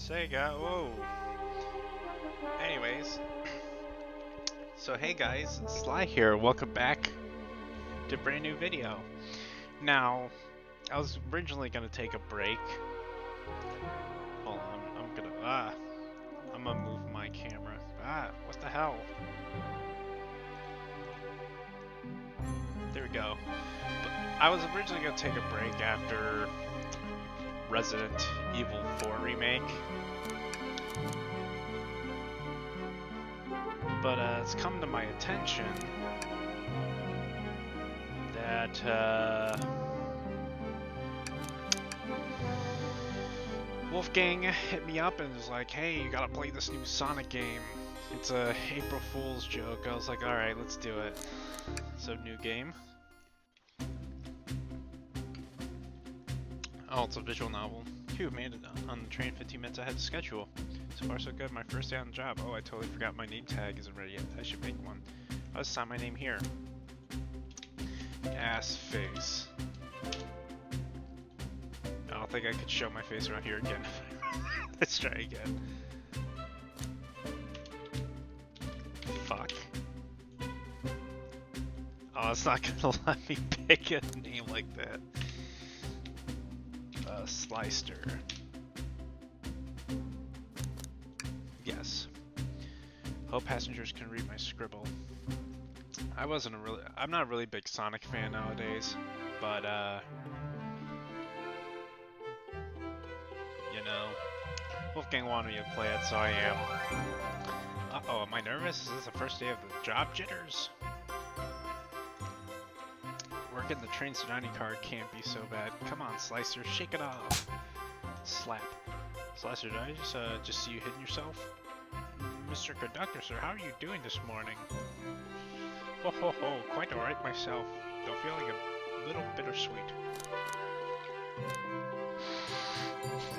Sega, whoa. Anyways, so hey guys, Sly here. Welcome back to a brand new video. Now, I was originally gonna take a break. Hold on, I'm gonna move my camera. What the hell? There we go. But I was originally gonna take a break after Resident Evil 4 remake. But it's come to my attention that Wolfgang hit me up and was like, hey, you gotta play this new Sonic game. It's a April Fool's joke. I was like, alright, let's do it. So, new game. Oh, it's a visual novel. Phew, made it on the train 15 minutes ahead of schedule. So far so good, my first day on the job. Oh, I totally forgot my name tag isn't ready yet. I should make one. I'll sign my name here. Ass face. I don't think I could show my face around here again. Let's try again. Fuck. Oh, it's not gonna let me pick a name like that. Slicer. Yes. Hope passengers can read my scribble. I'm not a really big Sonic fan nowadays, but you know, Wolfgang wanted me to play it, so I am. Uh-oh, am I nervous? Is this the first day of the job jitters? Working the train to dining car can't be so bad. Come on, Slicer, shake it off. Slap. Slicer, did I just see you hitting yourself? Mr. Conductor, sir, how are you doing this morning? Ho ho ho, quite alright myself, though feeling a little bittersweet.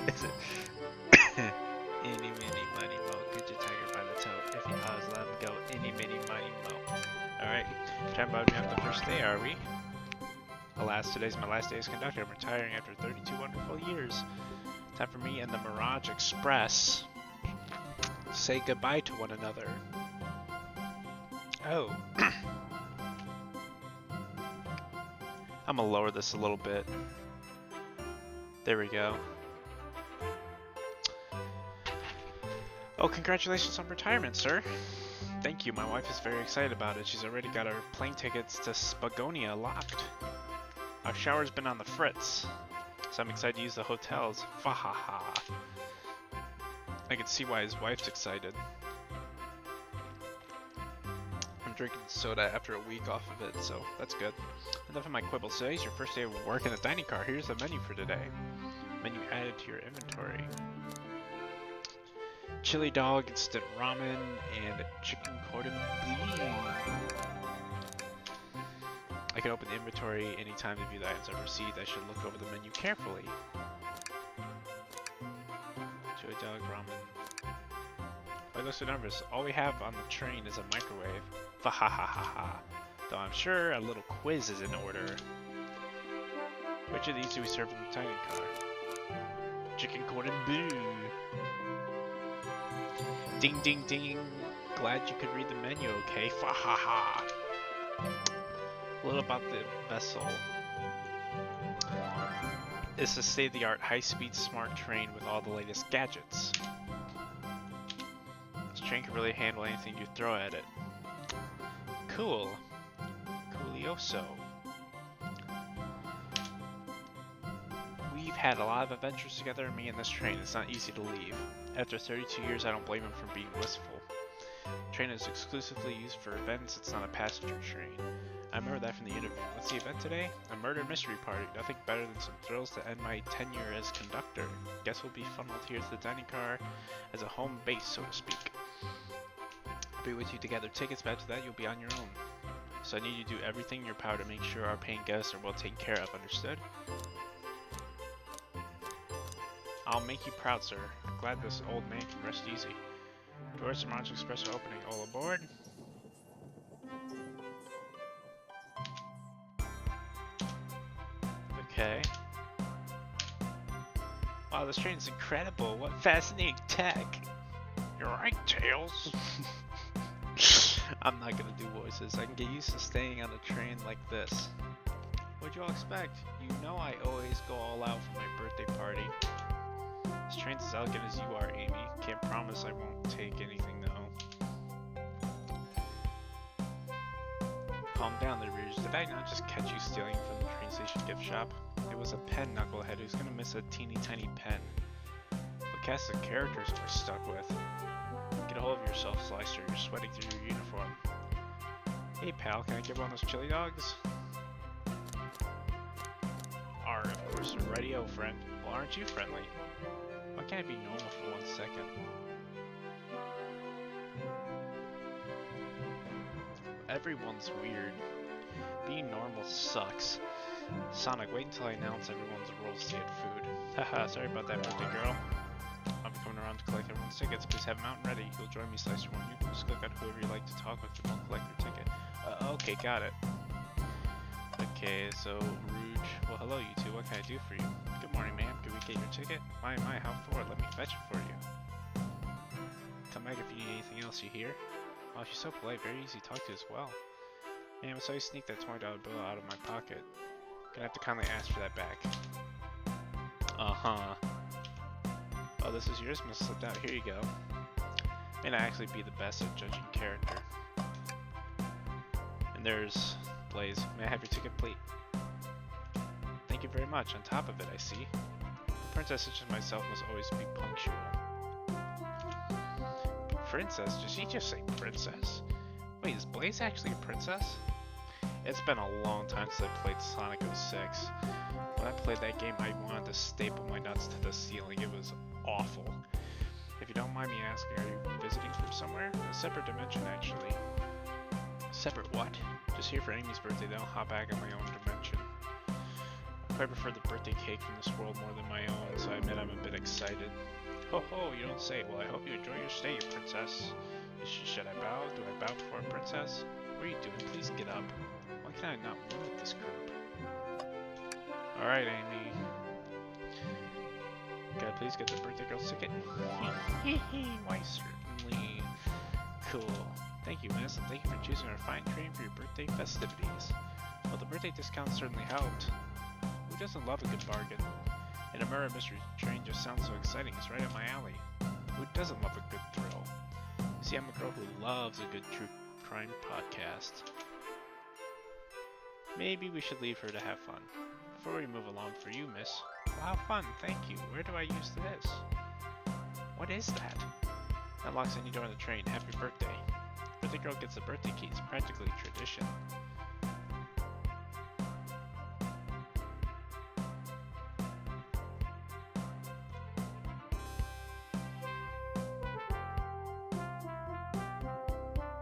Is it? Eeny, meeny, miny, mo, get your tiger by the toe. If he hows, let him go. Eeny, meeny, miny, mo. Alright, time about me on the first day, are we? Alas, today's my last day as conductor. I'm retiring after 32 wonderful years. Time for me and the Mirage Express say goodbye to one another. Oh. I'm gonna lower this a little bit. There we go. Oh, congratulations on retirement, sir. Thank you. My wife is very excited about it. She's already got our plane tickets to Spagonia locked. Our shower's been on the fritz, so I'm excited to use the hotels. Fahaha. I can see why his wife's excited. I'm drinking soda after a week off of it, so that's good. Enough of my quibbles. Today's your first day of work in the dining car. Here's the menu for today. Menu added to your inventory. Chili dog, instant ramen, and chicken cordon bleu. I can open the inventory anytime to view the items I've received. I should look over the menu carefully. Chili dog, ramen. I look so nervous. All we have on the train is a microwave. Fahahaha. Though I'm sure a little quiz is in order. Which of these do we serve in the dining car? Chicken cordon bleu. Ding ding ding. Glad you could read the menu, okay? Fahaha. A little about the vessel. It's a state-of-the-art high-speed smart train with all the latest gadgets. This train can really handle anything you throw at it. Cool. Coolioso. We've had a lot of adventures together, me and this train. It's not easy to leave. After 32 years, I don't blame him for being wistful. The train is exclusively used for events. It's not a passenger train. I remember that from the interview. What's the event today? A murder mystery party. Nothing better than some thrills to end my tenure as conductor. Guess we'll be funneled here to the dining car as a home base, so to speak. I'll be with you together. Tickets, but after that, you'll be on your own. So I need you to do everything in your power to make sure our paying guests are well taken care of. Understood? I'll make you proud, sir. I'm glad this old man can rest easy. Doors to Mirage Express are opening. All aboard. Okay. Wow, this train is incredible. What fascinating tech. You're right, Tails. I'm not gonna do voices. I can get used to staying on a train like this. What'd you all expect? You know I always go all out for my birthday party. This train's as elegant as you are, Amy. Can't promise I won't take anything though. Calm down there, Rouge. Did I not just catch you stealing from the train station gift shop? It was a pen, knucklehead. Who's gonna miss a teeny tiny pen? What cast of characters we're stuck with? Get a hold of yourself, Slicer. You're sweating through your uniform. Hey pal, can I get one of those chili dogs? Of course, radio friend. Well, aren't you friendly? Why can't I be normal for 1 second? Everyone's weird. Being normal sucks. Sonic, wait until I announce everyone's roles to get food. Haha, sorry about that, birthday girl. I'll be coming around to collect everyone's tickets. Please have them out and ready. You'll join me, Slicer, won't you? Just click on whoever you like to talk with and we'll collect your ticket. Okay, got it. Okay, so Rouge. Well, hello you two. What can I do for you? Good morning, ma'am. Can we get your ticket? My, how for? Let me fetch it for you. Come back if you need anything else, you hear? Oh, she's so polite. Very easy to talk to as well. Ma'am, I saw you sneak that $20 bill out of my pocket. Gonna have to kindly ask for that back. Uh-huh. Oh, this is yours. Must have slipped out. Here you go. May not actually be the best at judging character. And there's Blaze. May I have your ticket, please? Thank you very much. On top of it, I see. A princess such as myself must always be punctual. Princess? Did she just say princess? Wait, is Blaze actually a princess? It's been a long time since I played Sonic 06. When I played that game, I wanted to staple my nuts to the ceiling. It was awful. If you don't mind me asking, are you visiting from somewhere? A separate dimension, actually. Separate what? Just here for Amy's birthday, then I'll hop back in my own dimension. I quite prefer the birthday cake from this world more than my own, so I admit I'm a bit excited. Ho ho, you don't say. Well, I hope you enjoy your stay, princess. Should I bow? Do I bow before a princess? What are you doing? Please get up. Why can I not move with this group? Alright, Amy. Can I please get the birthday girl's ticket? Why, certainly. Cool. Thank you, miss, and thank you for choosing our fine train for your birthday festivities. Well, the birthday discount certainly helped. Who doesn't love a good bargain? And a murder mystery train just sounds so exciting. It's right up my alley. Who doesn't love a good thrill? See, I'm a girl who loves a good true crime podcast. Maybe we should leave her to have fun. Before we move along, for you, miss. Well, have fun, thank you. Where do I use this? What is that? Unlocks any door on the train. Happy birthday. Birthday girl gets a birthday key. It's practically tradition.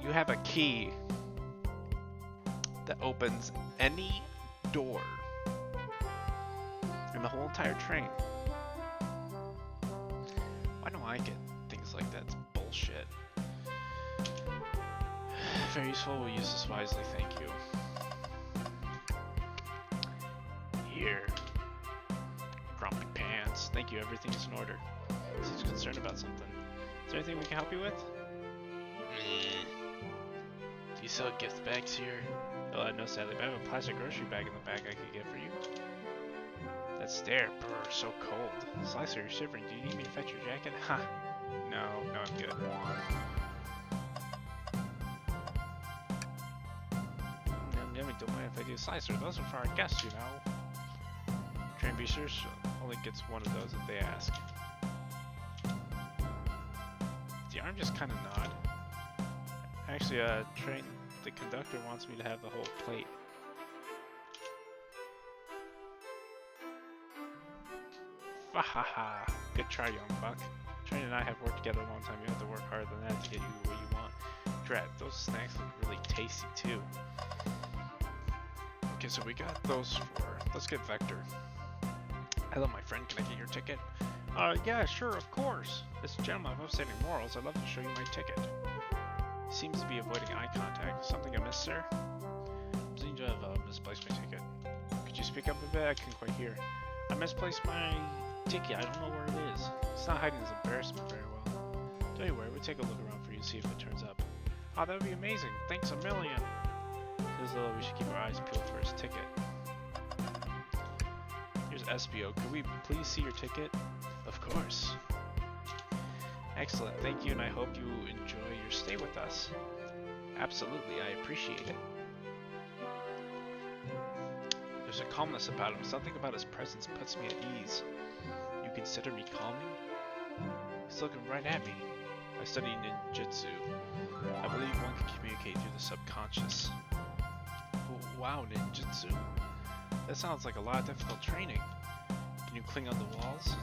You have a key that opens any door in the whole entire train. Why don't I get things like that? It's bullshit. Very useful. We'll use this wisely. Thank you. Here. Grumpy pants. Thank you. Everything's in order. Seems concerned about something. Is there anything we can help you with? Do you sell gift bags here? Oh, no, sadly, but I have a plastic grocery bag in the back I could get for you. That stare, brr, so cold. Slicer, you're shivering. Do you need me to fetch your jacket? Ha! No, I'm good. Don't mind if I do. Slicer, those are for our guests, you know. Train boosters only gets one of those if they ask. The arm just kind of nod. Actually, the conductor wants me to have the whole plate. Fahaha! Good try, young buck. Train and I have worked together a long time. You have to work harder than that to get you what you want. Drat, those snacks look really tasty too. Okay, so we got those four. Let's get Vector. Hello, my friend. Can I get your ticket? Yeah, sure, of course. As a gentleman of upstanding morals, I'd love to show you my ticket. Seems to be avoiding eye contact. Something I missed, sir? I seem to have misplaced my ticket. Could you speak up a bit? I couldn't quite hear. I misplaced my ticket, I don't know where it is. It's not hiding his embarrassment very well. Don't you worry, we'll take a look around for you to see if it turns up. Oh, that would be amazing. Thanks a million. Says Lilo, we should keep our eyes peeled for his ticket. Here's SBO. Could we please see your ticket? Of course. Excellent, thank you, and I hope you enjoy your stay with us. Absolutely, I appreciate it. There's a calmness about him. Something about his presence puts me at ease. You consider me calming? He's looking right at me. I study ninjutsu. I believe one can communicate through the subconscious. Wow, ninjutsu. That sounds like a lot of difficult training. Can you cling onto walls?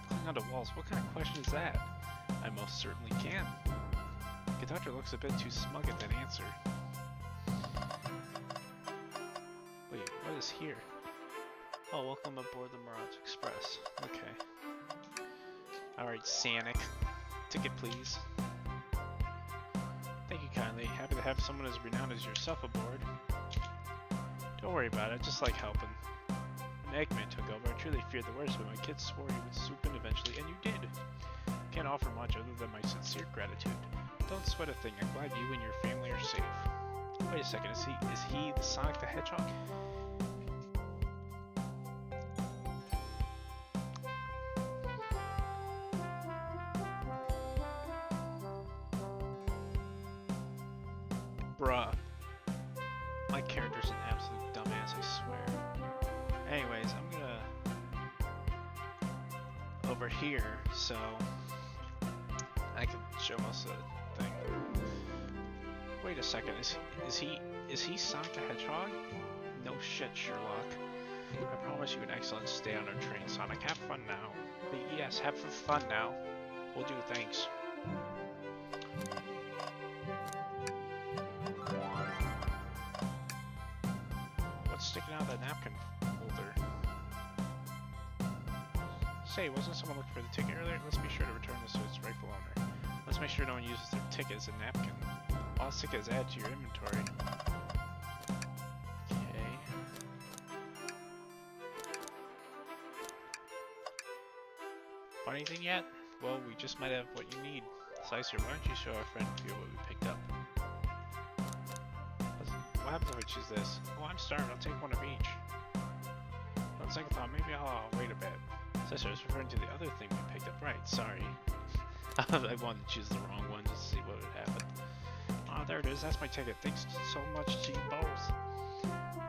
Cling onto walls? What kind of question is that? I most certainly can. The conductor looks a bit too smug at that answer. Wait, what is here? Oh, welcome aboard the Mirage Express. Okay. Alright, Sanic. Ticket, please. Thank you kindly. Happy to have someone as renowned as yourself aboard. Don't worry about it, just like helping. When Eggman took over, I truly feared the worst, but my kids swore he would swoop in eventually, and you did. Can't offer much other than my sincere gratitude. Don't sweat a thing, I'm glad you and your family are safe. Wait a second, is he the Sonic the Hedgehog? Bruh. My character's an absolute dumbass, I swear. Anyways, I'm gonna... over here, so... I can show most of the thing. Wait a second, is he Sonic the Hedgehog? No shit, Sherlock. I promise you an excellent stay on our train, Sonic. Have fun now. But yes, have fun now. Will do, thanks. What's sticking out of that napkin holder? Say, wasn't someone looking for the ticket earlier? Let's be sure to return this to its rightful owner. Let's make sure no one uses their ticket as a napkin. All ticket is added to your inventory. Okay. Find anything yet? Well, we just might have what you need. Slicer, why don't you show our friend here what we picked up? What happens if I choose this? Oh, I'm starving. I'll take one of each. On second thought, maybe I'll wait a bit. Slicer, I was referring to the other thing we picked up. Right, sorry. I wanted to choose the wrong one just to see what would happen. Ah, there it is. That's my ticket. Thanks so much to you both. I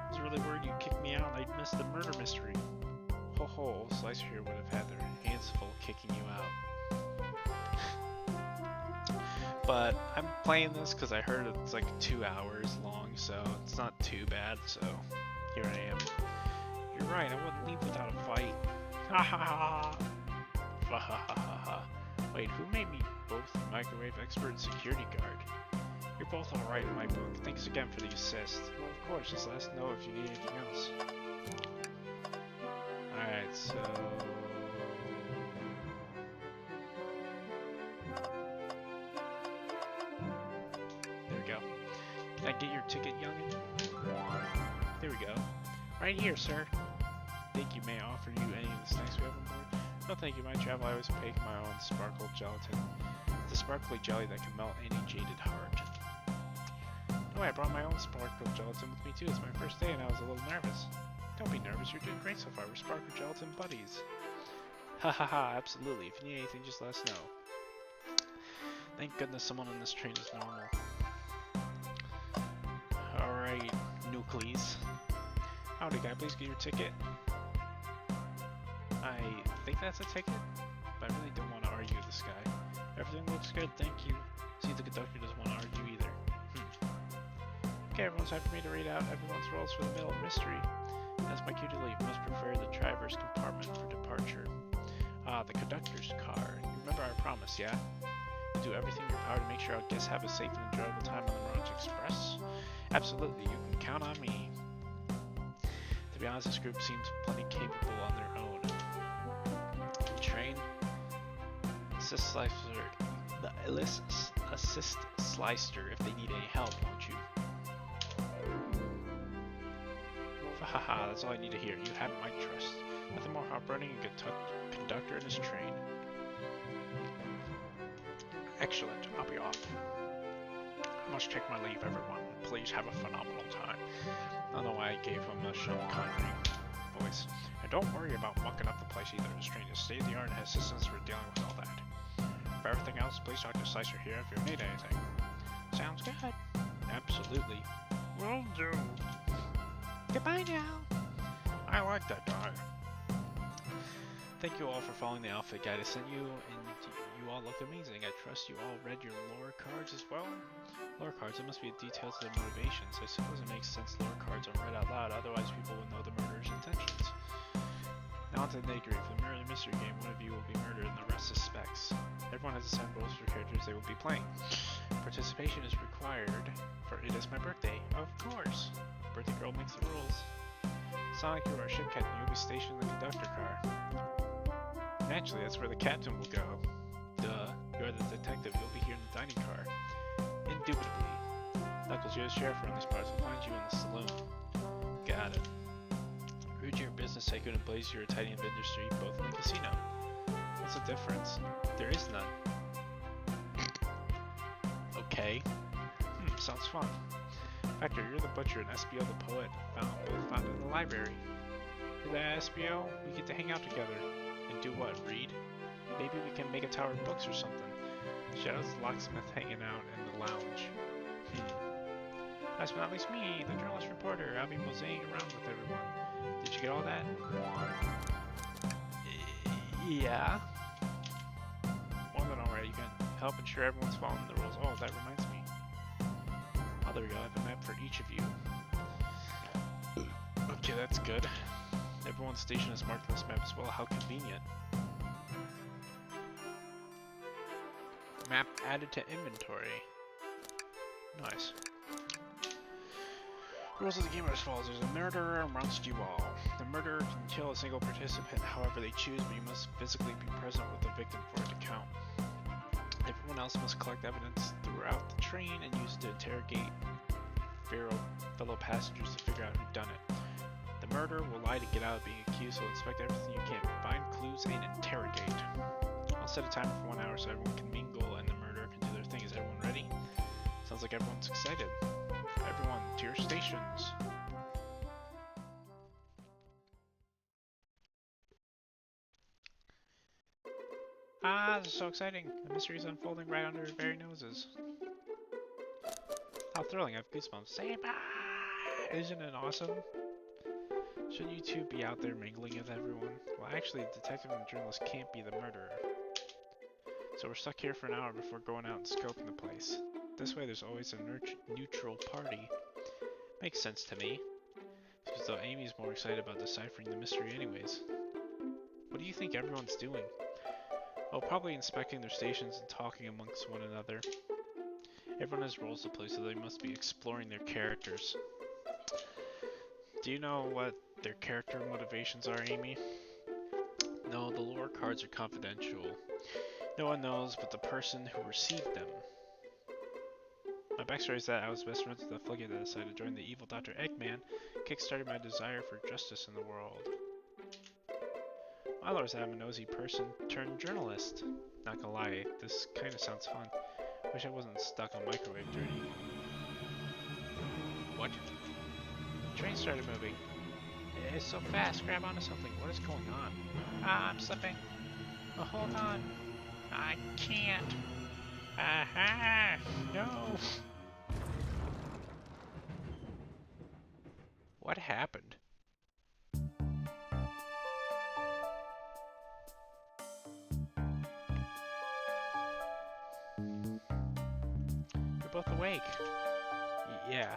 was really worried you'd kick me out and I'd miss the murder mystery. Ho ho, Slicer here would have had their hands full kicking you out. But I'm playing this because I heard it's like 2 hours long, so it's not too bad, so here I am. You're right, I wouldn't leave without a fight. Ha ha ha ha ha ha ha. Wait, who made me both microwave expert and security guard? You're both alright in my book. Thanks again for the assist. Well, of course, just let us know if you need anything else. Alright, so... there we go. Can I get your ticket, youngin? There we go. Right here, sir. Think you may offer you any of the snacks we have on board? No thank you, my travel I always bake my own sparkle gelatin. It's a sparkly jelly that can melt any jaded heart. No, I brought my own sparkle gelatin with me too. It's my first day and I was a little nervous. Don't be nervous, you're doing great so far. We're sparkle gelatin buddies. Ha ha ha, absolutely. If you need anything, just let us know. Thank goodness someone on this train is normal. Alright, Nucleus. Howdy guy, please get your ticket. I think that's a ticket, but I really don't want to argue with this guy. Everything looks good, thank you. See, the conductor doesn't want to argue either. Okay, everyone's time for me to read out everyone's roles for the middle mystery. As my cue to leave, must prepare the driver's compartment for departure. Ah, the conductor's car. You remember our promise, yeah? Do everything in your power to make sure our guests have a safe and enjoyable time on the Mirage Express. Absolutely, you can count on me. To be honest, this group seems plenty capable on their own. Train assist Slicer if they need any help, won't you? Haha, that's all I need to hear. You have my trust. Nothing more heartburning than a conductor in his train. Excellent, I'll be off. I must take my leave, everyone. Please have a phenomenal time. I don't know why I gave him a Sean Connery voice. And don't worry about mucking up the place either. This train is state-of-the-art and has systems for dealing with all that. For everything else, please talk to Slicer here if you need anything. Sounds good. Absolutely. Will do. Goodbye now. I like that guy. Thank you all for following the outfit guide I sent you, and you all look amazing. I trust you all read your lore cards as well. Lore cards, it must be a detail to their motivations. I suppose it makes sense lore cards are read out loud, otherwise people would know the murderer's intentions. Now on to the nitty-gritty. For the murder mystery game, one of you will be murdered and the rest suspects. Everyone has assigned roles for characters they will be playing. Participation is required, for it is my birthday. Of course. Birthday girl makes the rules. Sonic, you are a ship captain. You'll be stationed in the conductor car. Naturally, that's where the captain will go. Duh. You are the detective. You'll be here in the dining car. Indubitably. Knuckles, you're the sheriff around these parts. We'll find you in the saloon. Got it. Rude, you're a business tycoon, and Blaze, you're a tidy in industry, both in the casino. What's the difference? There is none. Okay. Sounds fun. Factor, you're the butcher, and SBO the poet, both found in the library. You're the SBO? We get to hang out together. And do what? Read? Maybe we can make a tower of books or something. Shadow's the locksmith hanging out in the lounge. Last but not least me, the journalist reporter. I'll be moseying around with everyone. Did you get all that? Yeah. More than alright, you can help ensure everyone's following the rules. Oh, that reminds me. Oh, there we go. I have a map for each of you. Okay, that's good. Everyone's station is marked on this map as well. How convenient. Map added to inventory. Nice. Rules of the game are as follows. There's a murderer amongst you all. The murderer can kill a single participant however they choose, but you must physically be present with the victim for it to count. Everyone else must collect evidence throughout the train and use it to interrogate fellow passengers to figure out who done it. The murderer will lie to get out of being accused, so inspect everything you can, find clues, and interrogate. I'll set a timer for 1 hour so everyone can mingle and the murderer can do their thing. Is everyone ready? Sounds like everyone's excited. Everyone, to your stations. Ah, this is so exciting. The mystery is unfolding right under our very noses. How thrilling, I have goosebumps. Say bye! Isn't it awesome? Shouldn't you two be out there mingling with everyone? Well, actually, the detective and the journalist can't be the murderer. So we're stuck here for an hour before going out and scoping the place. This way there's always a neutral party. Makes sense to me. Because though Amy's more excited about deciphering the mystery anyways. What do you think everyone's doing? Oh, probably inspecting their stations and talking amongst one another. Everyone has roles to play, so they must be exploring their characters. Do you know what their character motivations are, Amy? No, the lore cards are confidential. No one knows but the person who received them. My backstory is that I was best friends with the Fluggy that decided to join the evil Dr. Eggman, kickstarted my desire for justice in the world. My lore is that I'm a nosy person turned journalist. Not gonna lie, this kinda sounds fun. Wish I wasn't stuck on microwave journey. What? The train started moving. It's so fast, grab onto something. What is going on? Ah, I'm slipping. Oh, hold on. I can't. Aha! No! What happened? You're both awake. Yeah.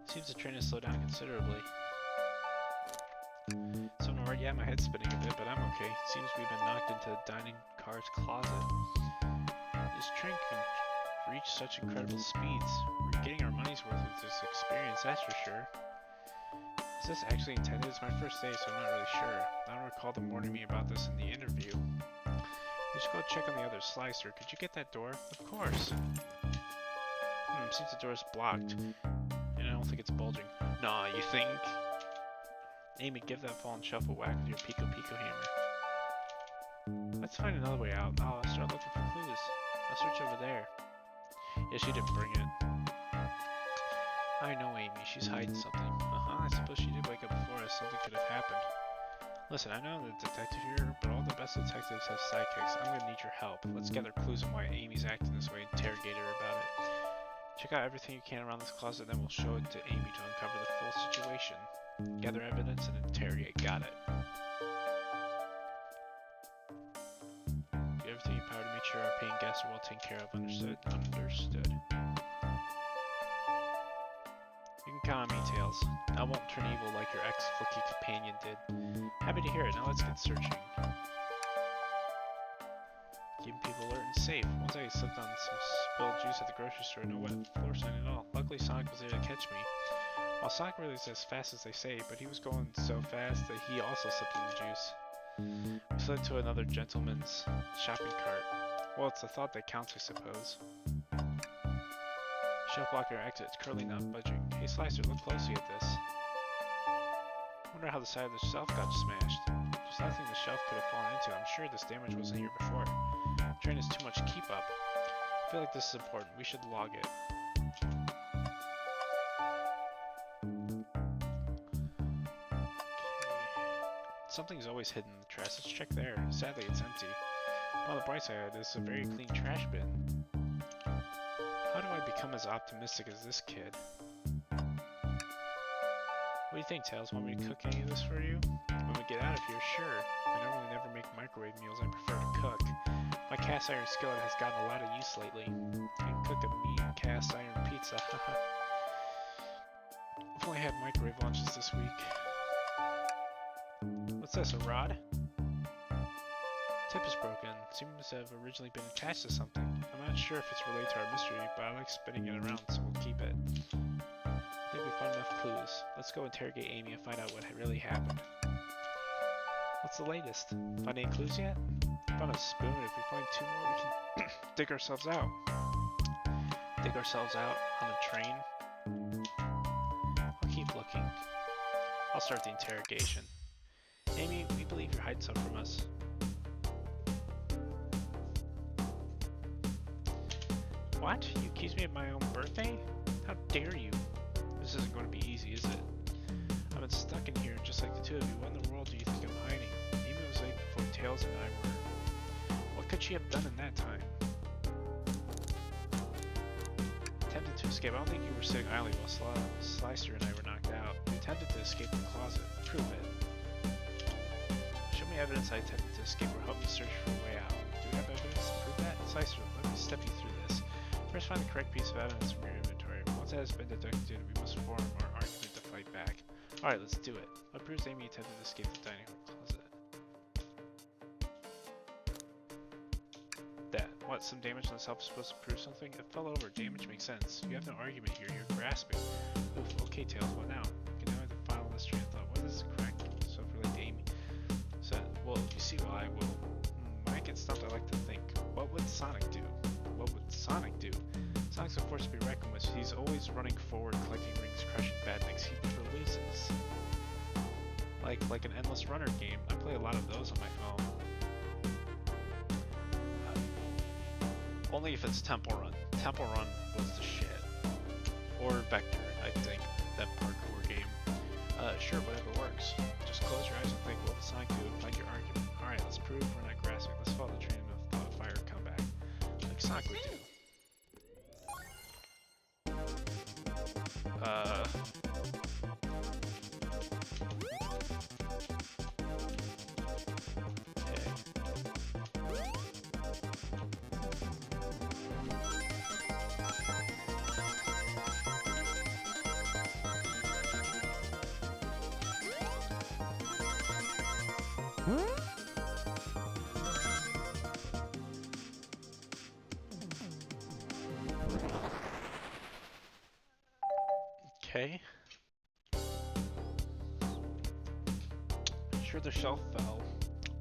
Seems the train has slowed down considerably. So Nora, yeah, my head's spinning a bit, but I'm okay. Seems we've been knocked into the dining car's closet. This train can reach such incredible speeds. We're getting our money's worth with this experience, that's for sure. Is this actually intended? It's my first day, so I'm not really sure. I don't recall them warning me about this in the interview. We should go check on the other slicer. Could you get that door? Of course. Seems the door's blocked. And I don't think it's bulging. Nah, you think? Amy, give that fallen shelf a whack with your Pico Pico hammer. Let's find another way out. I'll start looking for clues. I'll search over there. Yeah, she didn't bring it. I know Amy, she's hiding something. I suppose she did wake up before us. Something could have happened. Listen, I know I'm the detective here, but all the best detectives have sidekicks. I'm gonna need your help. Let's gather clues on why Amy's acting this way and interrogate her about it. Check out everything you can around this closet, then we'll show it to Amy to uncover the full situation. Gather evidence and interrogate. Got it. Do everything in your power to make sure our paying guests are well taken care of. Understood? Understood. You can count on me, Tails. I won't turn evil like your ex-flicky companion did. Happy to hear it. Now let's get searching. Keeping people alert and safe. Once I slipped on some spilled juice at the grocery store, no wet floor sign at all. Luckily, Sonic was there to catch me. Well, Sonic really is as fast as they say, but he was going so fast that he also slipped in the juice. We slid to another gentleman's shopping cart. Well, it's the thought that counts, I suppose. Shelf blocker exit, it's currently not budging. Hey Slicer, look closely at this. Wonder how the side of the shelf got smashed. There's nothing the shelf could have fallen into. I'm sure this damage wasn't here before. The train is too much keep up. I feel like this is important. We should log it. Something's always hidden in the trash. Let's check there. Sadly, it's empty. On the bright side, this is a very clean trash bin. How do I become as optimistic as this kid? What do you think, Tails? Want me to cook any of this for you? When we get out of here, sure. I normally never make microwave meals. I prefer to cook. My cast iron skillet has gotten a lot of use lately. I can cook a mean cast iron pizza. I've only had microwave lunches this week. What's this, a rod? Tip is broken. Seems to have originally been attached to something. I'm not sure if it's related to our mystery, but I like spinning it around, so we'll keep it. I think we found enough clues. Let's go interrogate Amy and find out what really happened. What's the latest? Find any clues yet? Found a spoon. If we find 2 more, we can dig ourselves out. Dig ourselves out on the train. I'll keep looking. I'll start the interrogation. Amy, we believe you're hiding something from us. What? You accuse me of my own birthday? How dare you? This isn't going to be easy, is it? I've been stuck in here just like the two of you. What in the world do you think I'm hiding? Amy was late before Tails and I were. What could she have done in that time? Attempted to escape. I don't think you were sitting idly while Slicer and I were knocked out. You attempted to escape the closet. Prove it. Show me evidence I attempted to escape or help me search for a way out. Do we have evidence to prove that? Slicer, let me step you through this. First, find the correct piece of evidence from your inventory. Once that has been detected, we must form our argument to fight back. Alright, let's do it. What proves Amy attempted to escape the dining room closet? That. What, some damage on the shelf is supposed to prove something? It fell over. Damage makes sense. You have no argument here. You're grasping. Oof, okay, Tails, what now? You can know the final mystery and thought. What is correct? So relate to Amy. So, well, you see, while I will. When I get stumped, I like to think. What would Sonic do? What would Sonic do? Sonic's a force to be reckoned with. He's always running forward, collecting rings, crushing bad things. He never loses. Like an endless runner game. I play a lot of those on my phone. Only if it's Temple Run. Temple Run was the shit. Or Vector, I think, that parkour game. Sure, whatever works. Just close your eyes and think, what would Sonic do and find your argument. Alright, let's prove we're not grasping. Let's follow the train of thought, fire, come back. Like Sonic would do. Okay. Sure, the shelf fell,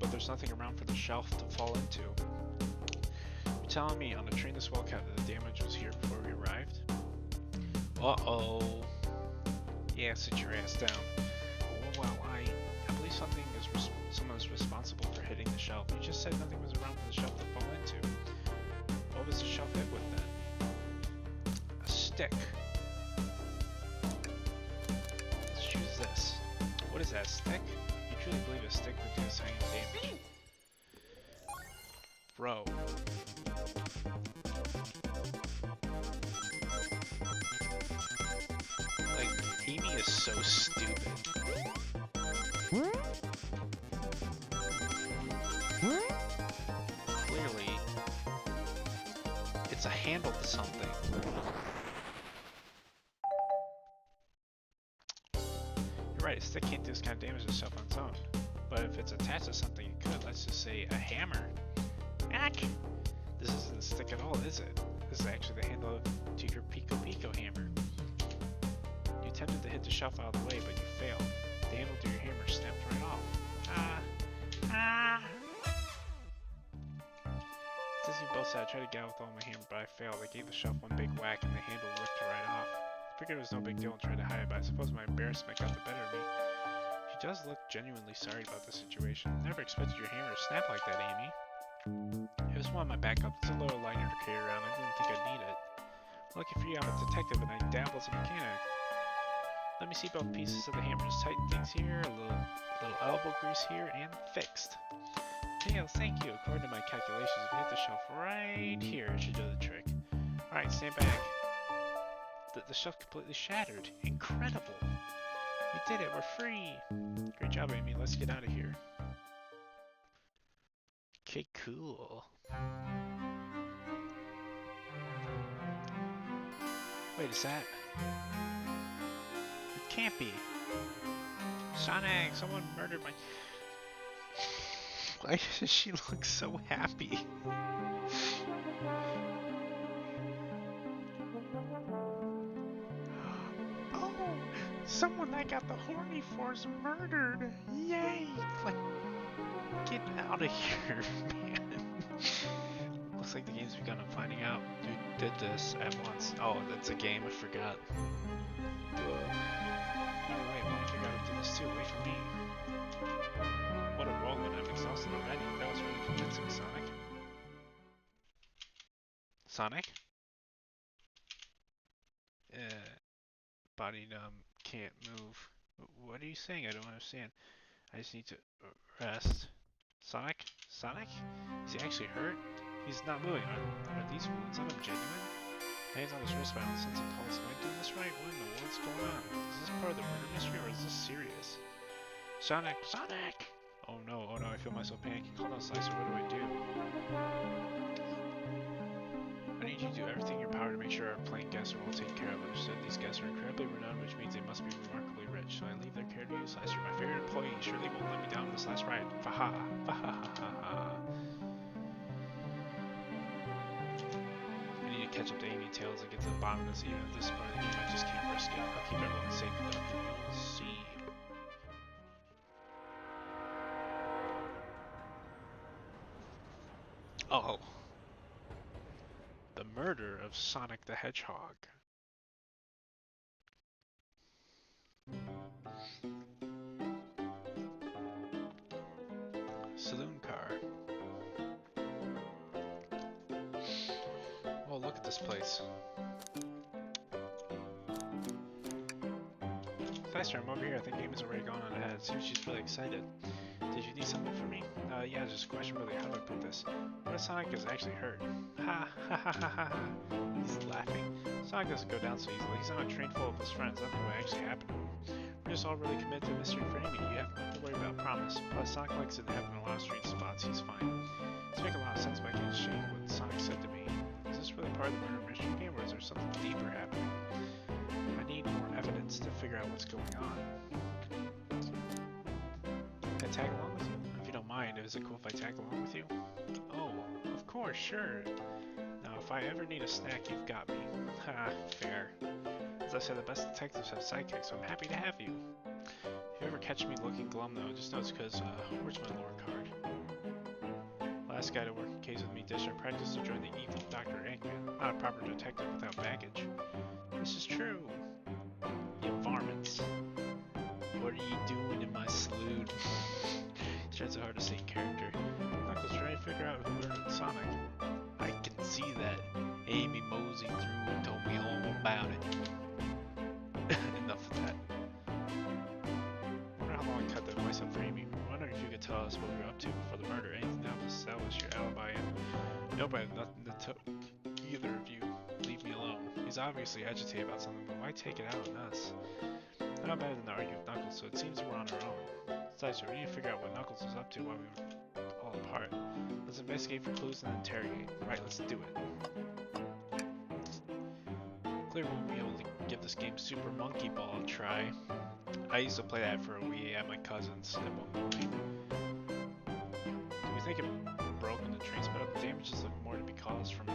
but there's nothing around for the shelf to fall into. You're telling me on the train to Swellcat that the damage was here before we arrived? Uh-oh. Yeah, sit your ass down. Well, I someone is responsible for hitting the shelf. You just said nothing was around for the shelf to fall into. What was the shelf hit with then? A stick. Let's choose this. What is that, stick? You truly believe a stick would do this kind of damage? Bro. Like, Amy is so stupid. Clearly, it's a handle to something. You're right, a stick can't do this kind of damage to itself on its own. But if it's attached to something, it could. Let's just say a hammer. Ack! This isn't a stick at all, is it? This is actually the handle to your Pico Pico hammer. You attempted to hit the shelf out of the way, but you failed. The handle to your hammer snapped right off. It says you both said I tried to get out with all my hammer, but I failed. I gave the shelf one big whack and the handle ripped right off. I figured it was no big deal and tried to hide it, but I suppose my embarrassment got the better of me. She does look genuinely sorry about the situation. Never expected your hammer to snap like that, Amy. It was one of my backup. It's a little lighter to carry around. I didn't think I'd need it. Lucky for you, I'm a detective and I dabble as a mechanic. Let me see both pieces of the hammer. Just tighten things here, a little elbow grease here, and fixed. Hey, thank you. According to my calculations, if you hit the shelf right here, it should do the trick. Alright, stand back. The shelf completely shattered. Incredible. We did it. We're free. Great job, Amy. Let's get out of here. Okay, cool. Wait, is that... It can't be. Sonic, someone murdered my... Why does she look so happy? Oh, someone I got the horny for is murdered. Yay! Like, get out of here, man. Looks like the game's begun. I'm finding out who did this at once. Oh, that's a game. I forgot. Either way, I want to figure out who did this too. Wait for me. What a whirlwind. I'm exhausted already. That was really convincing, Sonic. Sonic? Body numb. Can't move. What are you saying? I don't understand. I just need to rest. Sonic? Sonic? Is he actually hurt? He's not moving. Are these wounds on him genuine? Hands on his wrist, but I don't sense a pulse. Am I doing this right? What in the world's going on? Is this part of the murder mystery or is this serious? Sonic! Sonic! Oh no, I feel myself panicking. Call down Slicer, what do I do? I need you to do everything in your power to make sure our playing guests are well taken care of. Understood, these guests are incredibly renowned, which means they must be remarkably rich. So I leave their care to you, Slicer. My favorite employee surely won't let me down on this last ride. Faha! Faha! I need to catch up to Amy and Tails and get to the bottom of this. Even if this is part of the game, I just can't risk it. I'll keep everyone safe and productive. You'll see. Oh. The murder of Sonic the Hedgehog. Saloon car. Oh, look at this place. Faster, I'm over here. I think Amy's already gone on ahead. Seems she's really excited. Did you need something from me? Yeah, just a question really. How do I put this? What if Sonic is actually hurt? Ha ha ha ha ha. He's laughing. Sonic doesn't go down so easily. He's on a train full of his friends. Nothing will actually happen to him. We're just all really committed to the mystery for Amy. You have nothing to worry about, promise. Plus, Sonic likes it to happen in a lot of street spots. He's fine. This makes a lot of sense, but I can't shake what Sonic said to me. Is this really part of the murder mystery game, or is there something deeper happening? I need more evidence to figure out what's going on. Can I tag along with you? If you don't mind, is it cool if I tag along with you? Oh, of course, sure. Now, if I ever need a snack, you've got me. Ha, fair. As I said, the best detectives have sidekicks, so I'm happy to have you. If you ever catch me looking glum, though, just know it's because, where's my lore card? Last guy to work a case with me ditched our practice to join the evil Dr. Eggman. Not a proper detective without baggage. This is true. You varmints. What are you doing in my saloon? Sure, it's hard to say character. Knuckles trying to figure out who murdered Sonic. I can see that. Amy moseyed through and told me all about it. Enough of that. Wonder how long I cut that voice up for Amy. Wondering if you could tell us what we were up to before the murder. Anything else to establish your alibi and nope, I have nothing to tell either of you. Leave me alone. He's obviously agitated about something, but why take it out on us? I'm not better than to argue with Knuckles, so it seems we're on our own. Besides, we need to figure out what Knuckles was up to while we were all apart. Let's investigate for clues and then interrogate. Right, let's do it. Clearly we won't be able to give this game Super Monkey Ball a try. I used to play that for a Wii at my cousin's at one point. Do we think it broke when the train sped up? The damages look more to be caused from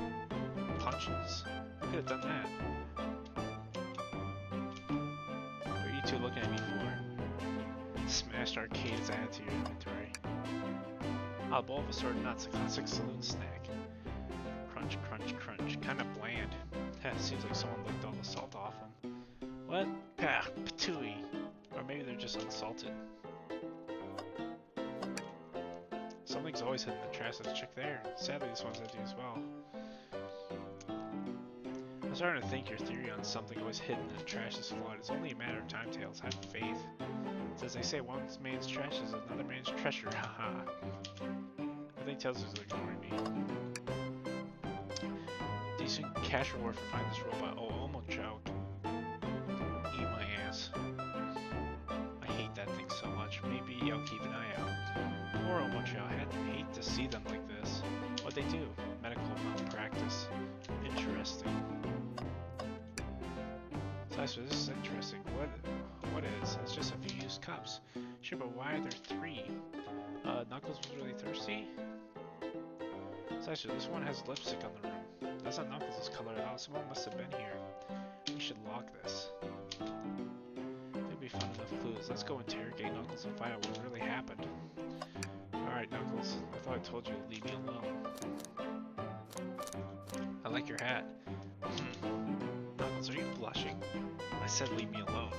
punches. Who could have done that? What are you two looking at me for? Smashed arcades added to your inventory. A bowl of assorted nuts, a classic saloon snack. Crunch, crunch, crunch. Kinda bland. Seems like someone licked all the salt off them. What? Ah, patooey. Or maybe they're just unsalted. Something's always hidden in the trash. Let's check there. Sadly, this one's empty as well. I'm starting to think your theory on something always hidden in the trash is flawed. It's only a matter of time, Tails. Have faith. It's as they say, one man's trash is another man's treasure. Haha. I think Tails is ignoring me. Decent cash reward for finding this robot. Oh, Omocho. Eat my ass. I hate that thing so much. Maybe I'll keep an eye out. Poor Omocho. I hate to see them like this. What'd they do? Medical malpractice. Interesting. So this is interesting. What is? It's just a few used cups. Sure, but why are there 3? Knuckles was really thirsty? Actually, this one has lipstick on the room. That's not Knuckles' color at all. Someone must have been here. We should log this. It'd be fun enough clues. Let's go interrogate Knuckles and find out what really happened. Alright, Knuckles. I thought I told you to leave me alone. I like your hat. Knuckles, are you blushing? I said leave me alone.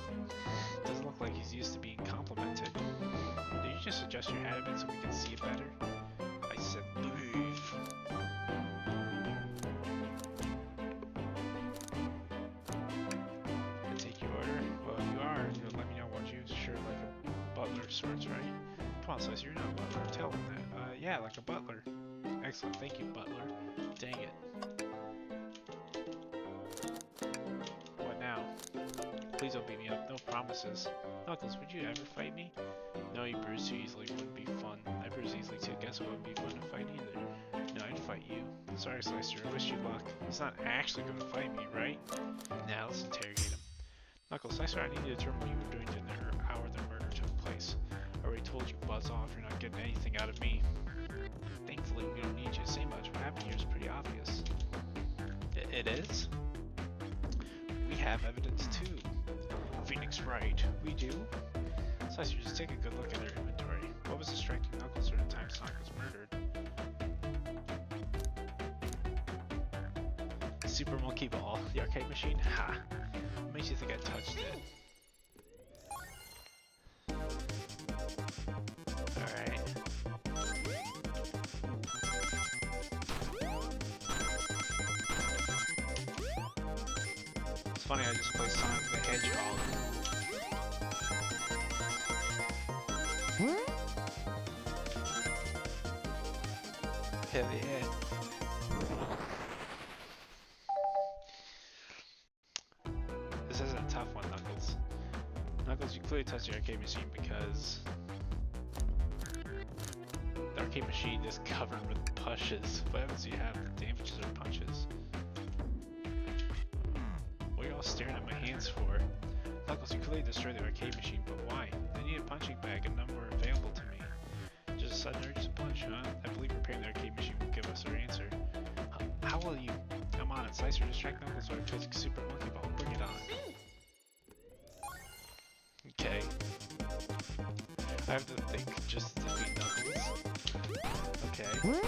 Doesn't look like he's used to being complimented. Did you just adjust your hat a bit so we can see it better? I said leave. Can I take your order? Well, if you are, you'll let me know, won't you? Sure, like a butler of sorts, right? Come on, Slice, you're not a butler. Tell them that. Yeah, like a butler. Excellent, thank you, butler. Dang it. Please don't beat me up. No promises. Knuckles, would you ever fight me? No, you bruise too easily. Wouldn't be fun. I bruise easily too. Guess it wouldn't be fun to fight either. No, I'd fight you. Sorry, Slicer. I wish you luck. He's not actually going to fight me, right? Now, let's interrogate him. Knuckles, Slicer, I need to determine what you were doing during the hour the murder took place. I already told you, buzz off. You're not getting anything out of me. Thankfully, we don't need you to say much. What happened here is pretty obvious. It is? We have evidence too. Phoenix right. We do? Slicer, just take a good look at their inventory. What was distracting Knuckles during the time Sonic was murdered? Super Monkey Ball. The arcade machine? Ha! What makes you think I touched it? Alright. It's funny, I just played Sonic the Hedgehog. Hell yeah. This isn't a tough one, Knuckles. Knuckles, you clearly touched the arcade machine because the arcade machine is covered with pushes. What happens if you have damages or punches? What are you all staring at my hands for? Knuckles, you clearly destroyed the arcade machine, but why? I need a punching bag and none were available to me. Just a sudden urge to punch, huh? I believe repairing the arcade machine will give us our answer. How will you? Come on, Slicer, distract Knuckles by physics Super Monkey Ball. Bring it on. Okay. I have to think just to defeat Knuckles. Okay.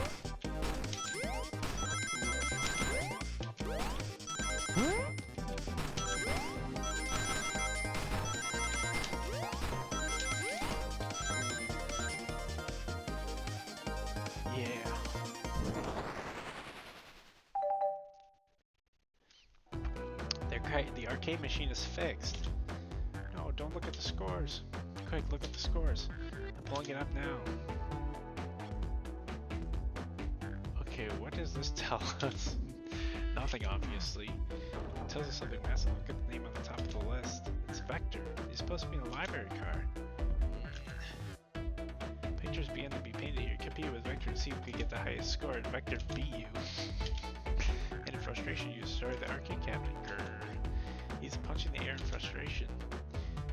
the arcade machine is fixed. No, don't look at the scores. Quick, look at the scores. I'm pulling it up now. Okay, what does this tell us? Nothing, obviously. It tells us something massive. Look at the name on the top of the list. It's Vector. He's supposed to be in the library car. Pictures began to be painted here. Compete with Vector and see who could get the highest score, and Vector beat you. And in frustration, you destroyed the arcade cabinet. Grrr. He's punching the air in frustration.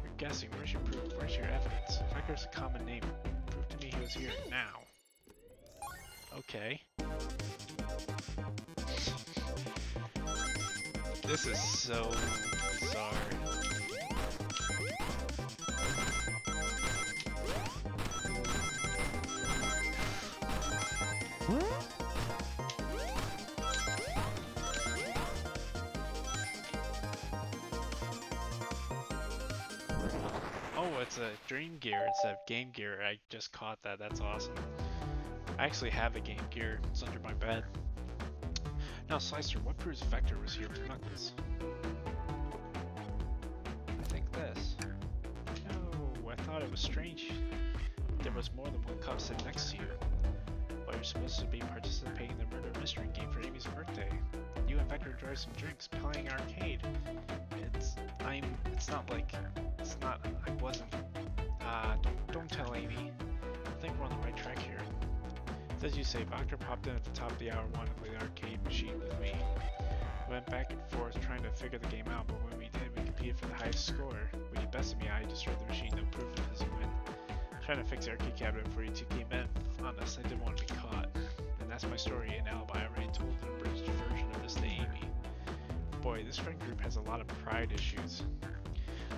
You're guessing. Where's your proof? Where's your evidence? Vector's a common name. Prove to me he was here now. Okay. This is so bizarre. Oh, it's a Dream Gear instead of Game Gear. I just caught that. That's awesome. I actually have a Game Gear. It's under my bed. Now, Slicer, what proves Vector was here with Knuckles? I think this. No, I thought it was strange. There was more than one cop sitting next to you. Well, you're supposed to be participating in the murder mystery game for Amy's birthday. You and Vector enjoy some drinks, playing arcade. I wasn't. Don't tell Amy. I think we're on the right track here. As you say, Vector popped in at the top of the hour, wanted to play the arcade machine with me. We went back and forth trying to figure the game out, but when we did, we competed for the highest score. When you bested me, I destroyed the machine, no proof of his win. Trying to fix the arcade cabinet before you two came in. Honest, I didn't want to be caught. And that's my story and alibi. I already told an abridged version of this to Amy. Boy, this friend group has a lot of pride issues.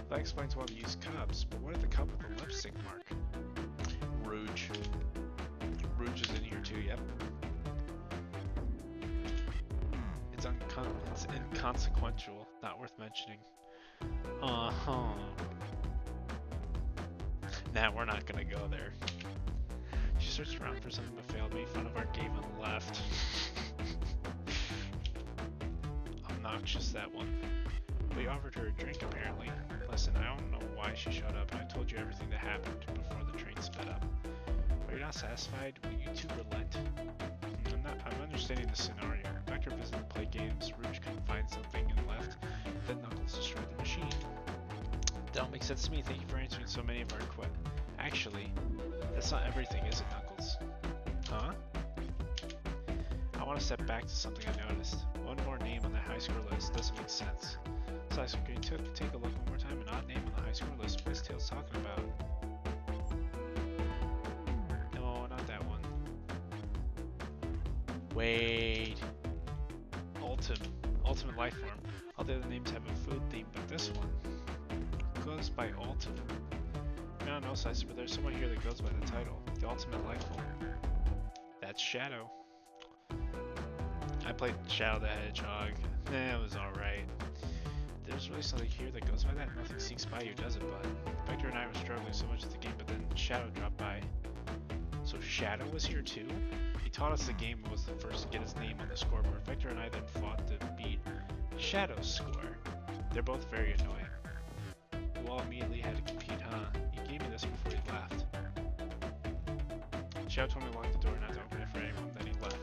That explains why we use cups, but what did the cup with the lipstick mark? Rouge. Rouge is in here too, yep. It's inconsequential, not worth mentioning. Uh-huh. Nah, we're not gonna go there. She searched around for something but failed, made fun of our game and left. Obnoxious, that one. We offered her a drink, apparently. Listen, I don't know why she showed up, and I told you everything that happened before the train sped up. Are you not satisfied? Will you two relent? I'm understanding the scenario. Vector visited to play games, Rouge couldn't find something and left, then Knuckles destroyed the machine. That all makes sense to me. Thank you for answering so many of our questions. Actually, that's not everything, is it, Knuckles? Huh? I want to step back to something I noticed. One more name on the high score list doesn't make sense. Slicer, can you take a look one more time? An odd name on the high score list. What is Tails talking about? No, not that one. Wait. Ultimate life form. All the other names have a food theme, but this one goes by Ultim. I don't know, Slicer, but there's someone here that goes by the title. The Ultimate Life Form. That's Shadow. I played Shadow the Hedgehog. It was alright. There's really something here that goes by that. Nothing sneaks by you, does it, bud? Vector and I were struggling so much with the game, but then Shadow dropped by. So Shadow was here too? He taught us the game and was the first to get his name on the scoreboard. Vector and I then fought to beat Shadow's score. They're both very annoying. You all immediately had to compete, huh? He gave me this before he left. Shadow told me to lock the door, not to open it for anyone, then he left.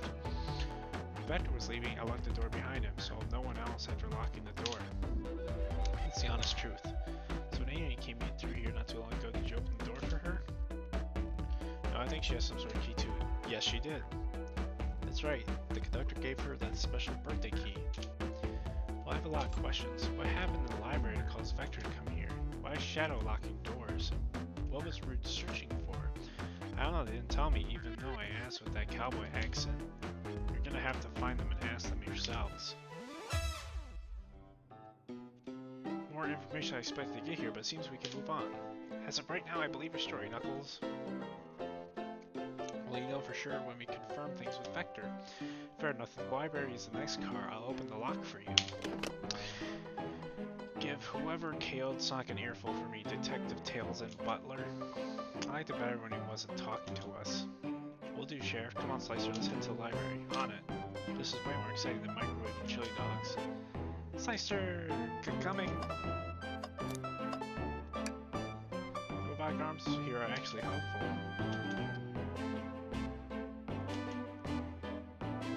When Vector was leaving, I locked the door behind him, so no one else after locking the door. It's the honest truth. So when Amy came in through here not too long ago, did you open the door for her? No, I think she has some sort of key to it. Yes, she did. That's right. The conductor gave her that special birthday key. Well, I have a lot of questions. What happened in the library to cause Vector to come here? Why is Shadow locking doors? What was Rouge searching for? I don't know, they didn't tell me, even though I asked with that cowboy accent. You're gonna have to find them and ask them yourselves. More information I expected to get here, but it seems we can move on. As of right now, I believe your story, Knuckles. Well, you know for sure when we confirm things with Vector. Fair enough, the library is the next car. I'll open the lock for you. Give whoever KO'd Sonic an earful for me, Detective Tails and Butler. I liked it better when he wasn't talking to us. Will do, Sheriff. Come on, Slicer, let's head to the library. On it. This is way more exciting than microwave and chili dogs. Slicer! Coming! Robotic arms here are actually helpful.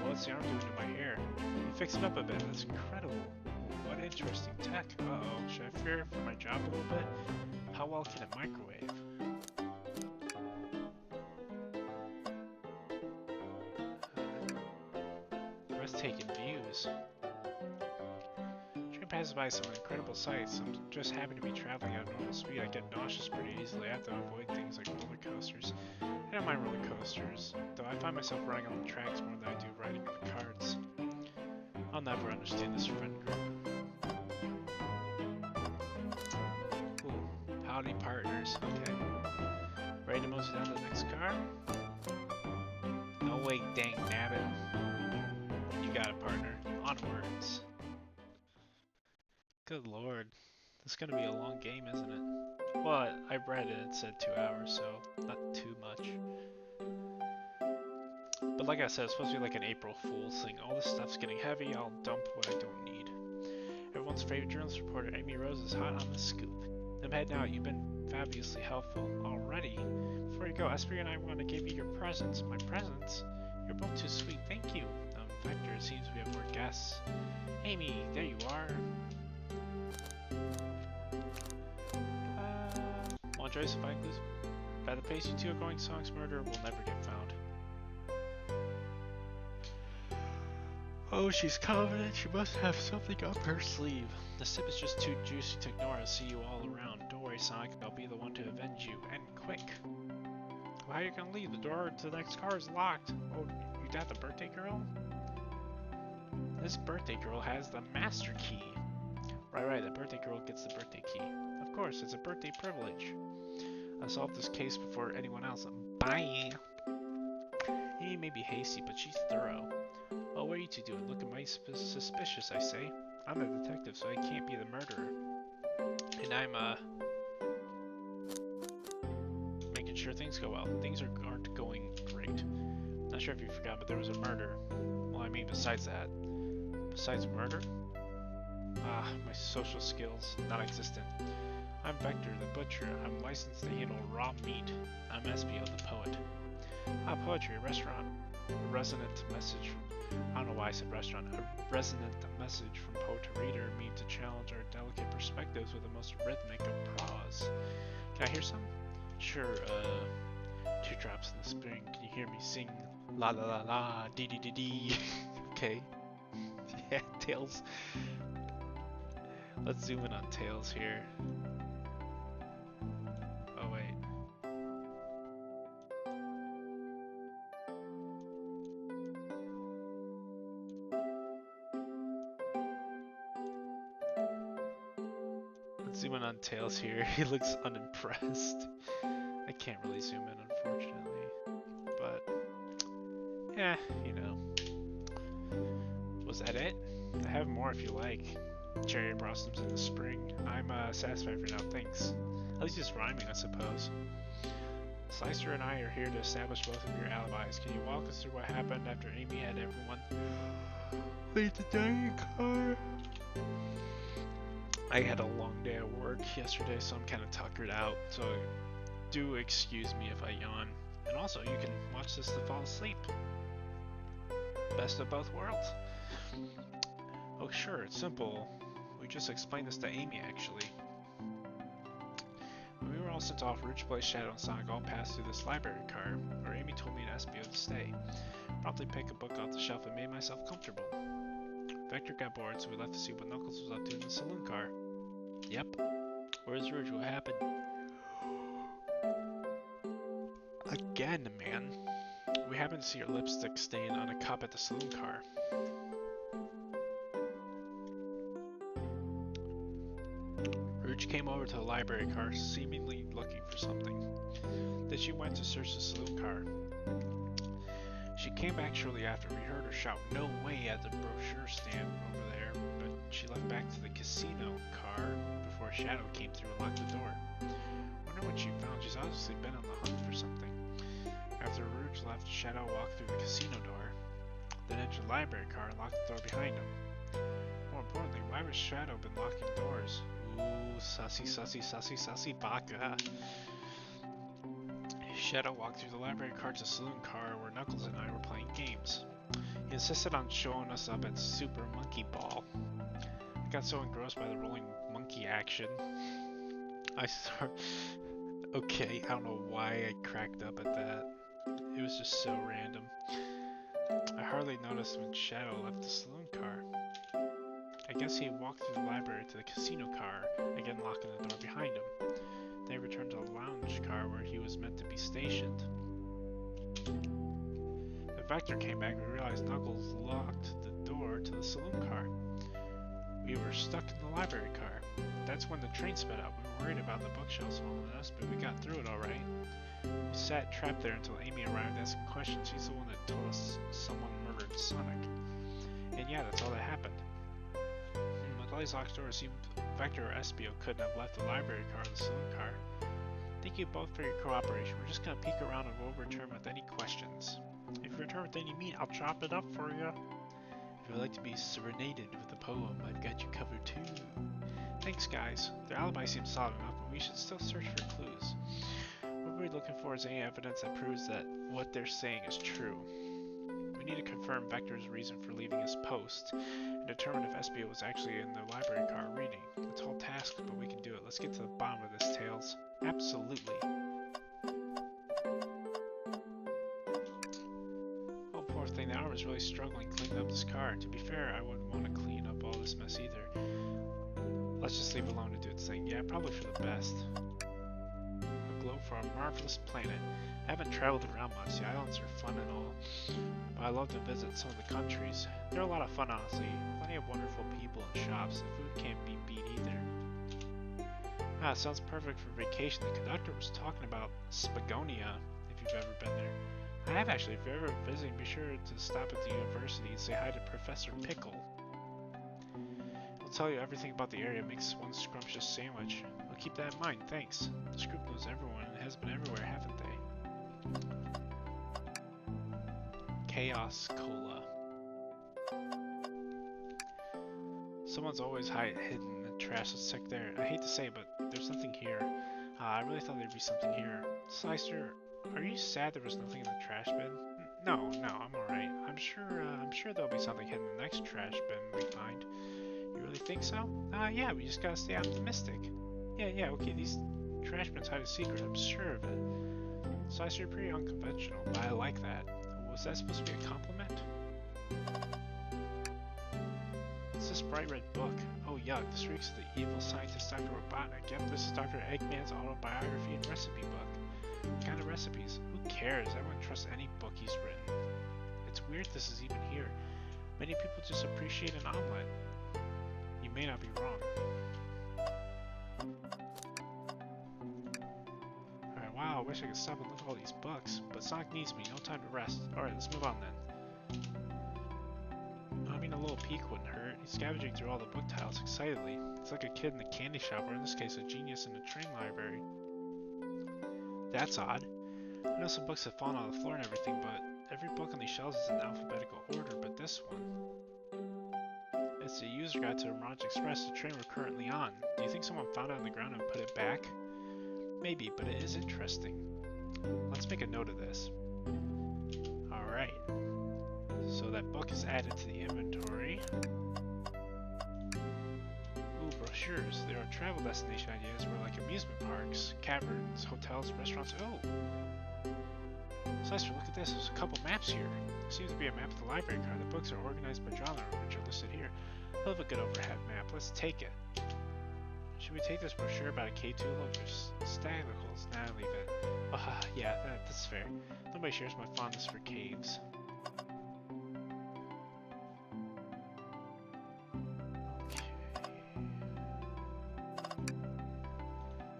What's the arm doing to my hair? You fixed it up a bit. That's incredible. What interesting tech. Uh-oh. Should I fear for my job a little bit? How well can it microwave? Breathtaking views. Train passes by some incredible sights. I'm just happy to be traveling at normal speed. I get nauseous pretty easily. I have to avoid things like roller coasters. I don't mind roller coasters, though I find myself running on the tracks more than I do riding the carts. I'll never understand this friend group. Cool. Howdy partners. Okay. Ready to mosey down to the next car? No way, dang nabbit. You got it, partner. Onwards. Good lord. This is gonna be a long game, isn't it? Well, I read it, it said 2 hours, so not too much. But like I said, it's supposed to be like an April Fool's thing. All this stuff's getting heavy, I'll dump what I don't need. Everyone's favorite journalist reporter, Amy Rose, is hot on the scoop. I'm heading out, you've been fabulously helpful already. Before you go, Esper and I want to give you your presents. My presents? You're both too sweet, thank you. Vector, it seems we have more guests. Amy, there you are. Want to try some fine clues? By the pace you two are going, Sonic's murderer will never get found. Oh, she's confident. She must have something up her sleeve. The sip is just too juicy to ignore. I'll see you all around. Don't worry, Sonic. I'll be the one to avenge you. And quick. Well, how are you gonna leave? The door to the next car is locked. Oh, you got the birthday girl? This birthday girl has the master key. Right, the birthday girl gets the birthday key. Of course, it's a birthday privilege. I'll solve this case before anyone else. Bye! Amy may be hasty, but she's thorough. Well, what are you two doing? Looking mighty suspicious, I say. I'm a detective, so I can't be the murderer. And I'm, making sure things go well. Things aren't going great. Not sure if you forgot, but there was a murder. Well, I mean, besides that. Besides murder? Ah, my social skills, non-existent. I'm Vector, the butcher. I'm licensed to handle raw meat. I'm Espio, the poet. Ah, poetry, a restaurant. A resonant message from... I don't know why I said restaurant. A resonant message from poet to reader mean to challenge our delicate perspectives with the most rhythmic of prose. Can I hear some? Sure, teardrops in the spring. Can you hear me sing? La la la la, dee dee dee dee. Okay. Yeah, Tails. Let's zoom in on Tails here. Oh wait. Let's zoom in on Tails here. He looks unimpressed. I can't really zoom in, unfortunately. But, yeah, you know. Was that it? I have more if you like. Cherry blossoms in the spring. I'm satisfied for now, thanks. At least it's rhyming, I suppose. Slicer and I are here to establish both of your alibis. Can you walk us through what happened after Amy had everyone leave the dining car? I had a long day at work yesterday, so I'm kind of tuckered out. So do excuse me if I yawn. And also, you can watch this to fall asleep. Best of both worlds. Oh sure, it's simple. We just explained this to Amy, actually. When we were all sent off, Rouge, Blaze, Shadow, and Sonic all passed through this library car, where Amy told me and Espio to stay. Promptly picked a book off the shelf and made myself comfortable. Vector got bored, so we left to see what Knuckles was up to in the saloon car. Yep. Where's Rouge? What happened? Again, man. We happened to see your lipstick stain on a cup at the saloon car. Rouge came over to the library car, seemingly looking for something. Then she went to search the saloon car. She came back shortly after. We heard her shout, "No way!" at the brochure stand over there, but she left back to the casino car before Shadow came through and locked the door. Wonder what she found. She's obviously been on the hunt for something. After Rouge left, Shadow walked through the casino door, then entered the library car and locked the door behind him. More importantly, why has Shadow been locking doors? Ooh, sussy, sussy, sussy, sussy, baka. Shadow walked through the library car to the saloon car where Knuckles and I were playing games. He insisted on showing us up at Super Monkey Ball. I got so engrossed by the rolling monkey action. Okay, I don't know why I cracked up at that. It was just so random. I hardly noticed when Shadow left the saloon car. I guess he walked through the library to the casino car, again locking the door behind him. Then he returned to the lounge car where he was meant to be stationed. When Vector came back, we realized Knuckles locked the door to the saloon car. We were stuck in the library car. That's when the train sped up. We were worried about the bookshelves following us, but we got through it alright. We sat trapped there until Amy arrived asking questions. She's the one that told us someone murdered Sonic. And yeah, that's all that happened. With all these locked doors, it seemed Vector or Espio couldn't have left the library car or the saloon car. Thank you both for your cooperation. We're just gonna peek around and we'll return with any questions. If you return with any meat, I'll chop it up for you. If you'd like to be serenaded with a poem, I've got you covered too. Thanks, guys. Their alibi seems solid enough, but we should still search for clues. What we're looking for is any evidence that proves that what they're saying is true. We need to confirm Vector's reason for leaving his post, and determine if Espio was actually in the library car reading. It's a tall task, but we can do it. Let's get to the bottom of this, Tails. Absolutely. Oh, poor thing, the arm is really struggling cleaning up this car. To be fair, I wouldn't want to clean up all this mess either. Let's just leave it alone to do its thing. Yeah, probably for the best. A glow for a marvelous planet. I haven't traveled around much. The islands are fun and all, but I love to visit some of the countries. They're a lot of fun, honestly. Plenty of wonderful people and shops. The food can't be beat either. Ah, it sounds perfect for vacation. The conductor was talking about Spagonia, if you've ever been there. I have actually. If you're ever visiting, be sure to stop at the university and say hi to Professor Pickle. He'll tell you everything about the area. It makes one scrumptious sandwich. I'll keep that in mind, thanks. This group knows everyone and has been everywhere, haven't they? Chaos Cola. Someone's always hidden in the trash. Let's check there. I hate to say it, but there's nothing here. I really thought there'd be something here. Slicer, are you sad there was nothing in the trash bin? No, I'm alright. I'm sure there'll be something hidden in the next trash bin we find. You really think so? Yeah, we just gotta stay optimistic. Yeah, okay, these trash bins hide a secret, I'm sure of it. Slicer, you're pretty unconventional, but I like that. Was that supposed to be a compliment? What's this bright red book? Oh yuck, this reeks of the evil scientist Dr. Robotnik. Yep, this is Dr. Eggman's autobiography and recipe book. What kind of recipes? Who cares? I wouldn't trust any book he's written. It's weird this is even here. Many people just appreciate an omelet. You may not be wrong. Alright, wow, I wish I could stop and look at all these books, but Sonic needs me, no time to rest. Alright, let's move on then. I mean, a little peek wouldn't hurt. He's scavenging through all the book titles excitedly. It's like a kid in a candy shop, or in this case, a genius in a train library. That's odd. I know some books have fallen on the floor and everything, but every book on these shelves is in alphabetical order, but this one... It's the user guide to Mirage Express, the train we're currently on. Do you think someone found it on the ground and put it back? Maybe, but it is interesting. Let's make a note of this. Alright. So that book is added to the inventory. Ooh, brochures. There are travel destination ideas where like amusement parks, caverns, hotels, restaurants. Oh! Slicer, look at this. There's a couple maps here. There seems to be a map of the library card. The books are organized by genre, which are listed here. I love a good overhead map. Let's take it. Should we take this brochure about a K2? Look, there's stagicals. Nah, leave it. Yeah, that's fair. Nobody shares my fondness for caves. Okay.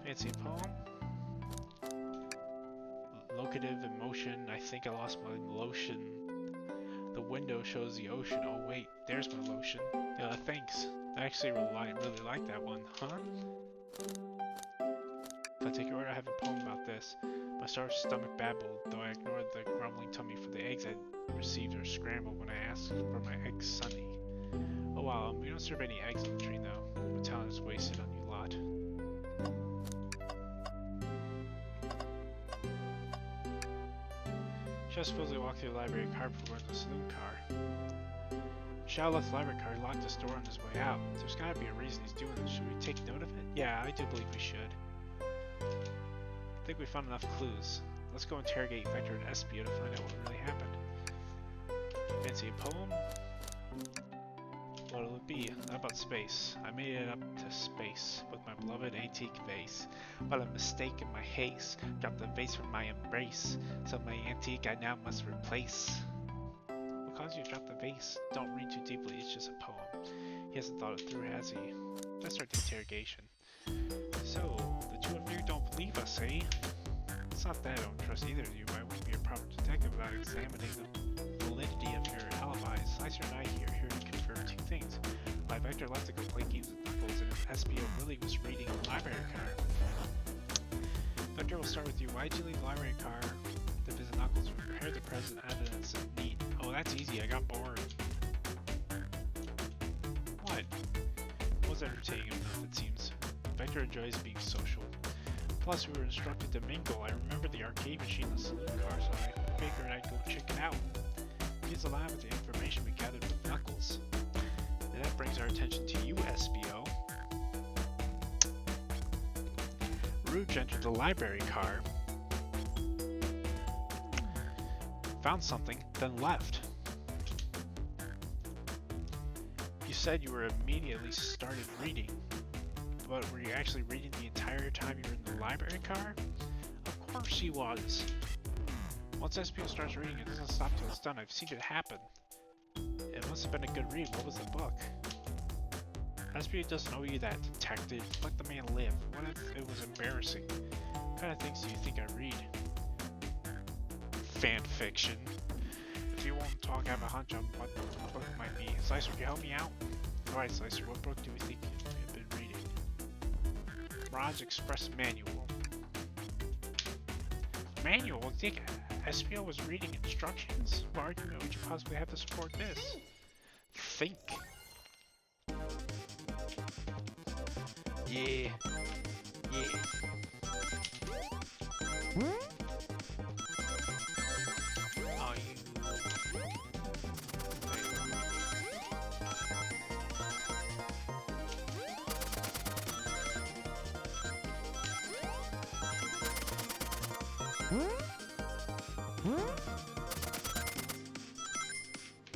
Fancy poem. Locative emotion. I think I lost my lotion. The window shows the ocean. Oh wait, there's my lotion. Thanks. I actually really like that one, huh? If I take your order, I have a poem about this. My starved stomach babbled, though I ignored the grumbling tummy for the eggs I received or scrambled when I asked for my egg sunny. Oh wow, We don't serve any eggs on the train though. The talent is wasted on you lot. Just supposedly walked through the library car before going to the saloon car. Shao left the library car, locked the door on his way out. There's gotta be a reason he's doing this. Should we take note of it? Yeah, I do believe we should. I think we found enough clues. Let's go interrogate Vector and Espio to find out what really happened. Fancy a poem? What'll it be? How about space? I made it up to space with my beloved antique vase. But a mistake in my haste dropped the vase from my embrace. So my antique I now must replace. What caused you to drop the vase? Don't read too deeply, it's just a poem. He hasn't thought it through, has he? Let's start the interrogation. So, the two of you don't believe us, eh? It's not that I don't trust either of you, but I wouldn't be a proper detective without examining the validity of your alibis. Slicer and I here to confirm two things. Why Vector left to go play games with Knuckles, and if Espio really was reading the library car. Vector, we'll start with you. Why did you leave the library car to visit Knuckles and prepare the present evidence and meet? Oh, that's easy. I got bored. What? It was entertaining enough, it seems. Vector enjoys being social. Plus, we were instructed to mingle. I remember the arcade machine in the saloon car, so I figured I'd go check it out. He's alive with the information we gathered with Knuckles. And that brings our attention to you, Espio. Rouge entered the library car, found something, then left. You said you were immediately started reading, but were you actually reading the entire time you were in the library car? Of course he was. Once Espio starts reading, it doesn't stop till it's done. I've seen it happen. It must have been a good read. What was the book? Espio doesn't owe you that, detective. Let the man live. What if it was embarrassing? What kind of things do you think I read? Fan fiction. If you won't talk, I have a hunch on what the book might be. Slicer, can you help me out? Alright, Slicer, what book do we think you've been reading? Mirage Express Manual. Manual? You think Espio was reading instructions? What argument would you possibly have to support this? Think. Yeah. Yeah. Oh, you...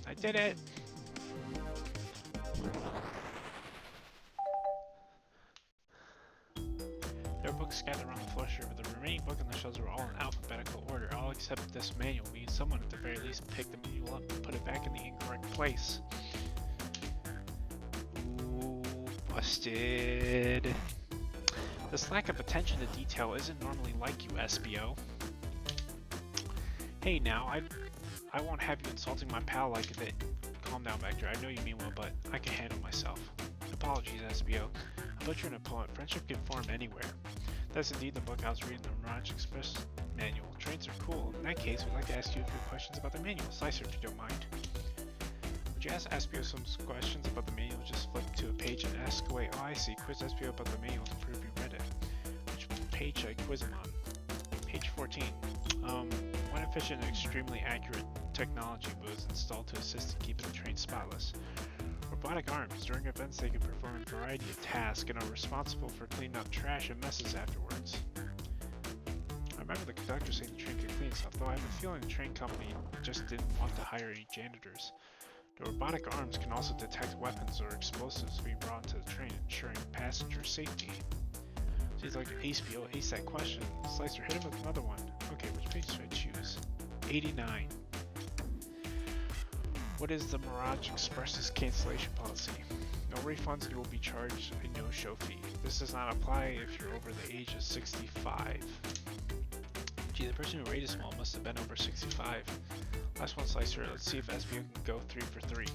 I did it! There were books scattered around the floor, but the remaining books on the shelves were all in alphabetical order. All except this manual means someone at the very least picked the manual up and put it back in the incorrect place. Ooh, busted. This lack of attention to detail isn't normally like you, Espio. Hey now, I won't have you insulting my pal like that. Calm down, Vector. I know you mean well, but I can handle myself. Apologies, Espio. I thought you're an opponent. Friendship can form anywhere. That's indeed the book I was reading, the Mirage Express Manual. Trains are cool. In that case, we'd like to ask you a few questions about the manual. Slicer, if you don't mind. Would you ask Espio some questions about the manual? Just flip to a page and ask away. Oh, I see. Quiz Espio about the manual to prove you read it. Which page should I quiz him on? Page 14. One efficient and extremely accurate technology was installed to assist in keeping the train spotless. Robotic arms. During events, they can perform a variety of tasks and are responsible for cleaning up trash and messes afterwards. I remember the conductor saying the train could clean itself, though I have a feeling the train company just didn't want to hire any janitors. The robotic arms can also detect weapons or explosives being brought into the train, ensuring passenger safety. Seems like Espio aced that question. Slicer, hit him with another one. Okay, which page should I choose? 89. What is the Mirage Express's cancellation policy? No refunds, you will be charged a no-show fee. This does not apply if you're over the age of 65. Gee, the person who rated small must have been over 65. Last one, Slicer. Let's see if Espio can go 3 for 3.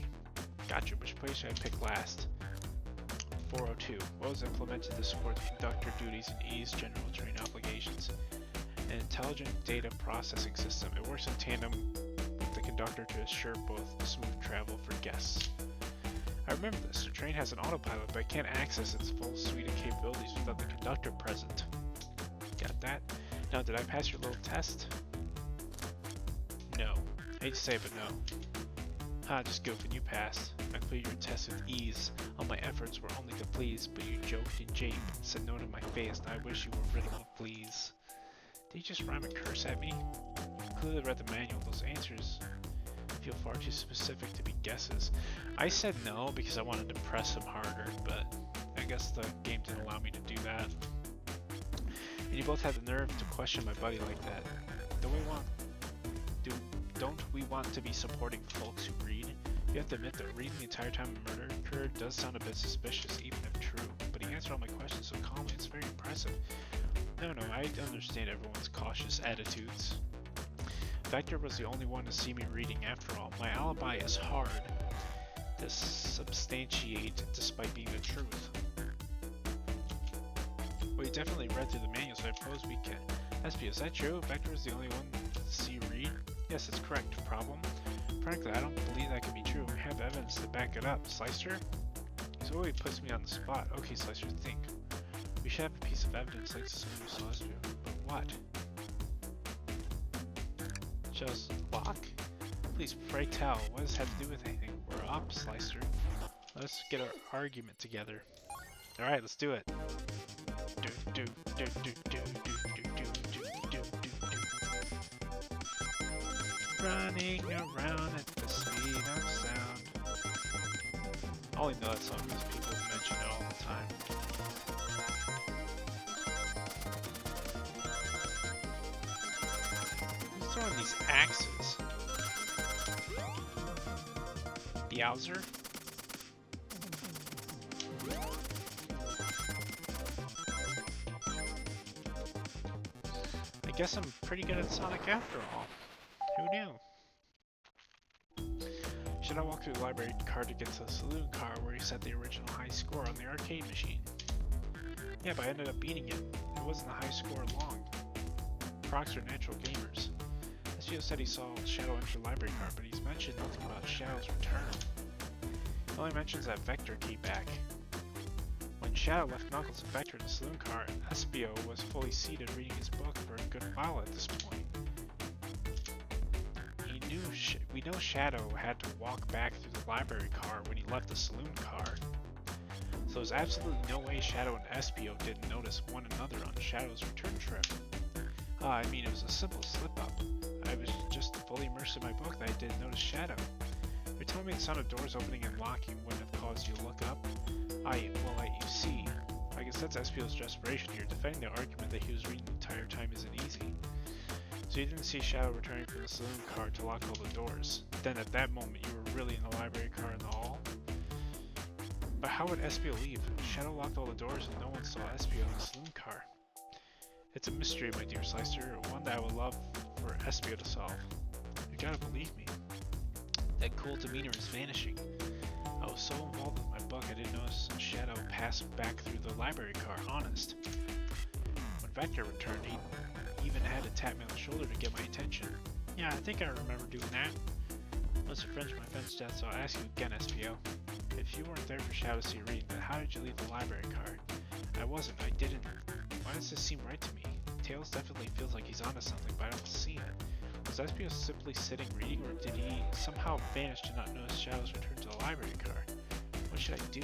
Gotcha. Which place should I pick last? 402. What was implemented to support the conductor duties and ease general train obligations? An intelligent data processing system. It works in tandem with the conductor to assure both smooth travel for guests. I remember this. The train has an autopilot, but I can't access its full suite of capabilities without the conductor present. Got that? Now, did I pass your little test? No. I hate to say it, but no. Ha, just goofing, you passed. I cleared your test with ease. All my efforts were only to please, but you joked and japed, said no to my face, and I wish you were riddled with fleas. Did you just rhyme a curse at me? You clearly read the manual. Those answers feel far too specific to be guesses. I said no because I wanted to press him harder, but I guess the game didn't allow me to do that. And you both had the nerve to question my buddy like that. Don't we want to be supporting folks who read? You have to admit that reading the entire time a murder occurred does sound a bit suspicious, even if true. But he answered all my questions so calmly, it's very impressive. No, I understand everyone's cautious attitudes. Vector was the only one to see me reading after all. My alibi is hard to substantiate despite being the truth. Well, you definitely read through the manual, so I suppose we can. SP, is that true? Vector was the only one to see you read? Yes, it's correct. Problem? Frankly, I don't believe that can be true. We have evidence to back it up. Slicer? He's always puts me on the spot. Okay, Slicer, think. We should have a piece of evidence like someone who saw us. But what? Just lock? Please, pray tell. What does it have to do with anything? We're up, Slicer. Let's get our argument together. Alright, let's do it. Running around at the speed of sound. I only know that song because people mention it all the time. Who's throwing these axes? Bowser? I guess I'm pretty good at Sonic after all. Who knew? Should I walk through the library car to get to the saloon car where he set the original high score on the arcade machine? Yeah, but I ended up beating it. It wasn't a high score long. Procs are natural gamers. SGO said he saw Shadow enter the library car, but he's mentioned nothing about Shadow's return. He only mentions that Vector came back. When Shadow left Knuckles and Vector in the saloon car, SBO was fully seated reading his book for a good while at this point. We know Shadow had to walk back through the library car when he left the saloon car. So there's absolutely no way Shadow and SBO didn't notice one another on Shadow's return trip. I mean, it was a simple slip-up. I was just fully immersed in my book that I didn't notice Shadow. You're telling me the sound of doors opening and locking wouldn't have caused you to look up? You see. I guess that's SBO's desperation here. Defending the argument that he was reading the entire time isn't easy. So you didn't see Shadow returning from the saloon car to lock all the doors. Then at that moment you were really in the library car in the hall? But how would SBO leave? Shadow locked all the doors and no one saw SBO in the saloon car. It's a mystery, my dear Slicer, one that I would love for SBO to solve. You gotta believe me. That cool demeanor is vanishing. I was so involved with my book I didn't notice Shadow pass back through the library car, honest. When Vector returned, he even had to tap me on the shoulder to get my attention. Yeah, I think I remember doing that. Once a friend's my friend's death, so I'll ask you again, SPO. If you weren't there for Shadow to see reading, then how did you leave the library car? I wasn't, I didn't. Why does this seem right to me? Tails definitely feels like he's onto something, but I don't see it. Was SPO simply sitting reading, or did he somehow vanish to not notice Shadow's return to the library car? What should I do?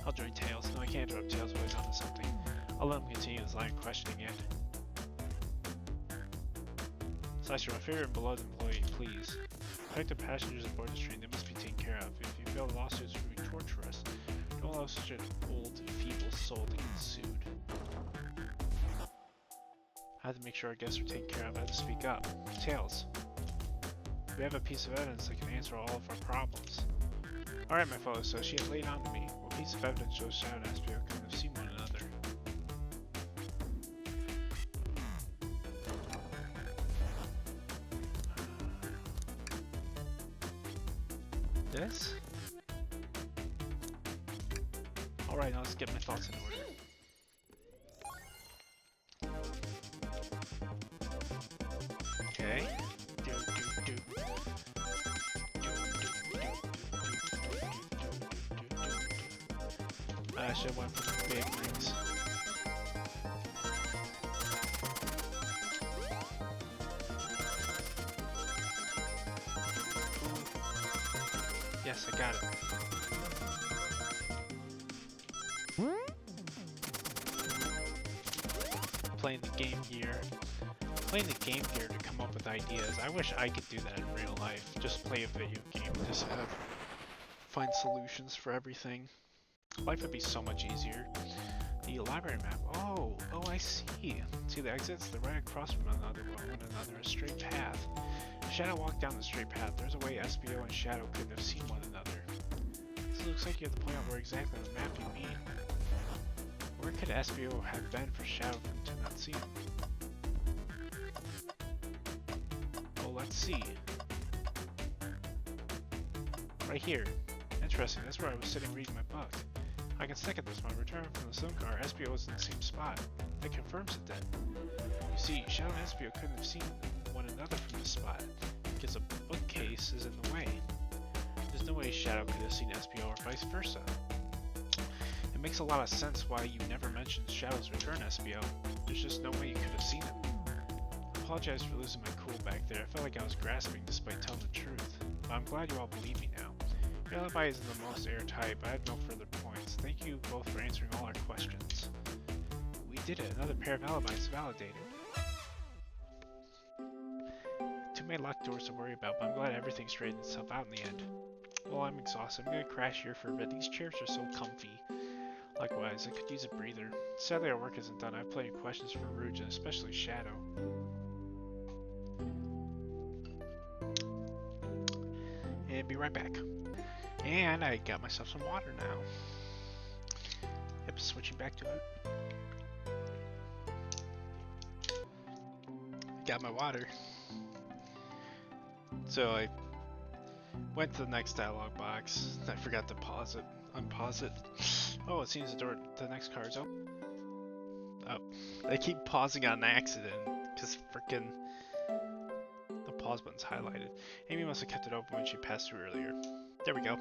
I'll join Tails. No, I can't interrupt Tails while he's onto something. I'll let him continue his line of questioning it. Slicer, my favorite and beloved employee, please. Protect the passengers aboard this train. They must be taken care of. If you fail, lawsuits will be torturous. Don't allow such an old, feeble soul to get sued. I have to make sure our guests are taken care of. I have to speak up. Tails. We have a piece of evidence that can answer all of our problems. Alright, my fellow associate, lay it on to me. What piece of evidence shows Shadow and SPO couldn't have seen one another? This? Alright, now let's get my thoughts in order. I should have went for the big rings. Ooh. Yes, I got it. Playing the Game Gear. Playing the Game Gear to come up with ideas. I wish I could do that in real life. Just play a video game. Just find solutions for everything. Life would be so much easier. The library map. Oh, I see. See the exits? They're right across from one another, a straight path. If Shadow walked down the straight path, there's a way SBO and Shadow couldn't have seen one another. This looks like you have to point out where exactly on the map you mean. Where could SBO have been for Shadow to not see him? Well, let's see. Right here. Interesting, that's where I was sitting reading my book. I can second this. When I returned from the swim car, SBO was in the same spot. It confirms it then. You see, Shadow and SBO couldn't have seen one another from this spot, because a bookcase is in the way. There's no way Shadow could have seen SBO or vice versa. It makes a lot of sense why you never mentioned Shadow's return, SBO. There's just no way you could have seen him. I apologize for losing my cool back there. I felt like I was grasping despite telling the truth. But I'm glad you all believe me now. Your alibi isn't the most airtight, but I have no further points. Thank you both for answering all our questions. We did it. Another pair of alibis validated. Too many locked doors to worry about, but I'm glad everything straightened itself out in the end. Well, I'm exhausted. I'm gonna crash here for a bit. These chairs are so comfy. Likewise, I could use a breather. Sadly, our work isn't done. I have plenty of questions for Rouge and especially Shadow. And be right back. And I got myself some water now. Yep, switching back to it. Got my water. So I went to the next dialog box. I forgot to pause it. Unpause it. Oh, it seems the door to the next car is open. Oh, I keep pausing on accident because frickin' the pause button's highlighted. Amy must have kept it open when she passed through earlier. There we go.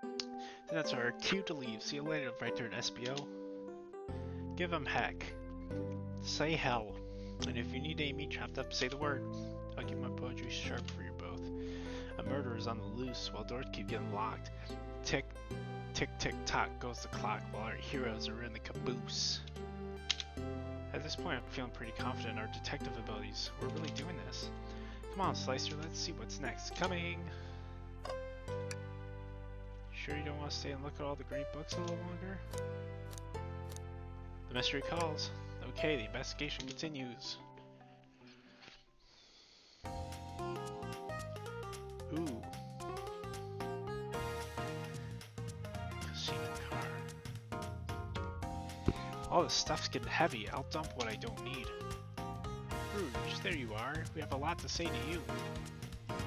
Then that's our cue to leave. See you later, right there in SBO. Give him heck. Say hell. And if you need Amy chopped up, say the word. I'll keep my poetry sharp for you both. A murderer is on the loose while doors keep getting locked. Tick, tick, tick, tock goes the clock while our heroes are in the caboose. At this point, I'm feeling pretty confident in our detective abilities. We're really doing this. Come on, Slicer, let's see what's next. Coming! Sure you don't want to stay and look at all the great books a little longer? The mystery calls. Okay, the investigation continues. Ooh. Casino car. All this stuff's getting heavy. I'll dump what I don't need. Rouge, there you are. We have a lot to say to you.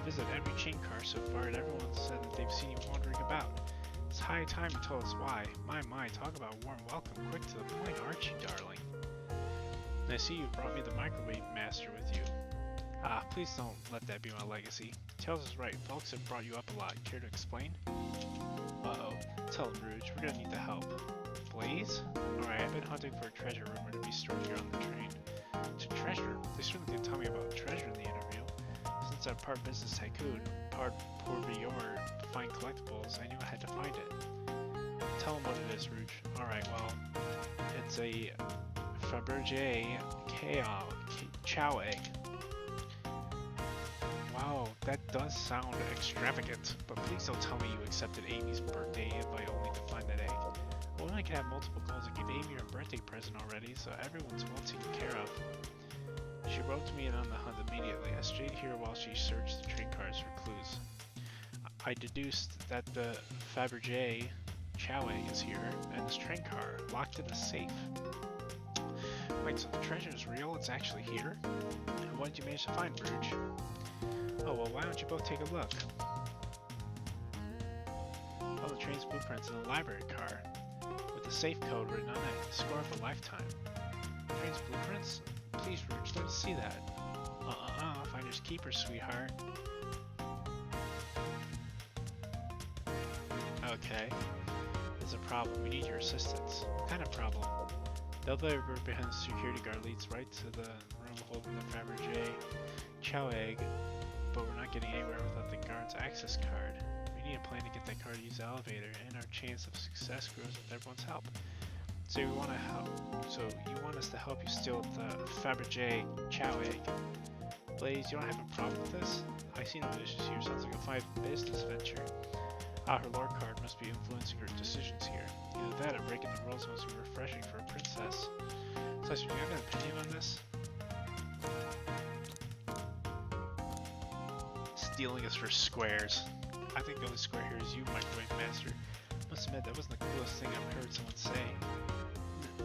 Visit every chain car so far, and everyone said that they've seen you wandering about. It's high time you told us why. My, talk about a warm welcome. Quick to the point, aren't you, darling? And I see you brought me the microwave master with you. Ah, please don't let that be my legacy. Tails is right, folks have brought you up a lot. Care to explain? Uh-oh. Tell him, Rouge, we're gonna need the help. Blaze? Alright, I've been hunting for a treasure rumor to be stored here on the train. To treasure? They certainly didn't tell me about treasure in the interview. Since I'm part business tycoon, part pourvoyeur to find collectibles, I knew I had to find it. Tell him what it is, Rouge. Alright, well, it's a Fabergé Chow egg. Wow, that does sound extravagant, but please don't tell me you accepted Amy's birthday invite only to find that egg. A woman can have multiple goals and give Amy her birthday present already, so everyone's well taken care of. She roped me in on the hunt immediately. I stayed here while she searched the train cars for clues. I deduced that the Fabergé Chow egg is here, and this train car, locked in a safe. Wait, so the treasure is real? It's actually here? And what did you manage to find, Rouge? Oh, well, why don't you both take a look? Oh, the train's blueprints in the library car, with the safe code written on it. Score of a lifetime. Train's blueprints? Please, Rouge, let us see that. Finders keepers, sweetheart. Okay. There's a problem. We need your assistance. What kind of problem? The elevator behind the security guard leads right to the room holding the Fabergé Chow egg, but we're not getting anywhere without the guard's access card. We need a plan to get that card to use the elevator, and our chance of success grows with everyone's help. So you want to help? So you want us to help you steal the Fabergé Chow egg? Blaze, you don't have a problem with this? I see no issues here. Sounds like a fine business venture. Ah, her lore card must be influencing her decisions here. Either that or breaking the rules must be refreshing for a princess. Slicer, do you have an opinion on this? Stealing is for squares. I think the only square here is you, Microwave Master. Must admit, that wasn't the coolest thing I've heard someone say.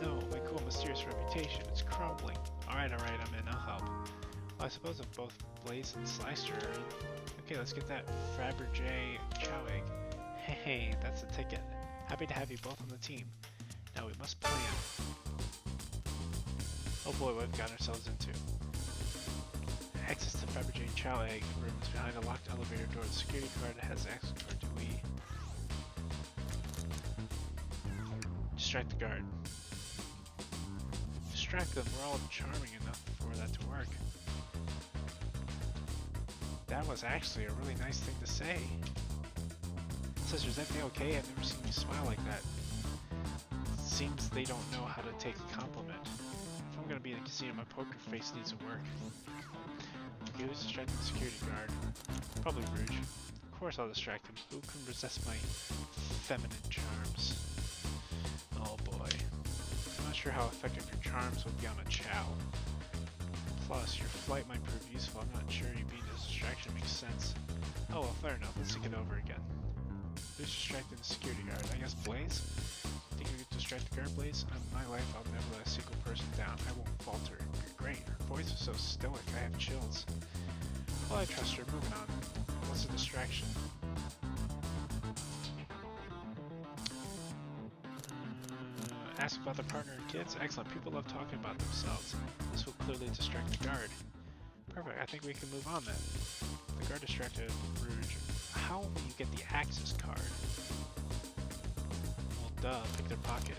No, my cool mysterious reputation, it's crumbling. Alright, I'm in, I'll help. Well, I suppose if both Blaze and Slicer are in. Okay, let's get that Fabergé Chow egg. Hey, that's the ticket. Happy to have you both on the team. Now we must plan. Oh boy, what we've got ourselves into. Access to Fabergé Chow egg room is behind a locked elevator door. The security card has access card. Do we distract the guard? Distract them. We're all charming enough for that to work. That was actually a really nice thing to say. Sister, is everything okay? I've never seen you smile like that. Seems they don't know how to take a compliment. If I'm gonna be in the casino, my poker face needs to work. Okay, who's distracting the security guard? Probably Rouge. Of course I'll distract him. Who can resist my feminine charms? Oh boy. I'm not sure how effective your charms would be on a Chow. Plus, your flight might prove useful. I'm not sure you being a distraction makes sense. Oh well, fair enough. Let's think it over again. Who's distracting the security guard? I guess Blaze? Think you could distract the guard, Blaze? In my life, I'll never let a single person down. I won't falter. You're great. Her voice is so stoic, I have chills. Well, I trust her. Moving on. What's the distraction? Ask about their partner and kids? Excellent. People love talking about themselves. This will clearly distract the guard. Perfect. I think we can move on then. The guard distracted Rouge. How will you get the access card? Well, duh. Pick their pocket.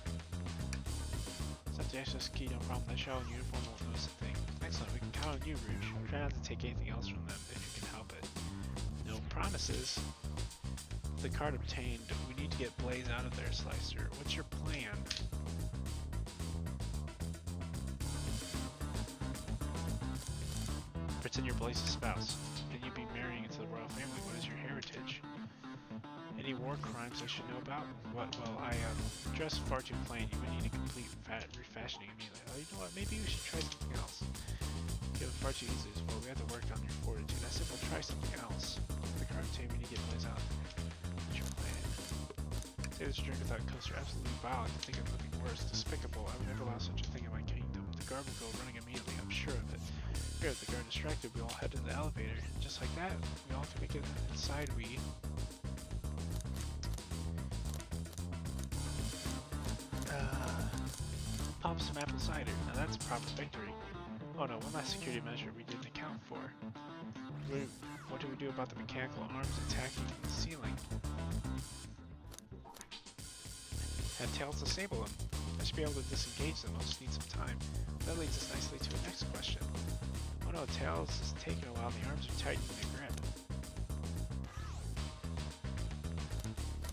Set the access key, no problem. That Chow in uniform won't notice a thing. Excellent. We can count on you, Rouge. Try not to take anything else from them if you can help it. No promises. The card obtained. We need to get Blaze out of there, Slicer. What's your plan? Pretend you're Blaze's spouse. Can you be marrying into the royal family? What is your heritage? Any war crimes I should know about? What? Well, I dressed far too plain. You would need a complete refashioning immediately. Oh, you know what? Maybe we should try something else. Give it far too easy as well. We have to work on your fortitude. I said we'll try something else. The card obtained. We need to get Blaze out. What's your plan? Say this drink without coaster. Absolutely vile. I can think of nothing worse. Despicable. I would never allow such a thing in my kingdom. The guard will go running immediately. I'm sure of it. Here, the guard distracted. We all head to the elevator. Just like that, we all can make it inside. We pop some apple cider. Now that's a proper victory. Oh no, one last security measure we didn't account for. What do we do about the mechanical arms attacking from the ceiling? Have Tails disable them. I should be able to disengage them. I'll just need some time. That leads us nicely to the next question. Oh no, Tails is taking a while. The arms are tightening the grip.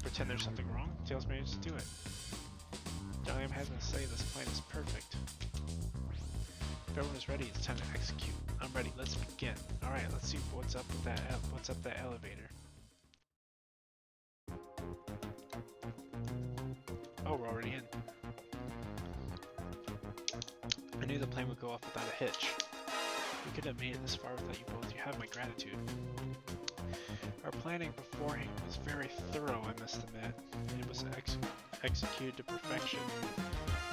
Pretend there's something wrong. Tails managed to do it. Dalium has to say this plan is perfect. If everyone is ready, it's time to execute. I'm ready. Let's begin. All right, let's see what's up with that. What's up that elevator? Oh, we're already in. I knew the plane would go off without a hitch. We could have made it this far without you both. You have my gratitude. Our planning beforehand was very thorough, I must admit. It was executed to perfection.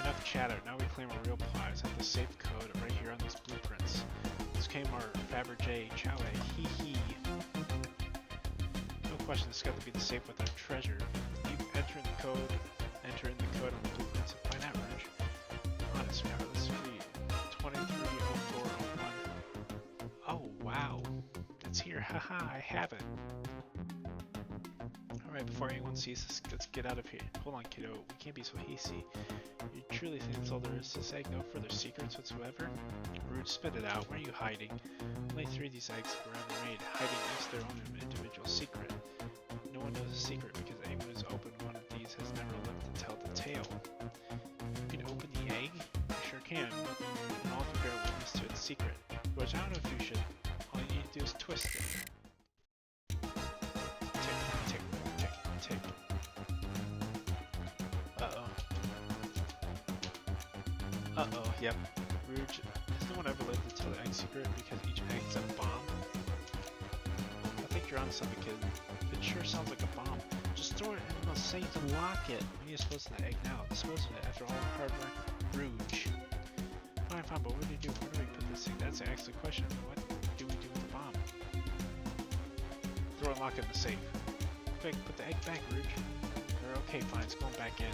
Enough chatter. Now we claim our real prize. Have the safe code right here on these blueprints. This came our Fabergé Chow egg. Hee hee. No question, this has got to be the safe with our treasure. You enter in the code on the blueprints and find out, Rouge. Honest, let's read. 230401. Oh wow. It's here. Haha, I have it. Right before anyone sees us, let's get out of here. Hold on, kiddo. We can't be so hasty. You truly think that's all there is to say? No further secrets whatsoever? Rude, spit it out. Where are you hiding? Only 3 of these eggs were ever made, hiding each their own individual secret. No one knows a secret because anyone who's opened one of these has never lived to tell the tale. You can open the egg? You sure can. And all can bear witness to its secret. Which I don't know if you should. All you need to do is twist it. Tick. Uh-oh, yep. Rouge, has no one ever lived to tell the egg secret because each egg's a bomb? I think you're on something, kid. It sure sounds like a bomb. Just throw it in the safe and lock it. We need to dispose of the egg now. Dispose of it after all our hard work. Rouge. Fine, but what do you do? Where do we put this thing? That's an excellent question. What do we do with the bomb? Throw and lock it in the safe. Quick, put the egg back, Rouge. Okay, fine, it's going back in.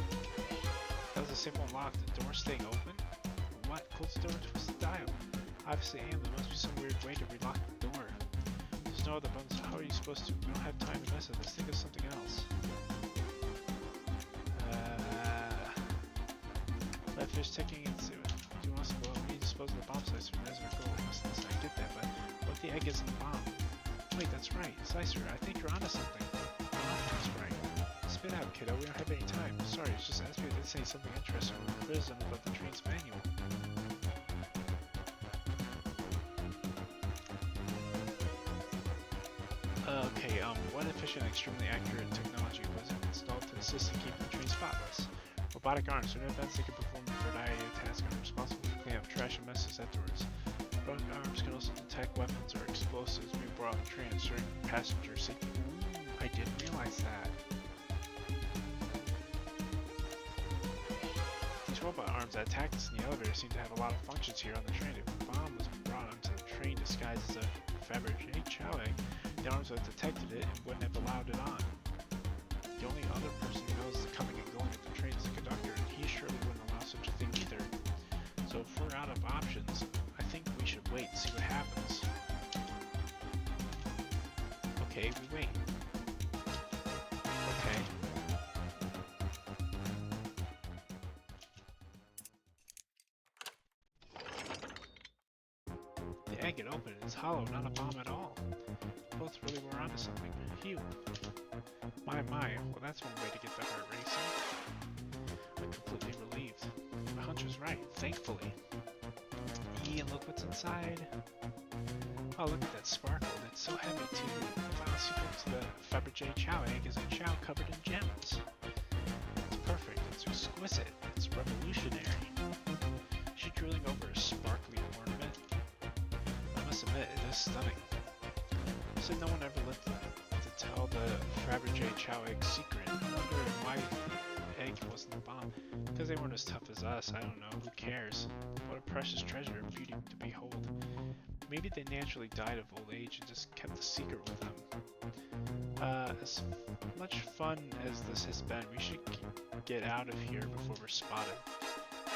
That was the same one locked. The door staying open? What? Close the door, twist the dial. Obviously, there must be some weird way to relock the door. There's no other buttons. How are you supposed to? We don't have time to mess with this. Think of something else. Left fish ticking and see what. Do you want us to go up? We need to dispose of the bomb slicer as our goal. Listen, I get that, but what if the egg isn't the bomb? Wait, that's right. Slicer, I think you're onto something. That's right. Spit out, kiddo. We don't have any time. Sorry, it's just Aspie did say something interesting with criticism about the train's manual. Okay, what efficient, extremely accurate technology was installed to assist in keeping the train spotless? Robotic arms. Certain events they can perform a variety of tasks and are responsible for cleaning up trash and messes afterwards. Robotic arms can also detect weapons or explosives being brought on the train, ensuring passenger safety. Ooh, I didn't realize that. Robot arms that attacked us in the elevator seem to have a lot of functions here on the train. If a bomb was brought onto the train disguised as a Fabergé chow egg, the arms would have detected it and wouldn't have allowed it on. The only other person who knows the coming and going of the train is the conductor, and he surely wouldn't allow such a thing either. So if we're out of options, I think we should wait and see what happens. Okay, we wait. Okay. The egg had opened. It's hollow, not a bomb at all. Both really were onto something. Phew. My. Well, that's one way to get the heart racing. I'm completely relieved. My hunch was right, thankfully. And look what's inside. Oh, look at that sparkle. It's so heavy, too. The final secret to the Fabergé chow egg is a chow covered in gems. It's perfect. It's exquisite. It's revolutionary. Is she drooling over a sparkly ornament? I must admit, it is stunning. Said no one ever lived to tell the Fabergé chow egg secret. I wonder why the egg wasn't the bomb. Because they weren't as tough as us. I don't know. Who cares? What a precious treasure of beauty to behold. Maybe they naturally died of old age and just kept the secret with them. As much fun as this has been, we should get out of here before we're spotted.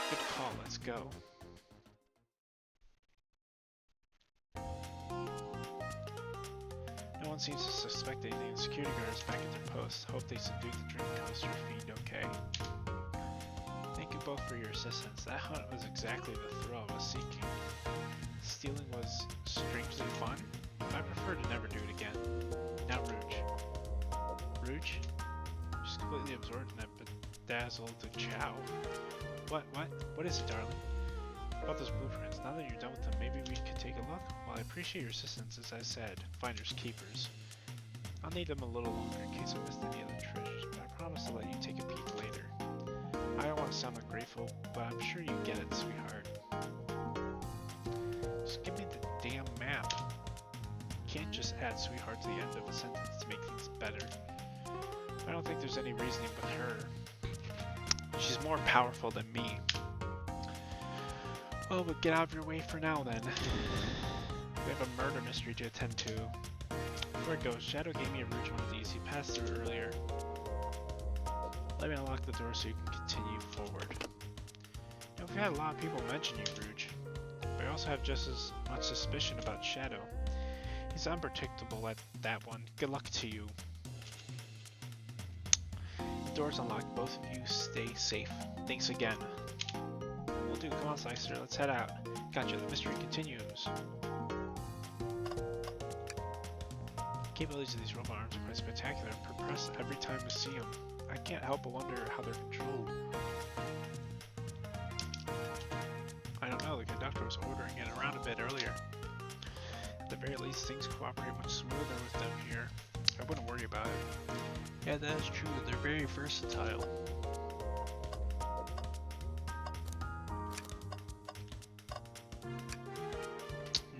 Good call. Let's go. No one seems to suspect anything. The security guards back at their posts. Hope they subdued the drink coaster feed okay. Thank you both for your assistance. That hunt was exactly the thrill I was seeking. Stealing was strangely fun. I prefer to never do it again. Now Rouge. Rouge? She's completely absorbed in that bedazzled chow. What is it, darling? About those blueprints. Now that you're done with them, maybe we could take a look? Well, I appreciate your assistance, as I said. Finders keepers. I'll need them a little longer in case I missed any other treasures, but I promise to let you take a peek later. I don't want to sound ungrateful, but I'm sure you get it, sweetheart. Just give me the damn map. You can't just add sweetheart to the end of a sentence to make things better. I don't think there's any reasoning with her. She's more powerful than me. Well, we'll get out of your way for now then. We have a murder mystery to attend to. Before it goes, Shadow gave me a Rouge one of these. He passed through earlier. Let me unlock the door so you can continue forward. You know, we've had a lot of people mention you, Rouge. But I also have just as much suspicion about Shadow. He's unpredictable at that one. Good luck to you. door's unlocked. Both of you stay safe. Thanks again. Will do. Come on, Slicer. Let's head out. Gotcha. The mystery continues. Capabilities of these robot arms are quite spectacular and perplexed every time we see them. I can't help but wonder how they're controlled. I don't know, the conductor was ordering it around a bit earlier. At the very least, things cooperate much smoother with them here. I wouldn't worry about it. Yeah, that is true, they're very versatile.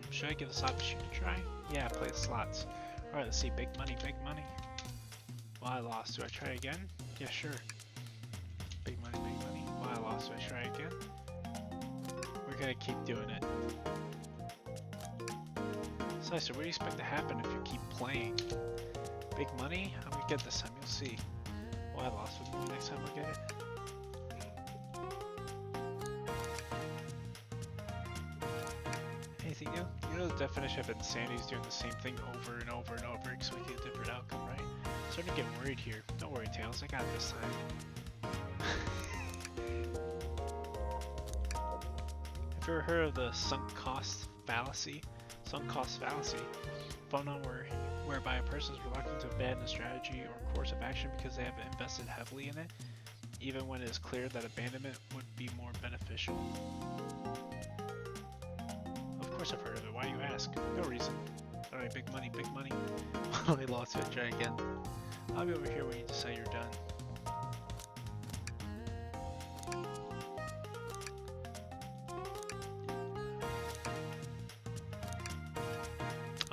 Should I give the slot machine a try? Yeah, play the slots. Alright, let's see. Big money, big money. Well, I lost. Do I try again? Yeah, sure. Big money, big money. Well, I lost. Do I try again? We're gonna keep doing it. Slicer, what do you expect to happen if you keep playing? Big money? I'm gonna get this time. You'll see. Well, I lost. Maybe next time we'll get it. Anything new? You know the definition of insanity is doing the same thing over and over and over, expecting a different outcome, right? I'm starting to get worried here. Don't worry, Tails. I got it this time. Have you ever heard of the sunk cost fallacy? Sunk cost fallacy. Phenomenon whereby a person is reluctant to abandon a strategy or course of action because they have invested heavily in it, even when it is clear that abandonment would be more beneficial. Of course I've heard of it. Why do you ask? No reason. Alright, big money, big money. I lost it. Try again. I'll be over here when you decide you're done.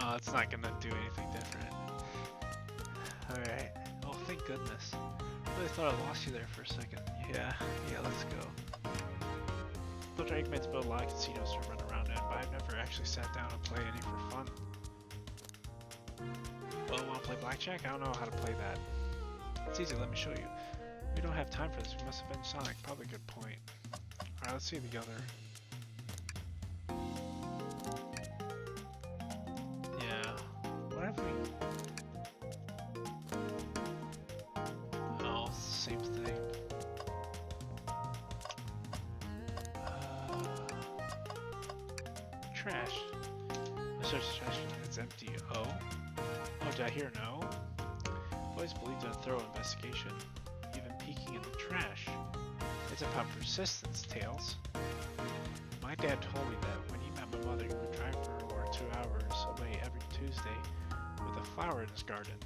Oh, it's not gonna do anything different. Alright. Oh, thank goodness. I really thought I lost you there for a second. Yeah, let's go. Those Eggman's built a lot of casinos to run around in, but I've never actually sat down and played any for fun. Well, wanna play blackjack? I don't know how to play that. It's easy, let me show you. We don't have time for this, we must have been Sonic. Probably a good point. Alright, let's see the other. Yeah. What have we... Oh, it's the same thing. Trash. I search the trash and it's empty. Oh? Oh, did I hear no? I've always believed in a thorough investigation, even peeking in the trash. It's about persistence, Tails. My dad told me that when he met my mother, he would drive for over 2 hours away every Tuesday with a flower in his garden.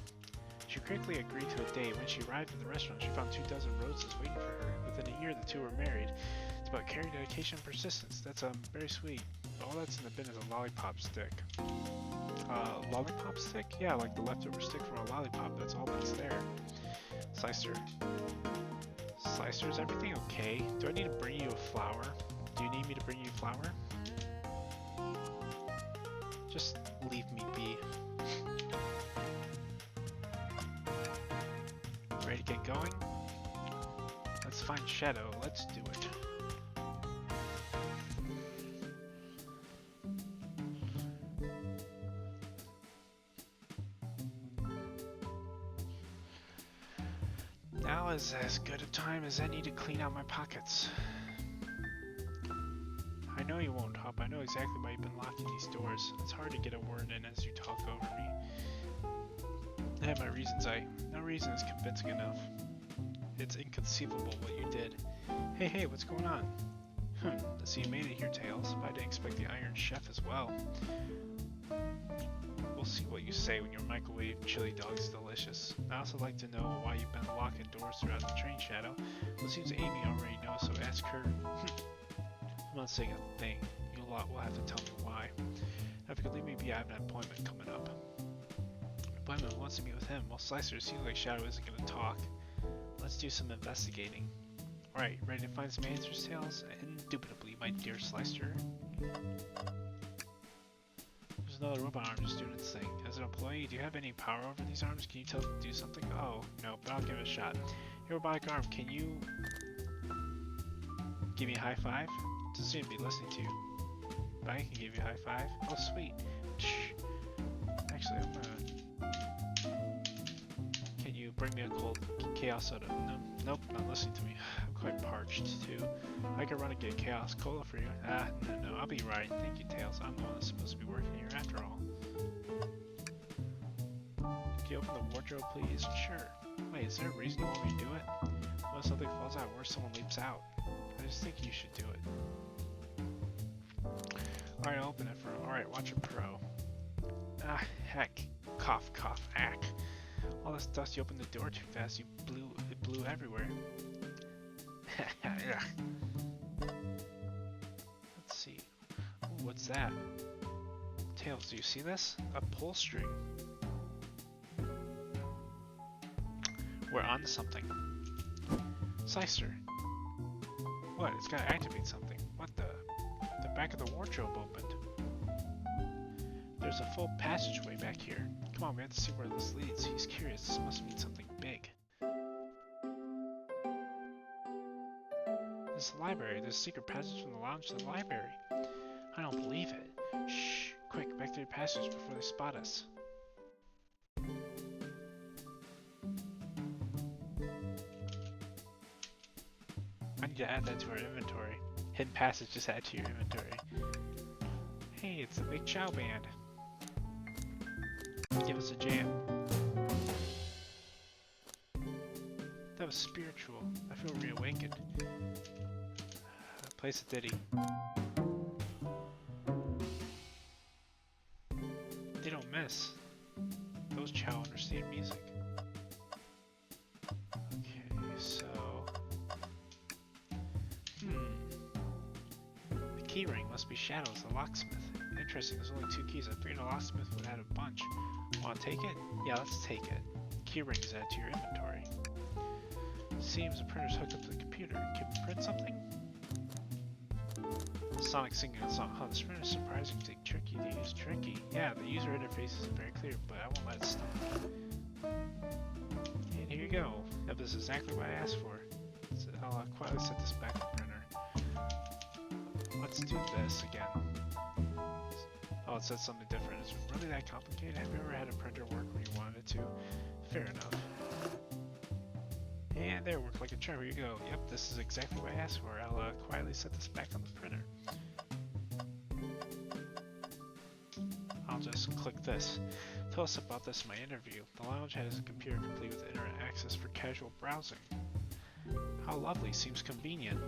She quickly agreed to a date. When she arrived at the restaurant, she found 24 roses waiting for her. Within a year, the two were married. It's about caring, dedication, and persistence. That's very sweet. All that's in the bin is a lollipop stick. Lollipop stick? Yeah, like the leftover stick from a lollipop. That's all that's there. Slicer. Slicer, is everything okay? Do I need to bring you a flower? Do you need me to bring you a flower? Just leave me be. Ready to get going? Let's find Shadow. Let's do it. Now is as good a time as any to clean out my pockets. I know you won't, Hop. I know exactly why you've been locking these doors. It's hard to get a word in as you talk over me. I have my reasons. No reason is convincing enough. It's inconceivable what you did. Hey, what's going on? So you made it here, Tails, but I didn't expect the Iron Chef as well. We'll see what you say when your microwave chili dog is delicious. I also like to know why you've been locking doors throughout the train, Shadow. Well, it seems Amy already knows, so ask her. I'm not saying a thing. You lot will have to tell me why. Now, if you could leave me be, I have an appointment coming up. Appointment wants to meet with him. Well, Slicer, it seems like Shadow isn't going to talk. Let's do some investigating. Alright, ready to find some answers, Tails? Indubitably, my dear Slicer. There's another robot arm just doing its thing. As an employee, do you have any power over these arms? Can you tell them to do something? Oh, no, but I'll give it a shot. Hey, robotic arm, can you give me a high five? Doesn't seem to be listening to you. But I can give you a high five. Oh, sweet. Actually, I'm gonna... Can you bring me a cold Chaos soda. No, nope, not listening to me. I'm quite parched too. I could run and get Chaos Cola for you. No, I'll be right. Thank you, Tails. I'm the one that's supposed to be working here after all. Can you open the wardrobe, please? Sure. Wait, is there a reason you want me to do it? What if something falls out or someone leaps out? I just think you should do it. Alright, I'll open it for him. Alright, watch it pro. Ah, heck. Cough, cough, ack. All this dust, you opened the door too fast. It blew everywhere. Let's see. Ooh, what's that? Tails, do you see this? A pull string. We're on something. Slicer. What? It's gotta activate something. What the? The back of the wardrobe opened. There's a full passageway back here. Come on, we have to see where this leads. He's curious. This must mean something big. This is the library. There's a secret passage from the lounge to the library. I don't believe it. Shh! Quick, back through the passage before they spot us. I need to add that to our inventory. Hidden passage, just add to your inventory. Hey, it's the Big Chow Band. Give us a jam. That was spiritual. I feel reawakened. Place a ditty. They don't miss. Those Chow understand music. Okay, so... The key ring must be Shadow's, the locksmith. Interesting, there's only 2 keys. I figured a locksmith would have a bunch. Want to take it? Yeah, let's take it. Key ring is added to your inventory. Seems the printer's hooked up to the computer. Can we print something? Sonic singing a song. Huh, this printer is surprisingly tricky to use. Tricky? Yeah, the user interface isn't very clear, but I won't let it stop. And here you go. Yep, this is exactly what I asked for. So I'll quietly set this back on the printer. Let's do this again. Oh, it says something different. Is it really that complicated? Have you ever had a printer work when you wanted it to? Fair enough. And there, worked like a charm. Here you go. Yep, this is exactly what I asked for. I'll quietly set this back on the printer. I'll just click this. Tell us about this in my interview. The lounge has a computer complete with internet access for casual browsing. How lovely. Seems convenient.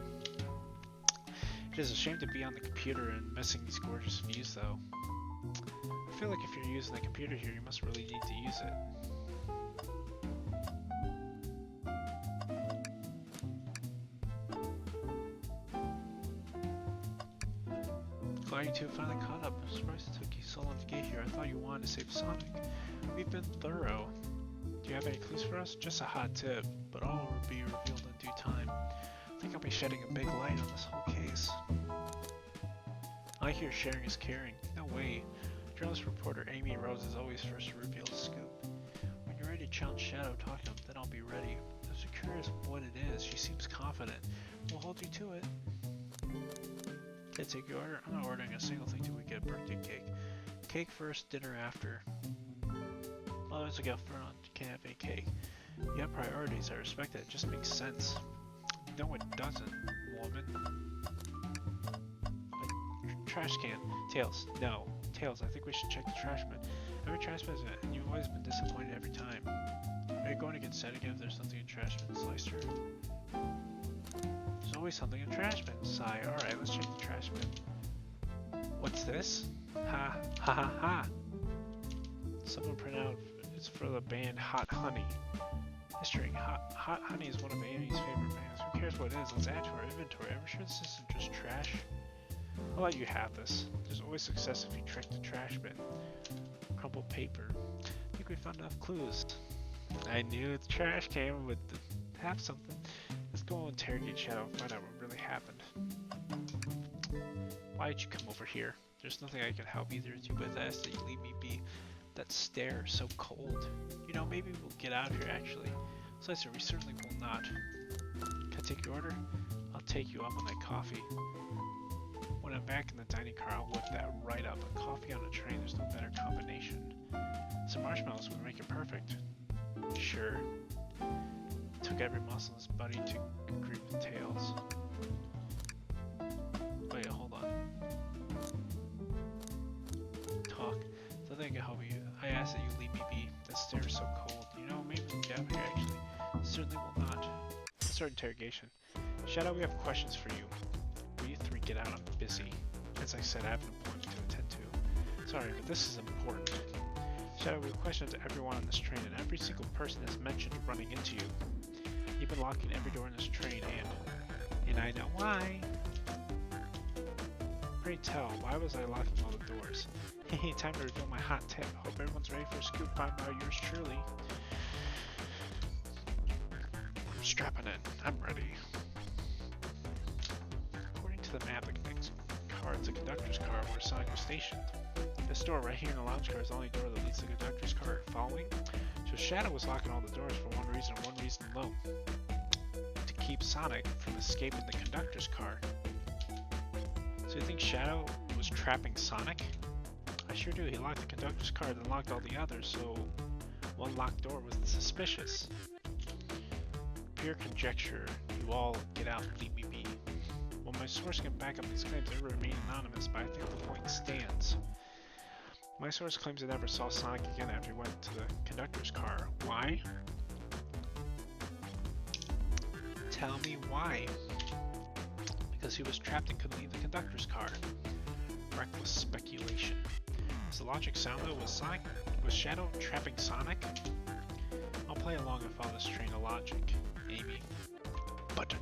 It is a shame to be on the computer and missing these gorgeous views, though. I feel like if you're using the computer here, you must really need to use it. Glad you two finally caught up. I'm surprised it took you so long to get here. I thought you wanted to save Sonic. We've been thorough. Do you have any clues for us? Just a hot tip, but all will be revealed in due time. I think I'll be shedding a big light on this whole case. I hear sharing is caring. No way. Journalist reporter Amy Rose is always first to reveal the scoop. When you're ready to challenge Shadow, talk to him, then I'll be ready. I'm so curious what it is. She seems confident. We'll hold you to it. Can I take your order? I'm not ordering a single thing till we get a birthday cake. Cake first, dinner after. Otherwise I get front on can't have any cake. You have priorities, I respect that. It just makes sense. No, it doesn't, woman. Trash can. Tails. No. Tails, I think we should check the trash bin. Every trash bin, and you've always been disappointed every time. Are you going to get sad again if there's something in trash bin, Slicer? There's always something in trash bin. Sigh. Alright, let's check the trash bin. What's this? Ha. Ha ha ha. Someone print out. It's for the band Hot Honey. History. Hot Honey is one of Amy's favorite bands. Who cares what it is? Let's add to our inventory. I'm sure this isn't just trash. I'll let you have this. There's always success if you check the trash bin. Crumpled paper. I think we found enough clues. I knew the trash can would have something. Let's go interrogate Shadow and find out what really happened. Why did you come over here? There's nothing I can help either of you, but I ask that you leave me be. That stare, so cold. You know, maybe we'll get out of here actually. Slicer, we certainly will not. Can I take your order? I'll take you up on that coffee. When I'm back in the dining car, I'll whip that right up. A coffee on a train, there's no better combination. Some marshmallows would make it perfect. Sure. Took every muscle in his body to agree with Tails. Wait, hold on. Talk. So I think I can help you. I ask that you leave me be. The stairs are so cold. You know, maybe we can get out here actually. Certainly will not. Start interrogation. Shadow, we have questions for you. Will you three get out? I'm busy. As I said, I have an appointment to attend to. Sorry, but this is important. Shadow, we have questions to everyone on this train, and every single person has mentioned running into you. You've been locking every door in this train, and I know why. Pray tell, why was I locking all the doors? Hehe, time to reveal my hot tip. Hope everyone's ready for a scoop by yours truly. I'm strapping in. I'm ready. According to the map, the next car is the conductor's car where Sonic was stationed. This door right here in the lounge car is the only door that leads to the conductor's car. Following? So Shadow was locking all the doors for one reason and one reason alone. To keep Sonic from escaping the conductor's car. So you think Shadow was trapping Sonic? I sure do. He locked the conductor's car, then locked all the others, so one locked door was suspicious. Pure conjecture. You all get out and leave me be. Well, my source can back up these claims. They remain anonymous, but I think the point stands. My source claims he never saw Sonic again after he went to the conductor's car. Why? Tell me why. Because he was trapped and couldn't leave the conductor's car. Reckless speculation. Does the logic sound though? Was Shadow trapping Sonic? I'll play along and follow this train of logic, Amy. But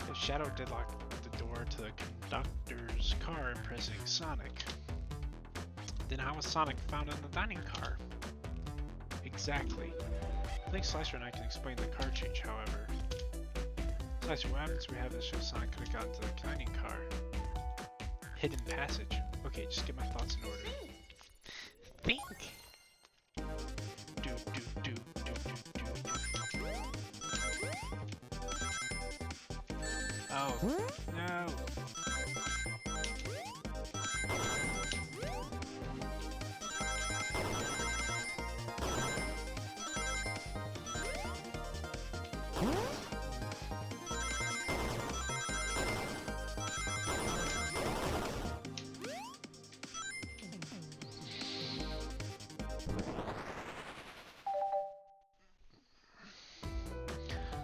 if Shadow did lock the door to the conductor's car imprisoning Sonic, then how was Sonic found in the dining car? Exactly. I think Slicer and I can explain the car change, however. Slicer, what happens if we have this show Sonic could have gotten to the dining car? Hidden passage. Okay, just get my thoughts in order. Think! Oh, no!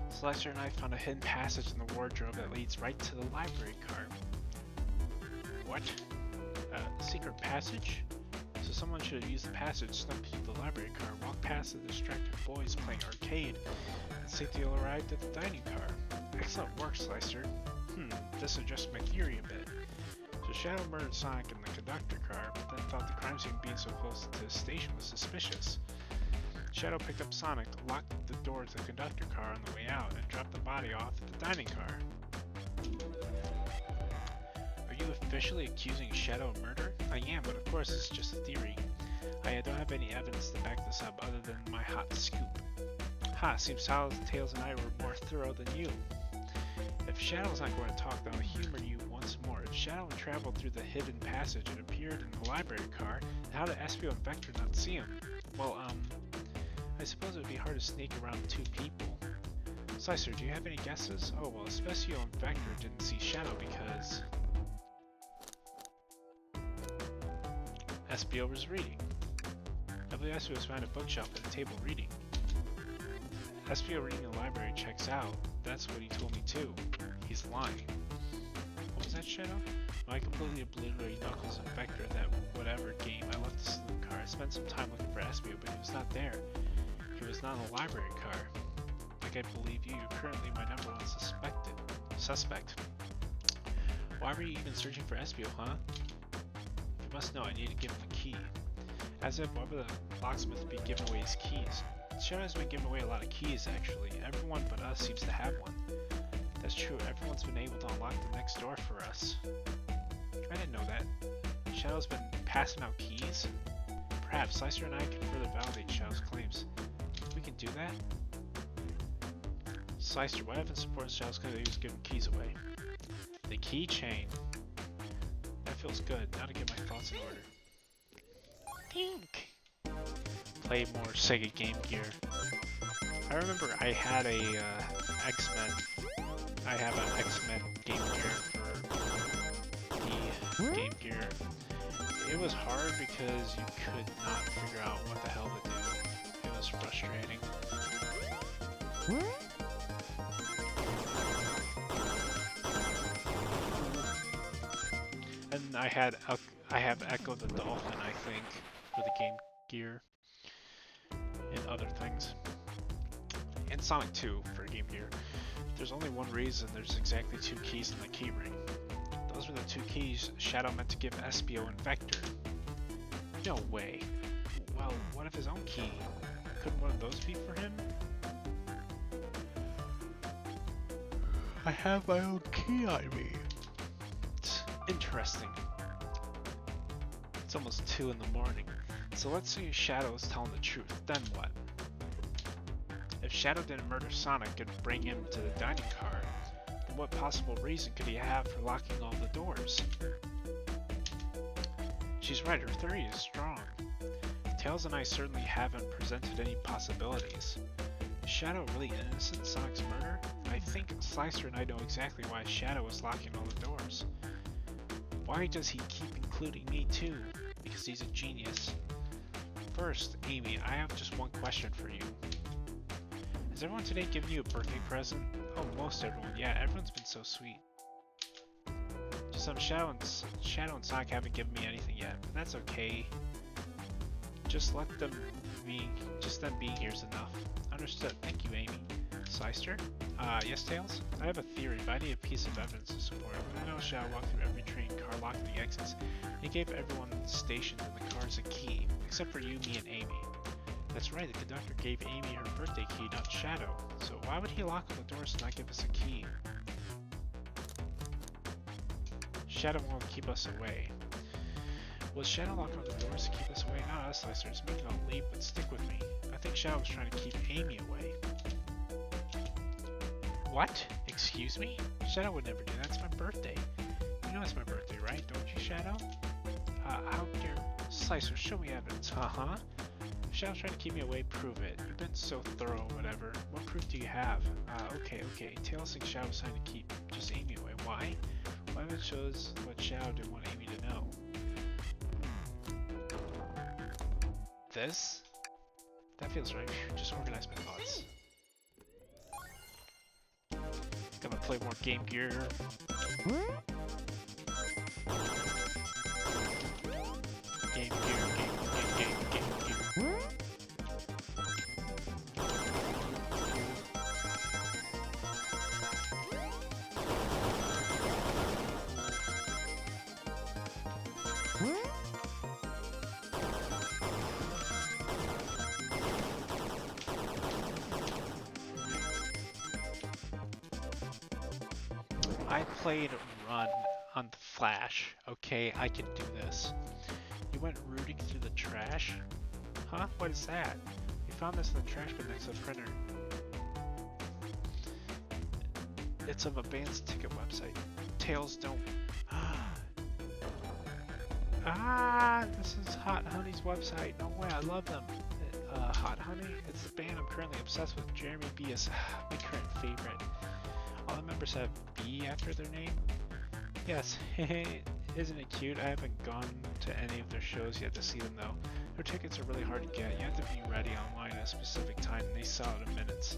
Slicer and I found a hidden passage in the wardrobe that leads right to the library car. What? Secret passage? So someone should have used the passage, snuck through the library car, walked past the distracted boys playing arcade, and safely arrived at the dining car. Excellent work, Slicer. This adjusts my theory a bit. So Shadow murdered Sonic in the conductor car, but then thought the crime scene being so close to the station was suspicious. Shadow picked up Sonic, locked the door to the conductor car on the way out, and dropped the body off at the dining car. Are you officially accusing Shadow of murder? I am, but of course it's just a theory. I don't have any evidence to back this up other than my hot scoop. Ha, seems Tails and I were more thorough than you. If Shadow's not going to talk, then I'll humor you once more. If Shadow traveled through the hidden passage and appeared in the library car, then how did Espio and Vector not see him? Well, I suppose it would be hard to sneak around two people. Slicer, do you have any guesses? Oh, well, Espio and Vector didn't see Shadow because Espio was reading. I believe Espio was behind a bookshelf at a table reading. Espio reading in the library checks out. That's what he told me too. He's lying. What was that, Shadow? Well, I completely obliterated Knuckles and Vector that whatever game. I left the saloon car. I spent some time looking for Espio, but he was not there. He was not in the library car. Like I believe you, you're currently my number one suspect. Why were you even searching for Espio, huh? You must know I need to give him a key. As if, why would the locksmith be giving away his keys? Shadow has been giving away a lot of keys, actually. Everyone but us seems to have one. That's true, everyone's been able to unlock the next door for us. I didn't know that. Shadow's been passing out keys? Perhaps Slicer and I can further validate Shadow's claims. We can do that? Slicer, what evidence supports Shadow's claim that he was giving keys away? The keychain. That feels good. Now to get my thoughts in order. Think! Play more Sega Game Gear. I remember I had a X-Men. I have an X-Men Game Gear for the Game Gear. It was hard because you could not figure out what the hell to do. It was frustrating. And I have Echo the Dolphin, I think, for the Game Gear and other things. And Sonic 2 for Game Gear. There's only one reason there's exactly 2 keys in the keyring. Those were the 2 keys Shadow meant to give Espio and Vector. No way. Well, what if his own key? Couldn't one of those be for him? I have my own key on me. It's interesting. It's almost 2 in the morning. So let's say Shadow is telling the truth, then what? If Shadow didn't murder Sonic and bring him to the dining car, then what possible reason could he have for locking all the doors? She's right, her theory is strong. Tails and I certainly haven't presented any possibilities. Is Shadow really innocent in Sonic's murder? I think Slicer and I know exactly why Shadow is locking all the doors. Why does he keep including me too? Because he's a genius. First, Amy, I have just one question for you. Has everyone today given you a birthday present? Oh, most everyone. Yeah, everyone's been so sweet. Just Shadow and Sonic haven't given me anything yet, but that's okay. Just them being here is enough. Understood. Thank you, Amy. Slicer? Yes, Tails? I have a theory, but I need a piece of evidence to support it. I know Shadow walked through every train car, locking the exits. He gave everyone stationed in the cars a key, except for you, me, and Amy. That's right, the conductor gave Amy her birthday key, not Shadow. So why would he lock all the doors and not give us a key? Shadow wanted to keep us away. Was Shadow locking all the doors to keep us away? No, that's Slicer. It's making a leap, but stick with me. I think Shadow was trying to keep Amy away. What? Excuse me? Shadow would never do that. It's my birthday. You know it's my birthday, right? Don't you, Shadow? How dare... Slicer, show me evidence. Uh-huh. If Shadow's trying to keep me away, prove it. You've been so thorough, whatever. What proof do you have? Okay. Tails thinks Shadow's trying to keep just Amy away. Why? Why would it shows what Shadow didn't want Amy to know? This? That feels right. Just organize my thoughts. Gonna play more Game Gear. Game Gear. I played Run on the Flash. Okay, I can do this. You went rooting through the trash? Huh? What is that? We found this in the trash bin next to the printer. It's of a band's ticket website. Tails don't... this is Hot Honey's website. No way, I love them. Hot Honey? It's the band I'm currently obsessed with. Jeremy B is my current favorite. All the members have B after their name? Yes, isn't it cute? I haven't gone to any of their shows yet to see them though. Their tickets are really hard to get. You have to be ready online at a specific time and they sell out in minutes.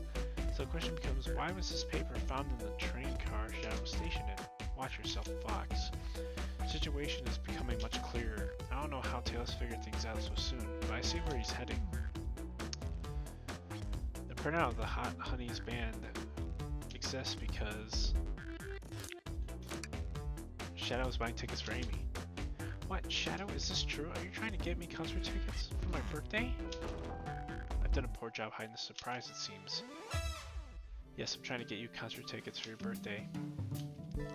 So the question becomes, why was this paper found in the train car Shadow was stationed in? Watch yourself, Fox. The situation is becoming much clearer. I don't know how Tails figured things out so soon, but I see where he's heading. The printout of the Hot Honey's band exists because Shadow is buying tickets for Amy. What? Shadow? Is this true? Are you trying to get me concert tickets for my birthday? I've done a poor job hiding the surprise, it seems. Yes, I'm trying to get you concert tickets for your birthday.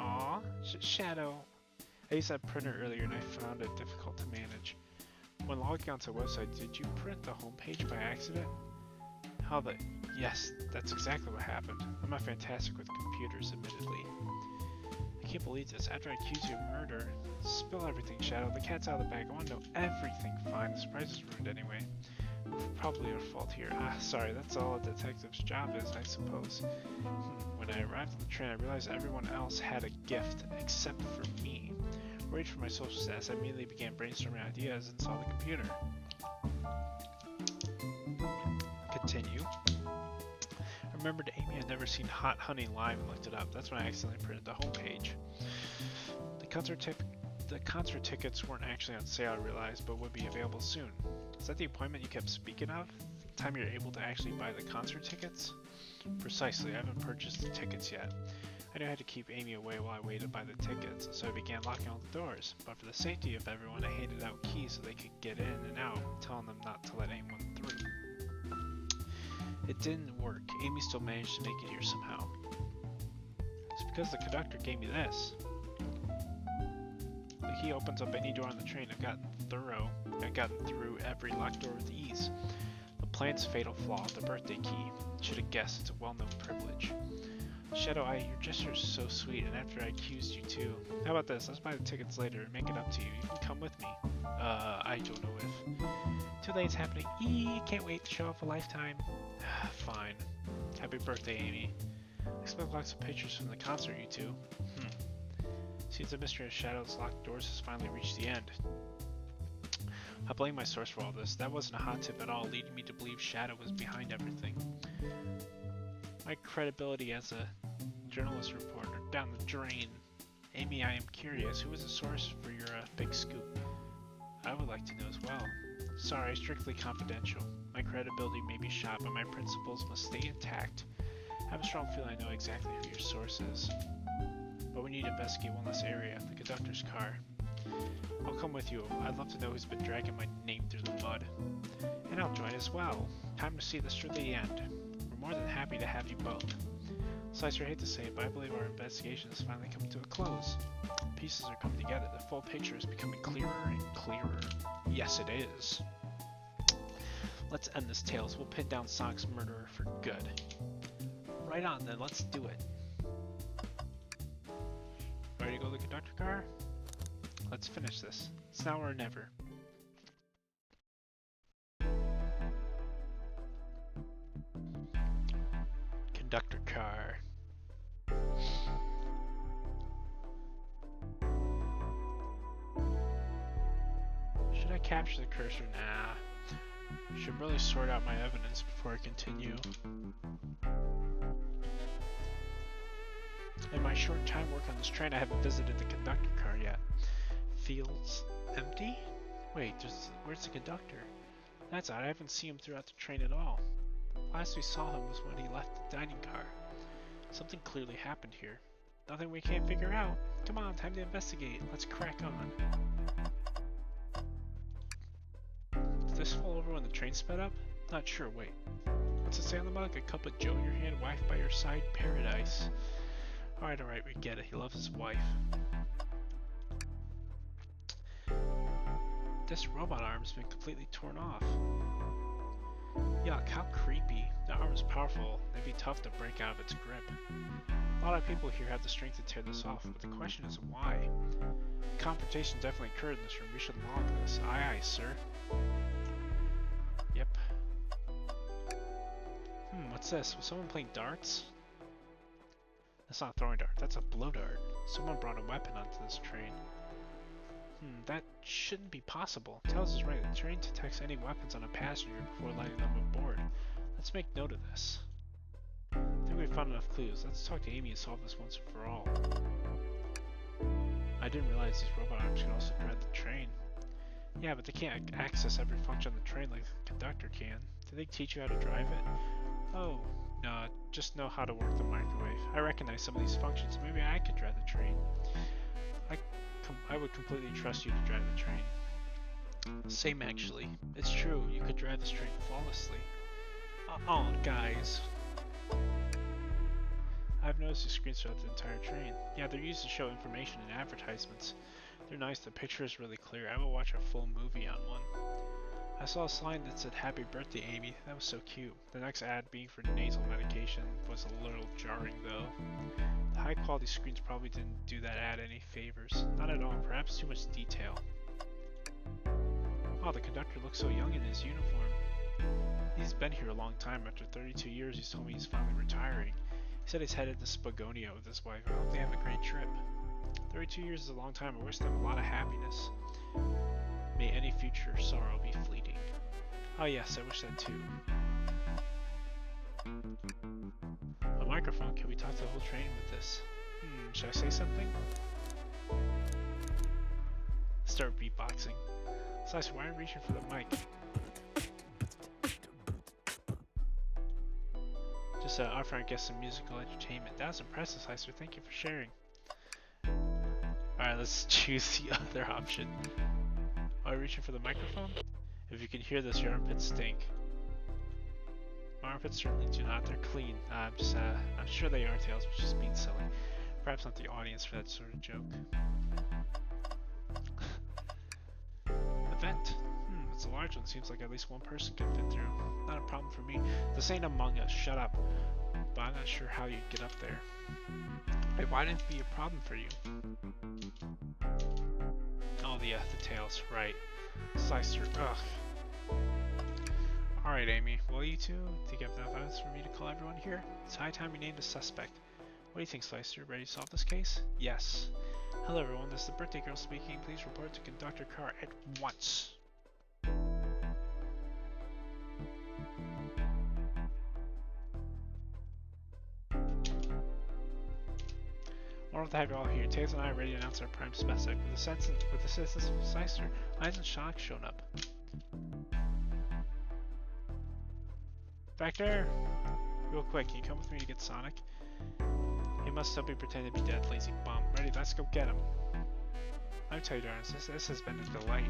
Aw, Shadow. I used that printer earlier and I found it difficult to manage. When logging onto the website, did you print the homepage by accident? How the... Yes, that's exactly what happened. I'm not fantastic with computers, admittedly. I can't believe this. After I accuse you of murder... Spill everything, Shadow. The cat's out of the bag. I want to know everything. Fine, the surprise is ruined anyway. Probably our fault here. Sorry, that's all a detective's job is, I suppose. When I arrived on the train, I realized everyone else had a gift except for me. Worried for my social status, I immediately began brainstorming ideas and saw the computer. Continue. I remembered Amy had never seen Hot Honey live and looked it up. That's when I accidentally printed the homepage. The concert tickets weren't actually on sale, I realized, but would be available soon. Is that the appointment you kept speaking of? The time you're able to actually buy the concert tickets? Precisely, I haven't purchased the tickets yet. I knew I had to keep Amy away while I waited to buy the tickets, so I began locking all the doors. But for the safety of everyone, I handed out keys so they could get in and out, telling them not to let anyone through. It didn't work. Amy still managed to make it here somehow. It's because the conductor gave me this. The key opens up any door on the train. I've gotten through every locked door with ease. The plan's fatal flaw, the birthday key. Should have guessed, it's a well-known privilege. Shadow Eye, your gesture is so sweet, and after I accused you too. How about this? Let's buy the tickets later and make it up to you. You can come with me. I don't know if. Too late, it's happening. Can't wait to show off a lifetime. Fine. Happy birthday, Amy. Expect lots of pictures from the concert, you two. Seems the mystery of Shadow's locked doors has finally reached the end. I blame my source for all this. That wasn't a hot tip at all, leading me to believe Shadow was behind everything. My credibility as a journalist reporter down the drain. Amy, I am curious. Who was the source for your big scoop? I would like to know as well. Sorry, strictly confidential. My credibility may be shot, but my principles must stay intact. I have a strong feeling I know exactly who your source is. But we need to investigate one less area, the conductor's car. I'll come with you. I'd love to know who's been dragging my name through the mud. And I'll join as well. Time to see this through the end. We're more than happy to have you both. Slicer, I hate to say it, but I believe our investigation is finally coming to a close. Pieces are coming together. The full picture is becoming clearer and clearer. Yes, it is. Let's end this tale, so we'll pin down Sonic's murderer for good. Right on then, let's do it. Ready to go to the conductor car? Let's finish this. It's now or never. Conductor car. Should I capture the cursor? Nah. Should really sort out my evidence before I continue. In my short time work on this train, I haven't visited the conductor car yet. Feels empty? Wait, where's the conductor? That's odd, I haven't seen him throughout the train at all. Last we saw him was when he left the dining car. Something clearly happened here. Nothing we can't figure out. Come on, time to investigate. Let's crack on. Did this fall over when the train sped up? Not sure, wait. What's it say on the mug? A cup of Joe in your hand, wife by your side, paradise. Alright, we get it. He loves his wife. This robot arm's been completely torn off. Yuck, how creepy. The arm is powerful. It'd be tough to break out of its grip. A lot of people here have the strength to tear this off, but the question is why? Confrontation definitely occurred in this room. We should log this. Aye, aye, sir. Yep. What's this? Was someone playing darts? That's not a throwing dart, that's a blow dart. Someone brought a weapon onto this train. That shouldn't be possible. Tails is right, the train detects any weapons on a passenger before letting them aboard. Let's make note of this. I think we've found enough clues. Let's talk to Amy and solve this once and for all. I didn't realize these robot arms could also drive the train. Yeah, but they can't access every function on the train like the conductor can. Did they teach you how to drive it? Oh. No, just know how to work the microwave. I recognize some of these functions. Maybe I could drive the train. I would completely trust you to drive the train. Same actually. It's true, you could drive this train flawlessly. Oh, guys. I've noticed the screens throughout the entire train. Yeah, they're used to show information in advertisements. They're nice, the picture is really clear. I will watch a full movie on one. I saw a sign that said happy birthday Amy. That was so cute. The next ad being for nasal medication was a little jarring though. The high quality screens probably didn't do that ad any favors. Not at all, perhaps too much detail. Oh, the conductor looks so young in his uniform. He's been here a long time. After 32 years, he's told me he's finally retiring. He said he's headed to Spagonia with his wife. I hope they have a great trip. 32 years is a long time. I wish them a lot of happiness. May any future sorrow be fleeting. Oh yes, I wish that too. A microphone? Can we talk to the whole train with this? Should I say something? Start beatboxing. Slicer, why are you reaching for the mic? Just offering guests some musical entertainment. That was impressive, Slicer. Thank you for sharing. Alright, let's choose the other option. Are you reaching for the microphone? If you can hear this, your armpits stink. My armpits certainly do not. They're clean. I'm sure they are, Tails, but just being silly. Perhaps not the audience for that sort of joke. Event. It's a large one. Seems like at least one person can fit through. Not a problem for me. This ain't Among Us. Shut up. But I'm not sure how you'd get up there. Hey, why didn't it be a problem for you? Oh, the Tails. Right. Slicer. Ugh. Alright, Amy. Well, you two, think you have enough evidence for me to call everyone here? It's high time you named a suspect. What do you think, Slicer? Ready to solve this case? Yes. Hello, everyone. This is the birthday girl speaking. Please report to Conductor Carr at once. Wonderful to have you all here. Tails and I are ready to announce our prime suspect. With the assistance of Slicer, why hasn't Shock shown up? Back there! Real quick, can you come with me to get Sonic? He must still be pretending to be dead, lazy bum. Ready, let's go get him. Let me tell you, darlings, this has been a delight.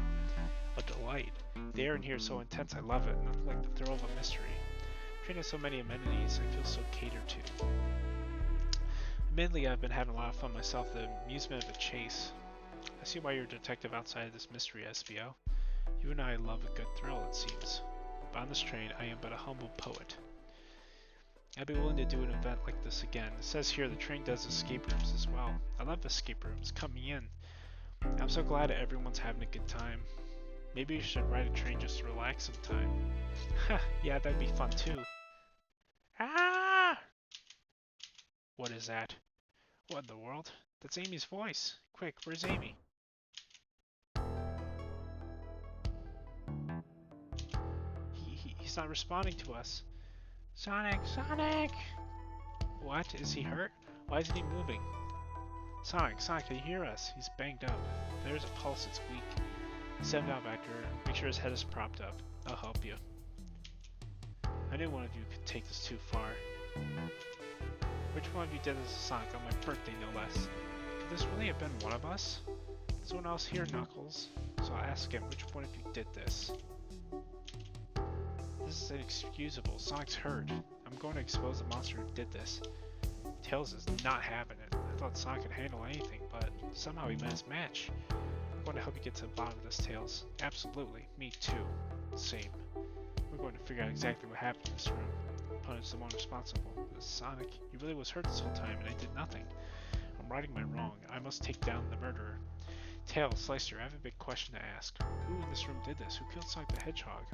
A delight. The air in here is so intense, I love it. Nothing like the thrill of a mystery. Train has so many amenities, I feel so catered to. Admittedly, I've been having a lot of fun myself, the amusement of a chase. I see why you're a detective outside of this mystery, SBO. You and I love a good thrill, it seems. But on this train, I am but a humble poet. I'd be willing to do an event like this again. It says here the train does escape rooms as well. I love escape rooms. Cut me in. I'm so glad that everyone's having a good time. Maybe you should ride a train just to relax sometime. Ha! Yeah, that'd be fun too. Ah! What is that? What in the world? That's Amy's voice. Quick, where's Amy? He's not responding to us. Sonic! Sonic! What? Is he hurt? Why isn't he moving? Sonic, can you hear us? He's banged up. There's a pulse, it's weak. Set him down, Vector. Make sure his head is propped up. I'll help you. I knew one of you could take this too far. Which one of you did this to Sonic on my birthday, no less? Could this really have been one of us? Someone else here, Knuckles. So I'll ask him, which one of you did this? This is inexcusable. Sonic's hurt. I'm going to expose the monster who did this. Tails is not having it. I thought Sonic could handle anything, but somehow he met his match. I'm going to help you get to the bottom of this, Tails. Absolutely. Me too. Same. We're going to figure out exactly what happened in this room. Punish the one responsible. This Sonic. He really was hurt this whole time, and I did nothing. I'm righting my wrong. I must take down the murderer. Tails, Slicer, I have a big question to ask. Who in this room did this? Who killed Sonic the Hedgehog?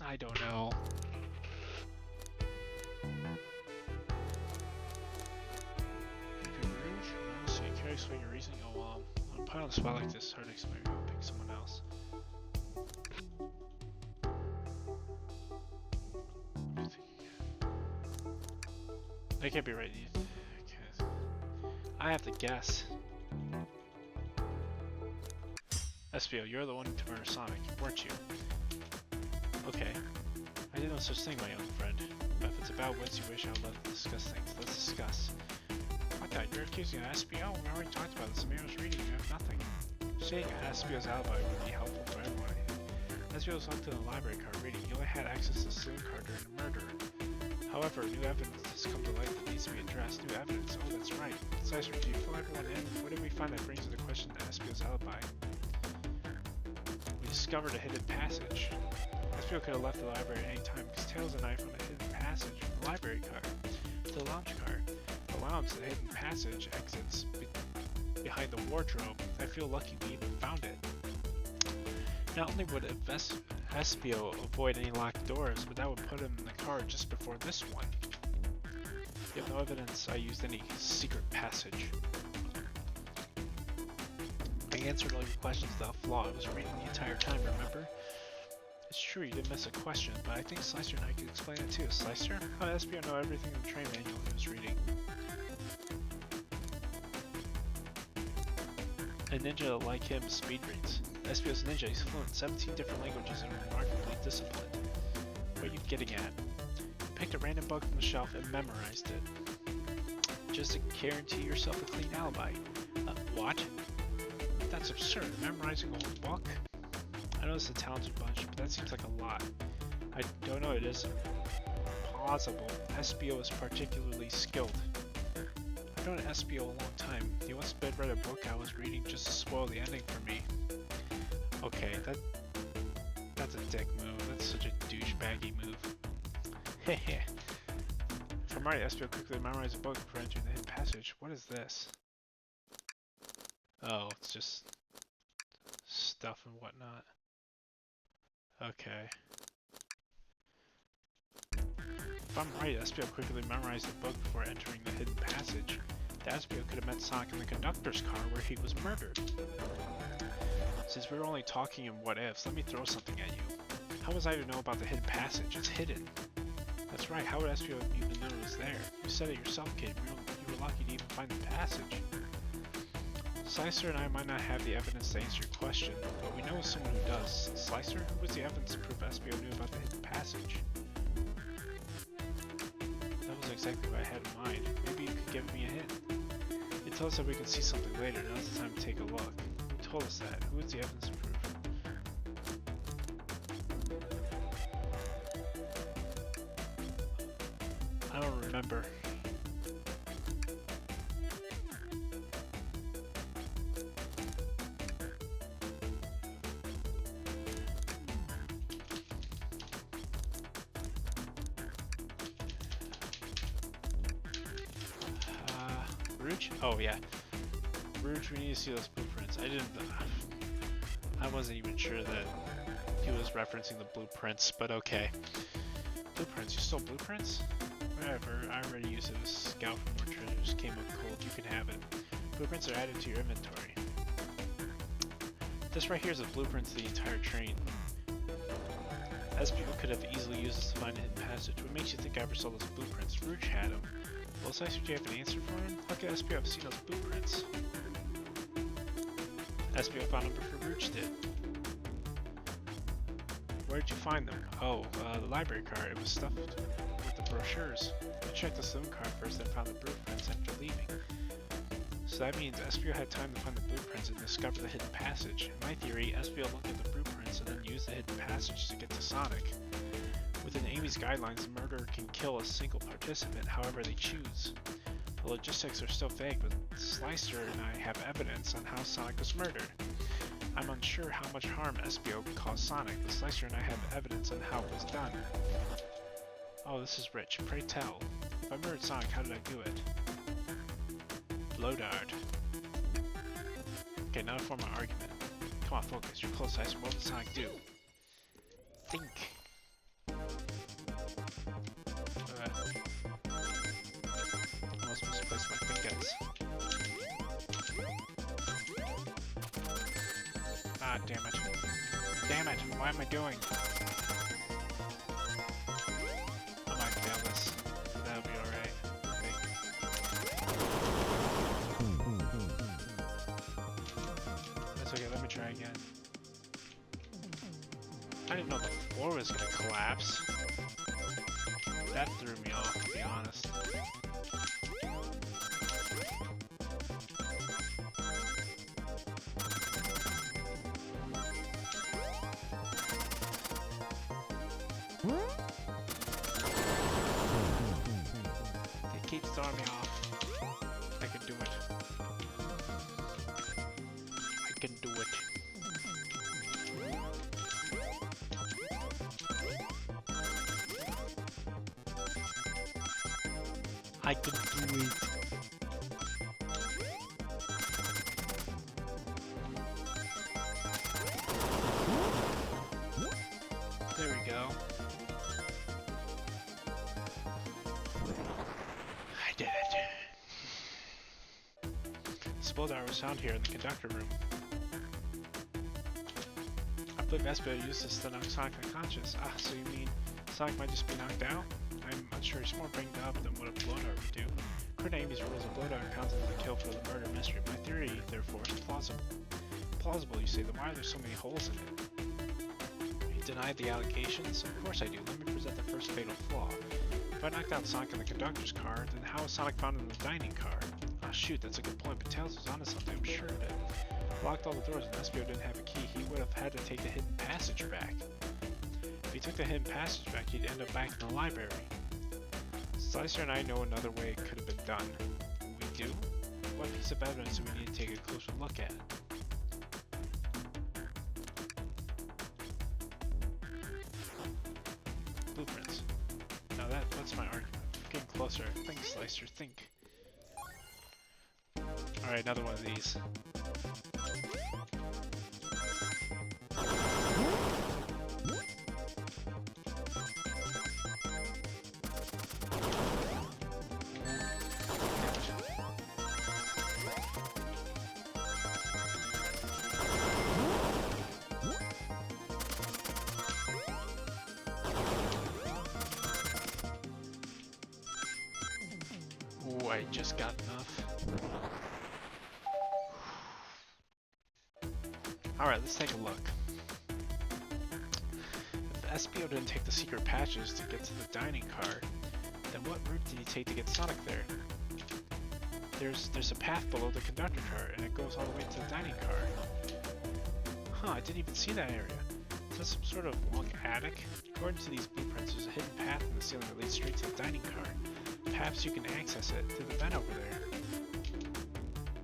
I don't know. If you're rude, so you carry swing your reasoning. Oh, on a pile of spot like this, hard to explain. Maybe I'll pick someone else. That can't be right. Okay. I have to guess. SBO, you're the one to murder Sonic, weren't you? Okay. I did no such thing, my young friend. But if it's about wits you wish, I would love to discuss things. Let's discuss. What the? You're accusing an SBO? We already talked about this. Samir was reading. You have nothing. Saying an SBO's alibi would be helpful for everyone. SBO was locked in the library card reading. He only had access to the saloon card during the murder. However, new evidence has come to light that needs to be addressed. New evidence? Oh, that's right. Slicer, do you fill everyone in? What did we find that brings to the question of SBO's alibi? We discovered a hidden passage. SBO could have left the library at any time because Tails and I found a hidden passage from the library car to the lounge car. The lounge, the hidden passage exits behind the wardrobe. I feel lucky we even found it. Not only would Espio avoid any locked doors, but that would put him in the car just before this one. You have no evidence I used any secret passage. I answered all your questions without flaw. I was reading the entire time, remember? It's true you didn't miss a question, but I think Slicer and I could explain it too. Slicer? How did Espio know everything in the train manual he was reading? A ninja like him speed reads. Espio's ninja, he's fluent in 17 different languages and remarkably disciplined. What are you getting at? Picked a random book from the shelf and memorized it. Just to guarantee yourself a clean alibi. What? That's absurd. Memorizing a whole book? I know it's a talented bunch, but that seems like a lot. I don't know, it is plausible. Espio is particularly skilled. I've known Espio a long time. He once read a book I was reading just to spoil the ending for me. Okay, that's a dick move. That's such a douchebaggy move. Hehe. If I'm right, Espio quickly memorized a book before entering the hidden passage. What is this? Oh, it's just stuff and whatnot. Okay. If I'm right, Espio quickly memorized the book before entering the hidden passage. The Espio could have met Sonic in the conductor's car where he was murdered. Since we were only talking in what ifs, let me throw something at you. How was I to know about the hidden passage? It's hidden. That's right, how would Espio even know it was there? You said it yourself, kid. You were lucky to even find the passage. Slicer and I might not have the evidence to answer your question, but we know someone who does. Slicer? Who was the evidence to prove Espio knew about the hidden passage? That was exactly what I had in mind. Maybe you could give me a hint. You told us that we can see something later. Now's the time to take a look. Who told us that? Who was the evidence to prove? I don't remember. Rouge? Oh yeah. Rouge, we need to see those blueprints. I wasn't even sure that he was referencing the blueprints, but okay. Blueprints? You stole blueprints? Whatever, I already used it as a scout for more treasures. Came up cold, you can have it. Blueprints are added to your inventory. This right here is a blueprint to the entire train. As people could have easily used this to find a hidden passage. What makes you think I ever saw those blueprints? Rouge had them. Well, Slicer, do you have an answer for him? How could Espio have seen those blueprints? Espio found them before Rouge did. Where did you find them? Oh, the library car. It was stuffed with the brochures. I checked the saloon car first, then found the blueprints after leaving. So that means Espio had time to find the blueprints and discover the hidden passage. In my theory, Espio looked at the blueprints and then used the hidden passage to get to Sonic. Within Amy's guidelines, the murderer can kill a single participant however they choose. The logistics are still vague, but Slicer and I have evidence on how Sonic was murdered. I'm unsure how much harm Espio caused Sonic, but Slicer and I have evidence on how it was done. Oh, this is rich. Pray tell. If I murdered Sonic, how did I do it? Blow dart. Okay, now to form my argument. Come on, focus. You're close, Slicer. What did Sonic do? Think. I'm supposed to place my fingers. Ah, damn it. Damn it, what am I doing? I might fail this. That'll be alright, I think. That's okay, let me try again. I didn't know the floor was gonna collapse. That threw me off, to be honest. They keep throwing me off. I can do it. I can do it. I can do it. though. I did it. Spilldower was found here in the conductor room. I believe Espio used this to knock Sonic unconscious. Ah, so you mean Sonic might just be knocked out? I'm unsure he's more banged up than what a blowdart would do. According to Amy's rules, a blowdart counts as a kill for the murder mystery. My theory, therefore, is plausible. Plausible, you say, then why are there so many holes in it? You denied the allegations? Of course I do. Let me present the first fatal flaw. If I knocked out Sonic in the conductor's car, then how was Sonic found in the dining car? Oh shoot, that's a good point, but Tails was onto something, I'm sure of it. Locked all the doors and Espio didn't have a key, he would have had to take the hidden passage back. If he took the hidden passage back, he'd end up back in the library. Slicer and I know another way it could have been done. We do? What piece of evidence do we need to take a closer look at? Blueprints. Now that's my argument. Getting closer. Think, Slicer, think. Alright, another one of these. Ooh, I just got enough. Alright, let's take a look. If Espio didn't take the secret patches to get to the dining car, then what route did he take to get Sonic there? There's a path below the conductor car, and it goes all the way to the dining car. Huh, I didn't even see that area. Is that some sort of long attic? According to these blueprints, there's a hidden path in the ceiling that leads straight to the dining car. Perhaps you can access it through the vent over there.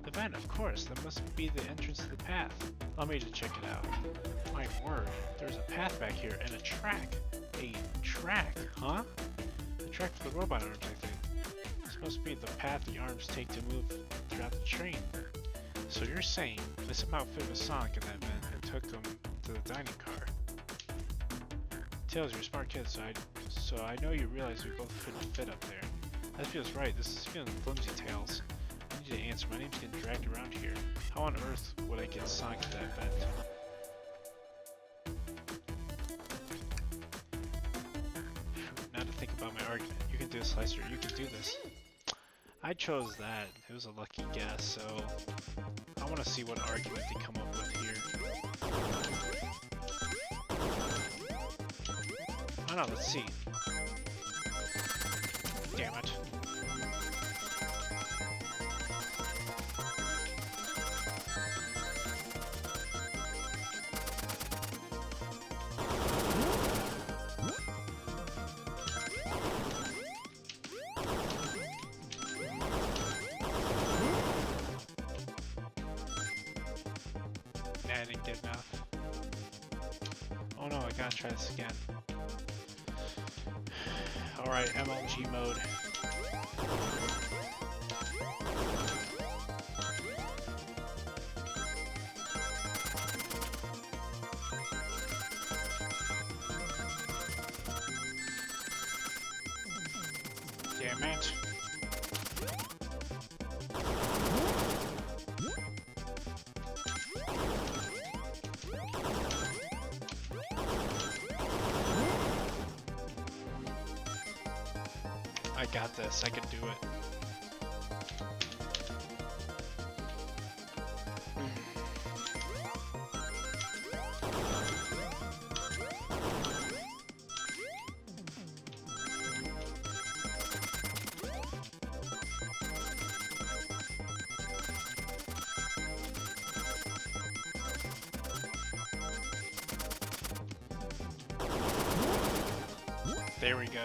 The vent, of course. That must be the entrance to the path. Allow me to check it out. My word, there's a path back here and a track. A track, huh? A track for the robot arms, I think. This must be the path the arms take to move throughout the train. So you're saying they somehow fit with Sonic in that vent and took him to the dining car. Tails, you're a smart kid, so I know you realize we both couldn't fit up there. That feels right. This is feeling flimsy, Tails. I need to answer. My name's getting dragged around here. How on earth would I get Sonic to that vent? Now to think about my argument. You can do this, Slicer. You can do this. I chose that. It was a lucky guess, so I want to see what argument they come up with here. Oh no, let's see. Damn it. Nah, I didn't get enough. Oh no, I gotta try this again. Alright, MLG mode. Damn it. I got this, I can do it. There we go.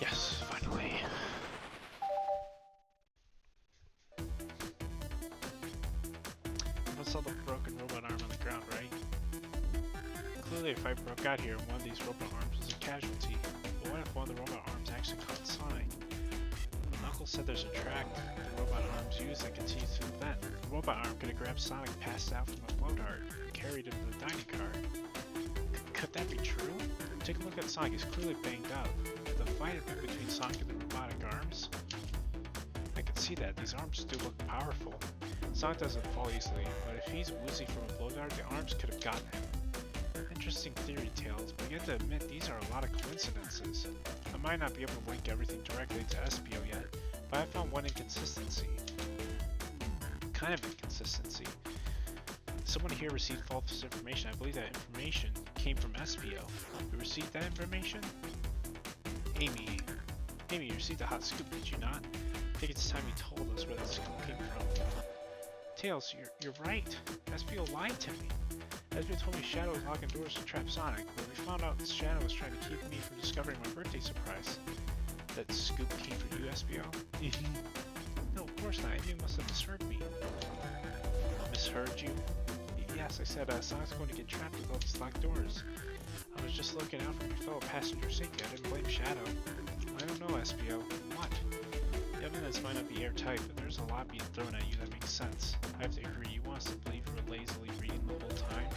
Yes, finally. What's all the broken robot arm on the ground, right? Clearly, if I broke out here, one of these robot arms was a casualty. But what if one of the robot arms actually caught Sonic? Well, now Uncle said there's a track the robot arms use that continues through the vent. The robot arm could have grabbed Sonic passed out from a blow dart and carried him to the dining car. Could that be true? Take a look at Sonic, he's clearly banged up. Could the fight have been between Sonic and the robotic arms? I can see that, these arms do look powerful. Sonic doesn't fall easily, but if he's woozy from a blow dart, the arms could have gotten him. Interesting theory, Tails, but you have to admit these are a lot of coincidences. I might not be able to link everything directly to SPO yet, but I found one inconsistency. Kind of inconsistency. Someone here received false information. I believe that information came from SPO. You received that information? Amy, you received a hot scoop, did you not? I think it's time you told us where that scoop came from. Tails, you're right. SPO lied to me. SPO told me Shadow was locking doors to trap Sonic, but we found out that Shadow was trying to keep me from discovering my birthday surprise. That scoop came from you, SPO? No, of course not. You must have misheard me. Misheard you? Yes, I said Sonic's going to get trapped with all these locked doors. I was just looking out for my fellow passenger's safety. I didn't blame Shadow. I don't know, SPO. What? The evidence might not be airtight, but there's a lot being thrown at you that makes sense. I have to agree. You want us to believe you were lazily reading the whole time?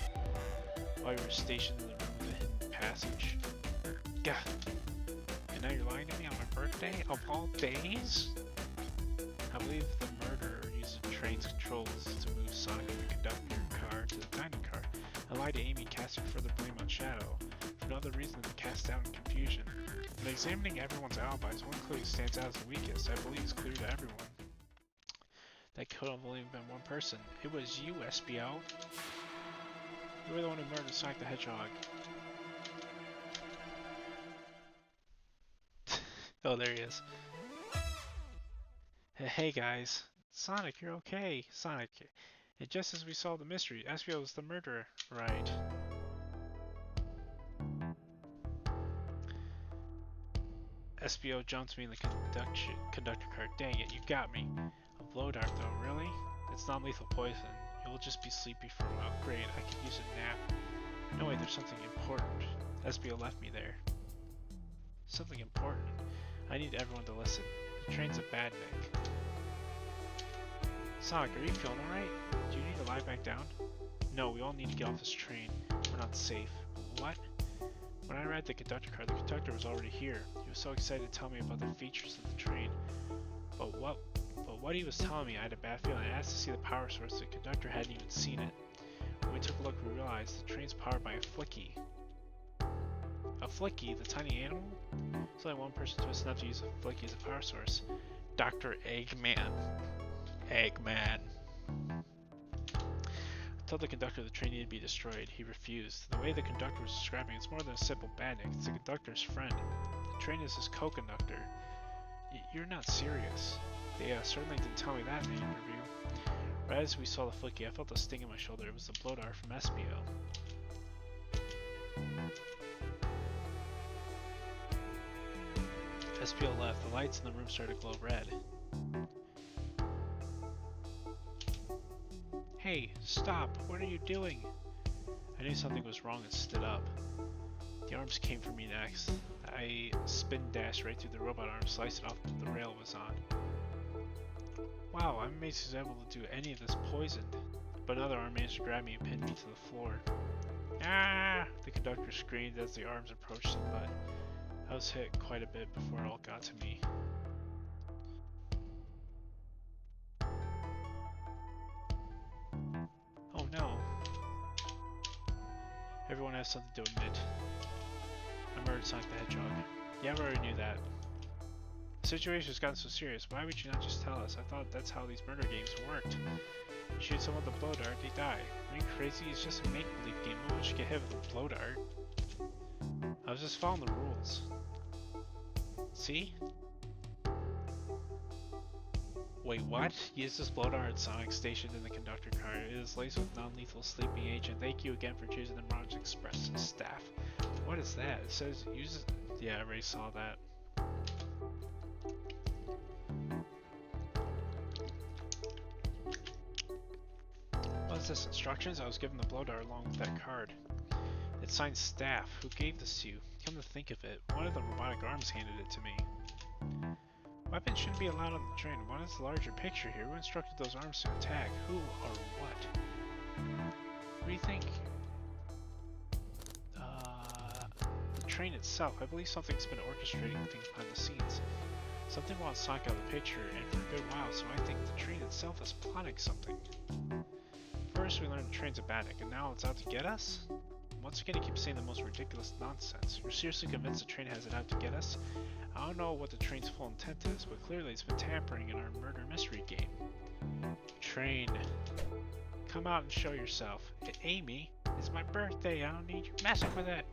While you were stationed in the room with the hidden passage? Gah! And now you're lying to me on my birthday? Of all days? I believe the murderer used the train's controls to move Sonic from the conductor car to the dining car. I lied to Amy, casting further blame on Shadow, for no other reason than to cast doubt and confusion. When examining everyone's alibis, one clue stands out as the weakest. I believe it's clear to everyone. That could have only been one person. It was you, SPO. You were the one who murdered Sonic the Hedgehog. Oh, there he is. Hey guys. Sonic, you're okay. Sonic. And just as we solved the mystery, SPO was the murderer. Right. SPO jumped me in the conductor car. Dang it, you got me. A blow dart though, really? It's non-lethal poison. You'll just be sleepy for a while. Great, I could use a nap. No way, there's something important. SPO left me there. Something important. I need everyone to listen. The train's a bad nick. Sonic, are you feeling alright? Do you need to lie back down? No, we all need to get off this train. We're not safe. What? When I arrived at the conductor car, the conductor was already here. He was so excited to tell me about the features of the train. But what he was telling me, I had a bad feeling. I asked to see the power source. The conductor hadn't even seen it. When we took a look, we realized the train's powered by a flicky. A flicky? The tiny animal? There's only one person twisted enough to use a flicky as a power source. Dr. Eggman. Eggman. I told the conductor the train needed to be destroyed. He refused. The way the conductor was describing it's more than a simple badnik. It's the conductor's friend. The train is his co-conductor. You're not serious. They certainly didn't tell me that in the interview. Right as we saw the flicky, I felt a sting in my shoulder. It was the blow dart from SPO. SPO left. The lights in the room started to glow red. Hey, stop! What are you doing? I knew something was wrong and stood up. The arms came for me next. I spin dashed right through the robot arm, sliced it off the rail it was on. Wow, I'm amazed he was able to do any of this poisoned. But another arm managed to grab me and pin me to the floor. Ah! The conductor screamed as the arms approached him, but I was hit quite a bit before it all got to me. Oh no. Everyone has something to admit. I murdered Sonic the Hedgehog. Yeah, I already knew that. The situation has gotten so serious, why would you not just tell us? I thought that's how these murder games worked. You shoot someone with a blow dart, they die. Are you crazy? It's just a make-believe game. No one should get hit with a blow dart. I was just following the rules. See? Wait, what? Use this blow dart at Sonic stationed in the conductor car. It is laced with non-lethal sleeping agent. Thank you again for choosing the Mirage Express staff. What is that? It says use it. Yeah, I already saw that. What is this? Instructions? I was given the blow dart along with that card. It's signed staff. Who gave this to you? Come to think of it, one of the robotic arms handed it to me. Weapons shouldn't be allowed on the train. What is the larger picture here? Who instructed those arms to attack? Who or what? What do you think? The train itself. I believe something's been orchestrating things behind the scenes. Something won't Sonic out of the picture, and for a good while, so I think the train itself is plotting something. First, we learned the train's a Badnik, and now it's out to get us? Once again, he keeps saying the most ridiculous nonsense. You're seriously convinced the train has it out to get us? I don't know what the train's full intent is, but clearly it's been tampering in our murder mystery game. Train, come out and show yourself. Amy, it's my birthday. I don't need you messing with it.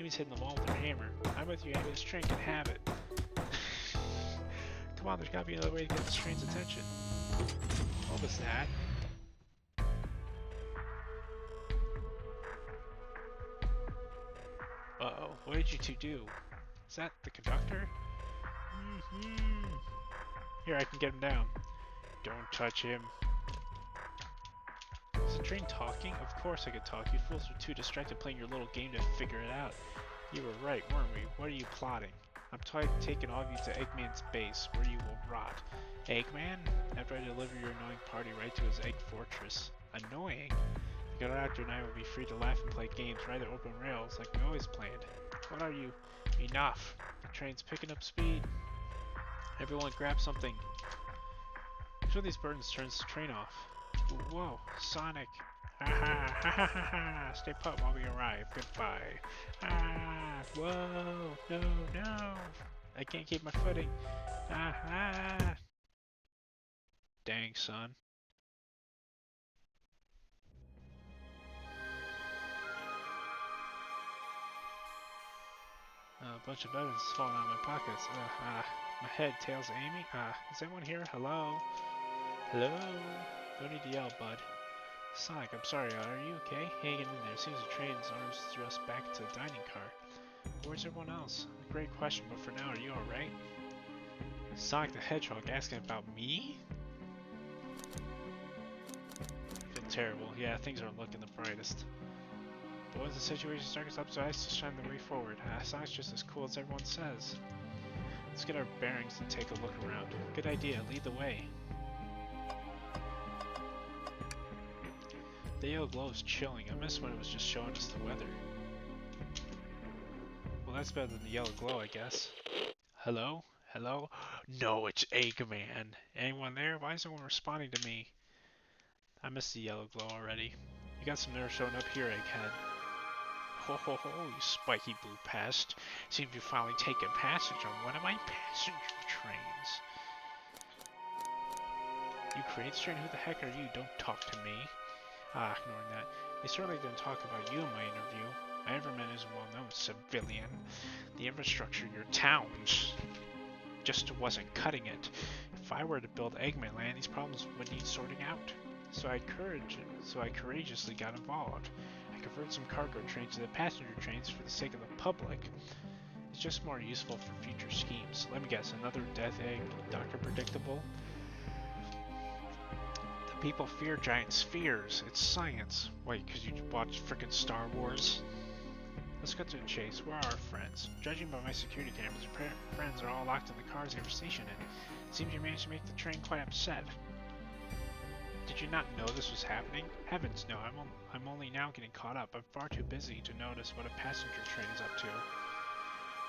Amy's hitting the wall with her hammer. I'm with you, Amy. This train can have it. Come on, there's gotta be another way to get this train's attention. What was that? Uh-oh, what did you two do? Is that the conductor? Here, I can get him down. Don't touch him. Is the train talking? Of course I could talk. You fools are too distracted playing your little game to figure it out. You were right, weren't we? What are you plotting? I'm taking all of you to Eggman's base, where you will rot. Eggman? After I deliver your annoying party right to his egg fortress. Annoying? The good actor and I will be free to laugh and play games, ride the open rails like we always planned. What are you? Enough! The train's picking up speed. Everyone grab something. Which one of these buttons turns the train off? Whoa, Sonic! Ha ha ha ha ha ha! Stay put while we arrive. Goodbye. Ah! Whoa! No! No! I can't keep my footing. Ah! Ah! Dang, son. A bunch of evidence is falling out of my pockets. My head, tails, Amy. Is anyone here? Hello? Hello? Don't need to yell, bud. Sonic, I'm sorry, are you okay? Hanging in there. Seems the train's arms thrust back to the dining car. Where's everyone else? Great question, but for now, are you alright? Sonic the Hedgehog asking about me? I feel terrible. Yeah, things aren't looking the brightest. But once the situation starts up, so I to shine the way forward. Sonic's just as cool as everyone says. Let's get our bearings and take a look around. Good idea, lead the way. The yellow glow is chilling. I missed when it was just showing us the weather. Well, that's better than the yellow glow, I guess. Hello? Hello? No, it's Eggman. Anyone there? Why is no one responding to me? I missed the yellow glow already. You got some nerve showing up here, Egghead. Ho ho ho, you spiky blue pest. Seems you've finally taken passage on one of my passenger trains. You create train? Who the heck are you? Don't talk to me. Ignoring that. They certainly didn't talk about you in my interview. Everman is a well-known civilian. The infrastructure in your towns just wasn't cutting it. If I were to build Eggman Land, these problems would need sorting out. So I courageously got involved. I converted some cargo trains to the passenger trains for the sake of the public. It's just more useful for future schemes. Let me guess, another Death Egg, Dr. Predictable? People fear giant spheres. It's science. Wait, because you watched frickin' Star Wars? Let's cut to the chase. Where are our friends? Judging by my security cameras, your friends are all locked in the cars they were stationed in. It seems you managed to make the train quite upset. Did you not know this was happening? Heavens no, I'm only now getting caught up. I'm far too busy to notice what a passenger train is up to.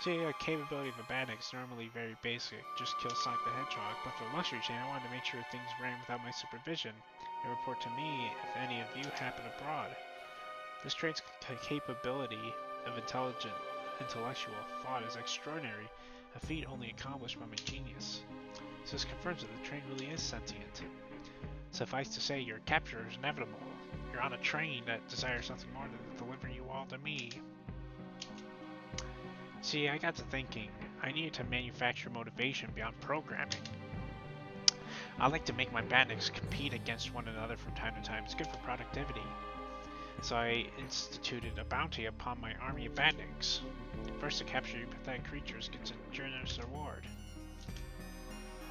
See, the capability of a Badnik is normally very basic, just kill Sonic the Hedgehog, but for luxury chain I wanted to make sure things ran without my supervision, and report to me if any of you happen abroad. This train's capability of intellectual thought is extraordinary, a feat only accomplished by my genius. So this confirms that the train really is sentient. Suffice to say, your capture is inevitable. You're on a train that desires nothing more than to deliver you all to me. See, I got to thinking, I needed to manufacture motivation beyond programming. I like to make my bandits compete against one another from time to time. It's good for productivity. So I instituted a bounty upon my army of bandits. First to capture you pathetic creatures gets a generous reward.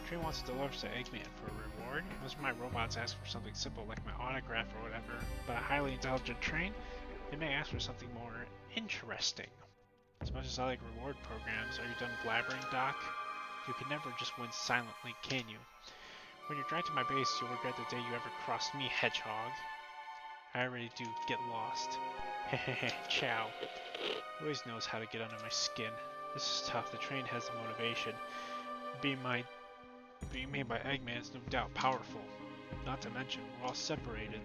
Train wants to deliver to Eggman for a reward. Most of my robots ask for something simple like my autograph or whatever, but a highly intelligent train, they may ask for something more interesting. As much as I like reward programs, are you done blabbering, Doc? You can never just win silently, can you? When you're dragged to my base, you'll regret the day you ever crossed me, Hedgehog. I already do get lost. Hehehe, ciao. He always knows how to get under my skin. This is tough. The train has the motivation. Being made by Eggman is no doubt powerful. Not to mention, we're all separated.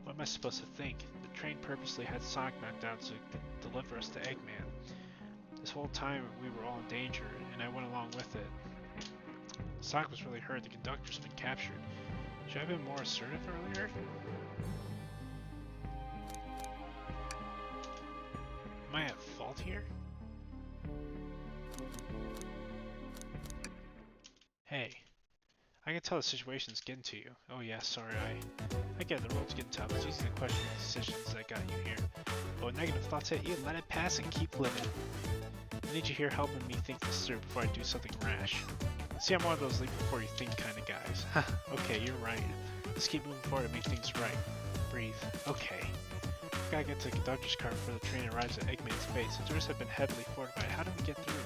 What am I supposed to think? The train purposely had Sonic knocked down so it could deliver us to Eggman. This whole time we were all in danger, and I went along with it. Sonic was really hurt. The conductor's been captured. Should I have been more assertive earlier? Am I at fault here? Hey, I can tell the situation's getting to you. Oh yeah, sorry, I get it, the road's getting tough. It's easy to question the decisions that got you here. But when negative thoughts hit you, let it pass and keep living. I need you here helping me think this through before I do something rash. See, I'm one of those leap before you think kind of guys. Okay, you're right. Let's keep moving forward and make things right. Breathe. Okay. Gotta get to the conductor's car before the train arrives at Eggman's base. The doors have been heavily fortified. How do we get through?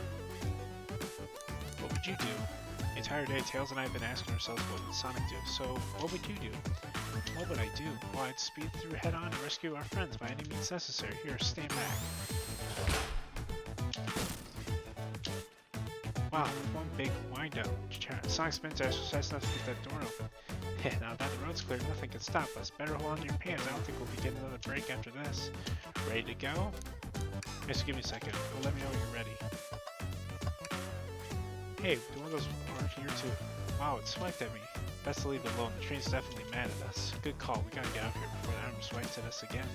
What would you do? The entire day, Tails and I have been asking ourselves what would Sonic do. So, what would you do? What would I do? Well, I'd speed through head on and rescue our friends by any means necessary. Here, stand back. Wow, one big wind-up. Sonic spins exercise enough to get that door open. Now that the road's clear, nothing can stop us. Better hold on to your pants. I don't think we'll be getting another break after this. Ready to go? Just give me a second. Let me know when you're ready. Hey, one of those are here too. Wow, it swiped at me. Best to leave it alone. The train's definitely mad at us. Good call. We gotta get out here before the arm swipes at us again.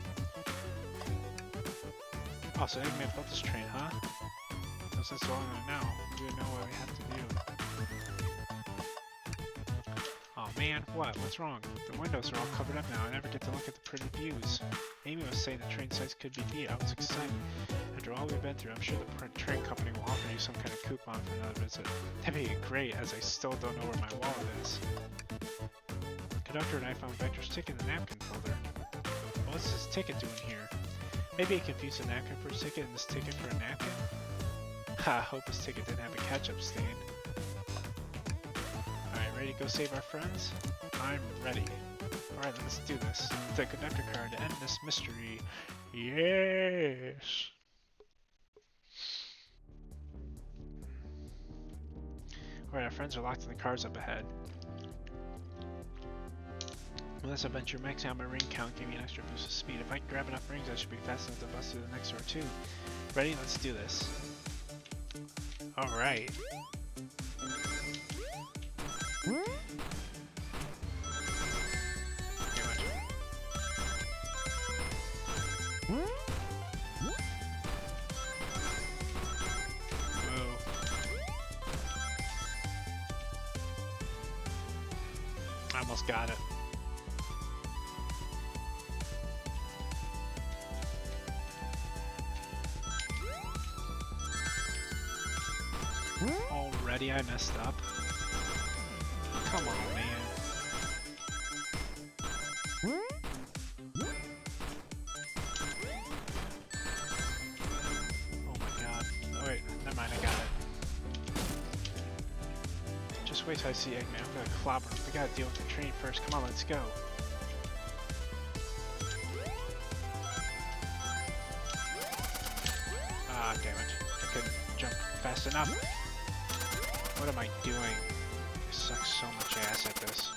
Oh, so Eggman built this train, huh? No sense long now. We would know what we have to do. Oh man, what? What's wrong? The windows are all covered up now. I never get to look at the pretty views. Amy was saying the train sites could be beat. I was excited. After all we've been through, I'm sure the train company will offer you some kind of coupon for another visit. That'd be great, as I still don't know where my wallet is. The conductor and I found Vector's ticket in the napkin folder. What's this ticket doing here? Maybe he confused a napkin for a ticket and this ticket for a napkin? Ha, hope his ticket didn't have a ketchup stain. Alright, ready to go save our friends? I'm ready. Alright, let's do this. The conductor card to end this mystery. Yes! Alright, our friends are locked in the cars up ahead. Well, this adventure maxing out my ring count gave me an extra boost of speed. If I can grab enough rings, I should be fast enough to bust through the next door too. Ready? Let's do this. Alright. I almost got it. Already I messed up. Come on, man. Oh my god. Oh wait, never mind, I got it. Just wait till I see Eggman. I'm gonna clobber him. We gotta deal with the train first. Come on, let's go. Ah, damn it. I couldn't jump fast enough. What am I doing? I suck so much ass at this.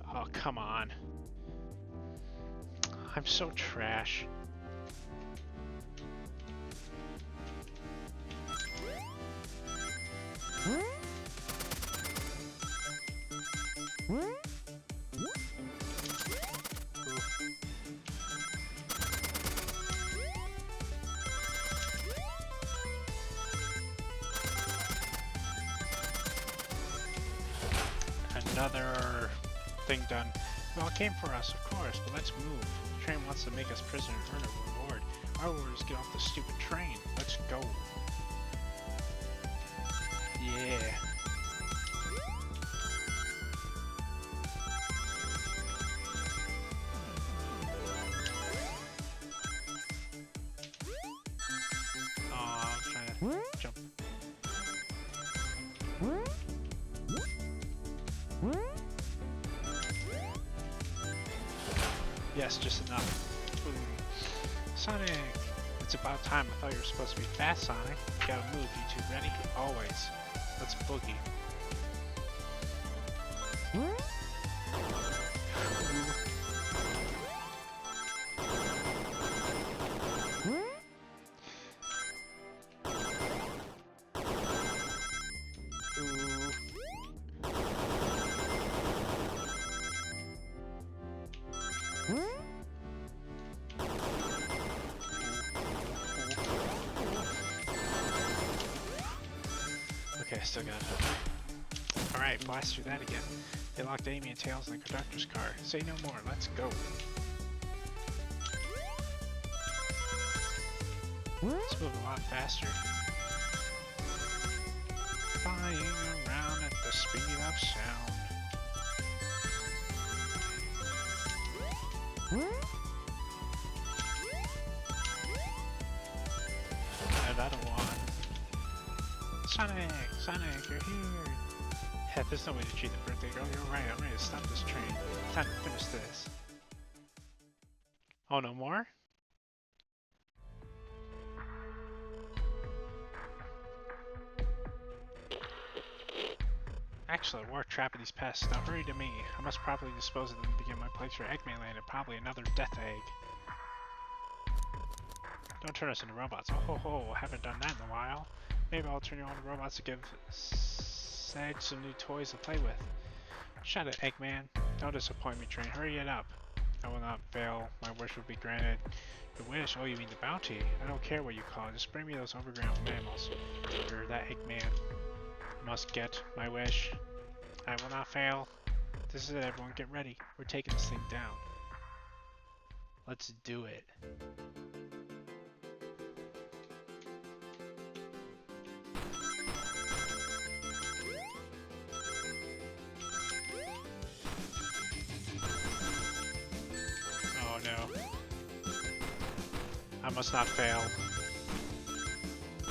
Oh, come on. I'm so trash. Another thing done. Well, it came for us, of course, but let's move. The train wants to make us prisoner and earn a reward. Our reward is get off the stupid train. Let's go. Yeah. Yes, just enough. Boom. Sonic! It's about time. I thought you were supposed to be fast, Sonic. You gotta move, you two. Ready? Always. Let's boogie. Okay, still got it. Alright, blast through that again. They locked Amy and Tails in the conductor's car. Say no more, let's go. Let's move a lot faster. Flying around at the speed of sound. And I don't want. Sonic! Sonic, you're here! Heck, there's no way to cheat the birthday girl. You're right, I'm ready to stop this train. Time to finish this. Oh, no more? Excellent work trapping these pests. Now hurry to me. I must properly dispose of them to begin my place for Eggman Land and probably another death egg. Don't turn us into robots. Oh ho ho, haven't done that in a while. Maybe I'll turn you on to robots to give Sag some new toys to play with. Shut it, Eggman. Don't disappoint me, train. Hurry it up. I will not fail. My wish will be granted. Your wish? Oh, you mean the bounty? I don't care what you call it. Just bring me those overground mammals. Or that Eggman must get my wish. I will not fail. This is it, everyone. Get ready. We're taking this thing down. Let's do it. Oh no. I must not fail. I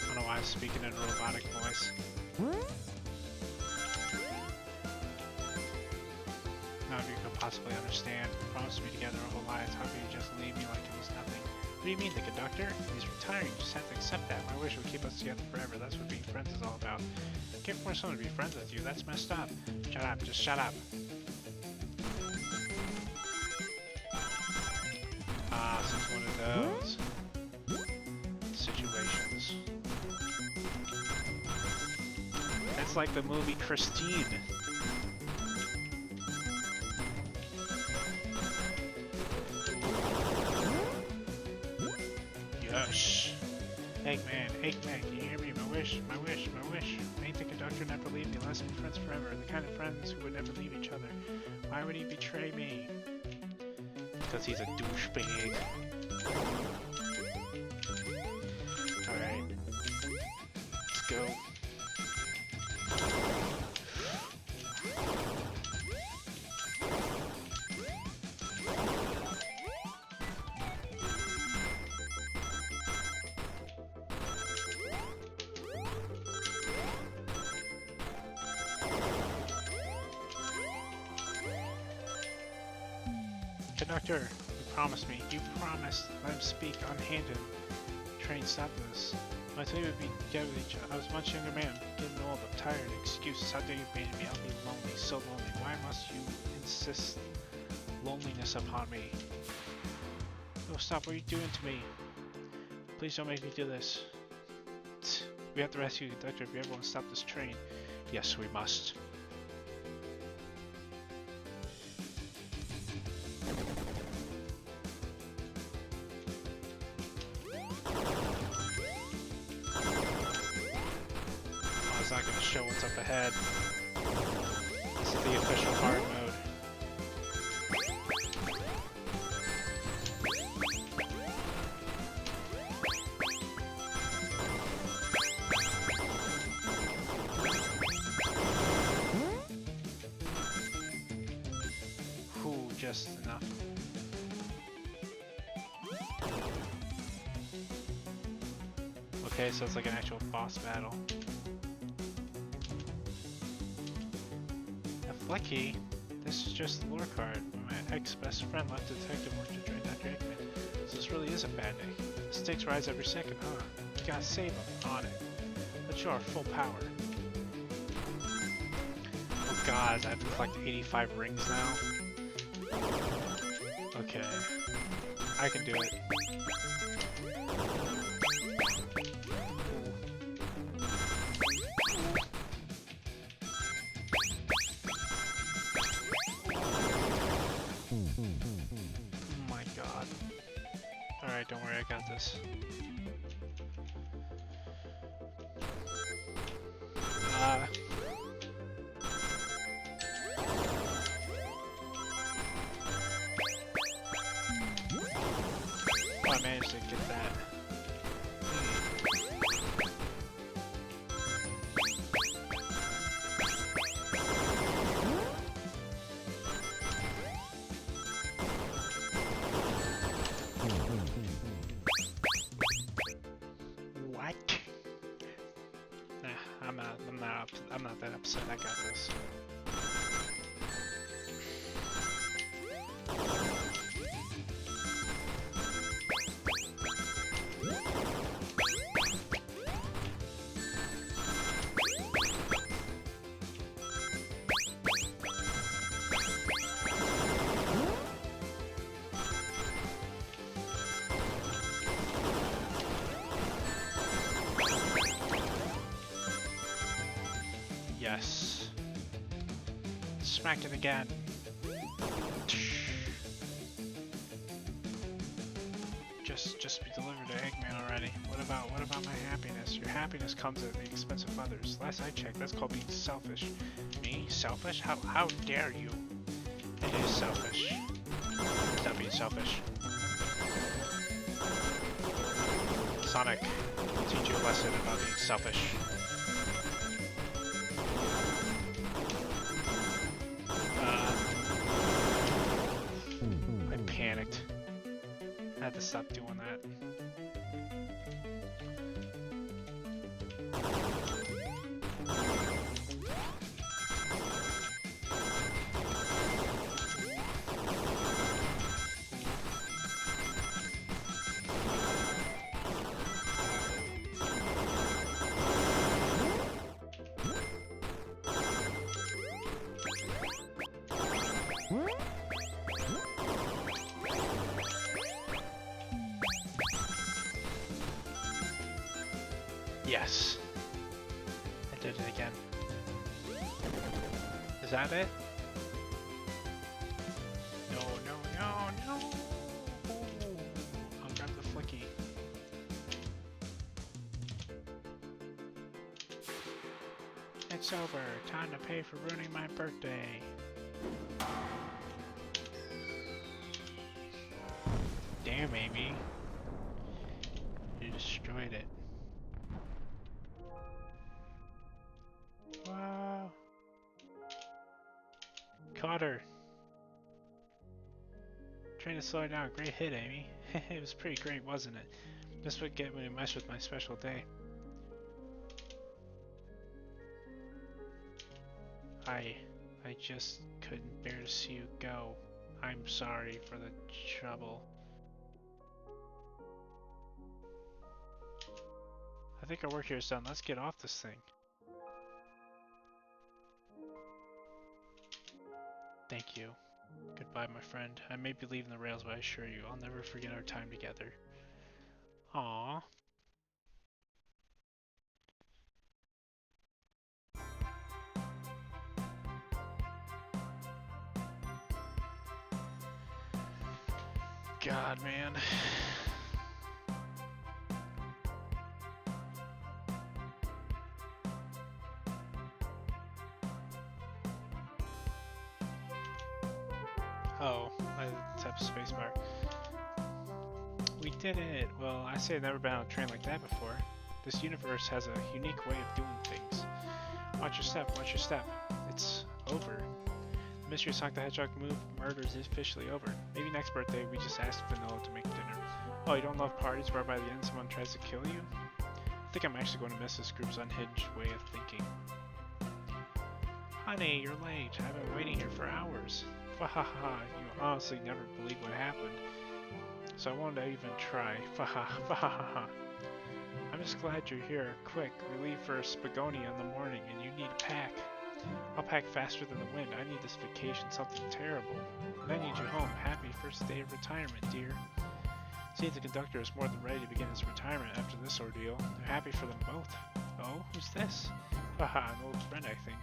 don't know why I'm speaking in a robotic voice. None of you could possibly understand. Promised me together our whole lives. How could you just leave me like it was nothing? What do you mean, the conductor? He's retiring. You just have to accept that. My wish would keep us together forever. That's what being friends is all about. I can't force someone to be friends with you. That's messed up. Shut up. Just shut up. Ah, so it's one of those situations. It's like the movie Christine. Yes. Eggman, Eggman, can you hear me? My wish, my wish, my wish. Ain't the conductor never leave me. Let's be friends forever. The kind of friends who would never leave each other. Why would he betray me? Because he's a douchebag. Alright. Let's go. Conductor, you promised me. You promised. Let him speak unhanded. Train, stop this. I told you we'd be together with each other. I was a much younger man. Getting old. I'm tired. Excuses. How dare you abandon me? I'll be lonely. So lonely. Why must you insist loneliness upon me? No, stop. What are you doing to me? Please don't make me do this. We have to rescue the conductor if we ever want to stop this train. Yes, we must. It's not going to show what's up ahead. This is the official hard mode. Whew, just enough. Okay, so it's like an actual boss battle. Flecky, This is just the lore card. My ex-best friend left detective work to join Dr. Eggman. So this really is a bad day. The stakes rise every second, huh? You gotta save him. On it. Let's show our full power. Oh god, I have to collect 85 rings now? Okay. I can do it. Oh my god. Alright, don't worry, I got this. I managed to get that. What? Nah, I'm not that upset. I got this. Yes. Smacked it again. Just be delivered to Eggman already. What about my happiness? Your happiness comes at the expense of others. Last I checked, that's called being selfish. Me? Selfish? How dare you? It is selfish. Stop being selfish. Sonic, I'll teach you a lesson about being selfish. I panicked. I had to stop doing that. Yes. I did it again. Is that it? No. I'll grab the flicky. It's over. Time to pay for ruining my birthday. Damn, Amy. You destroyed it. Wow. Caught her. Trying to slow her down. Great hit, Amy. It was pretty great, wasn't it? That's what get when you mess with my special day. I just couldn't bear to see you go. I'm sorry for the trouble. I think our work here is done. Let's get off this thing. Thank you. Goodbye, my friend. I may be leaving the rails, but I assure you, I'll never forget our time together. Aww. God, man. Oh, I tapped spacebar. We did it! Well, I say I've never been on a train like that before. This universe has a unique way of doing things. Watch your step, watch your step. It's over. The mystery of Sonic the Hedgehog murder is officially over. Maybe next birthday we just ask Vanilla to make dinner. Oh, you don't love parties where by the end someone tries to kill you? I think I'm actually going to miss this group's unhinged way of thinking. Honey, you're late. I've been waiting here for hours. Fahaha, you honestly never believe what happened. So I won't even try. Fahaha. I'm just glad you're here. Quick, we leave for Spagonia in the morning, and you need to pack. I'll pack faster than the wind. I need this vacation, something terrible. And I need you home. Happy first day of retirement, dear. See, the conductor is more than ready to begin his retirement after this ordeal. They're happy for them both. Oh, who's this? Haha, an old friend, I think.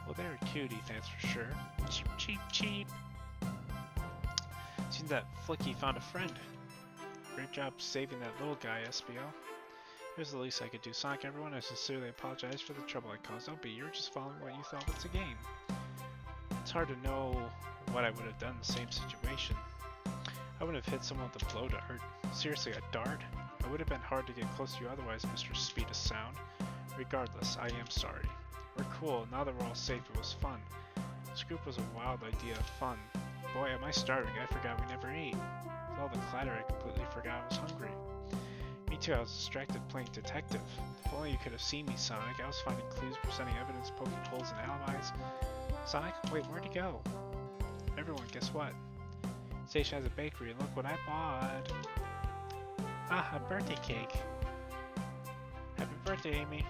Well, they're a cutie, that's for sure. Cheep, cheep, cheep. Seems that Flicky found a friend. Great job saving that little guy, SBL. Here's the least I could do. Sonic, everyone, I sincerely apologize for the trouble I caused. Don't be, you're just following what you thought was a game. It's hard to know what I would have done in the same situation. I would have hit someone with a blow dart. Seriously, a dart? It would have been hard to get close to you otherwise, Mr. Speed of Sound. Regardless, I am sorry. We're cool. Now that we're all safe, it was fun. This group was a wild idea of fun. Boy, am I starving. I forgot we never ate. With all the clatter, I completely forgot I was hungry. Me too, I was distracted playing detective. If only you could have seen me, Sonic. I was finding clues, presenting evidence, poking holes in alibis. Sonic? Wait, where'd he go? Everyone, guess what? Station has a bakery, and look what I bought. Ah, a birthday cake. Happy birthday, Amy.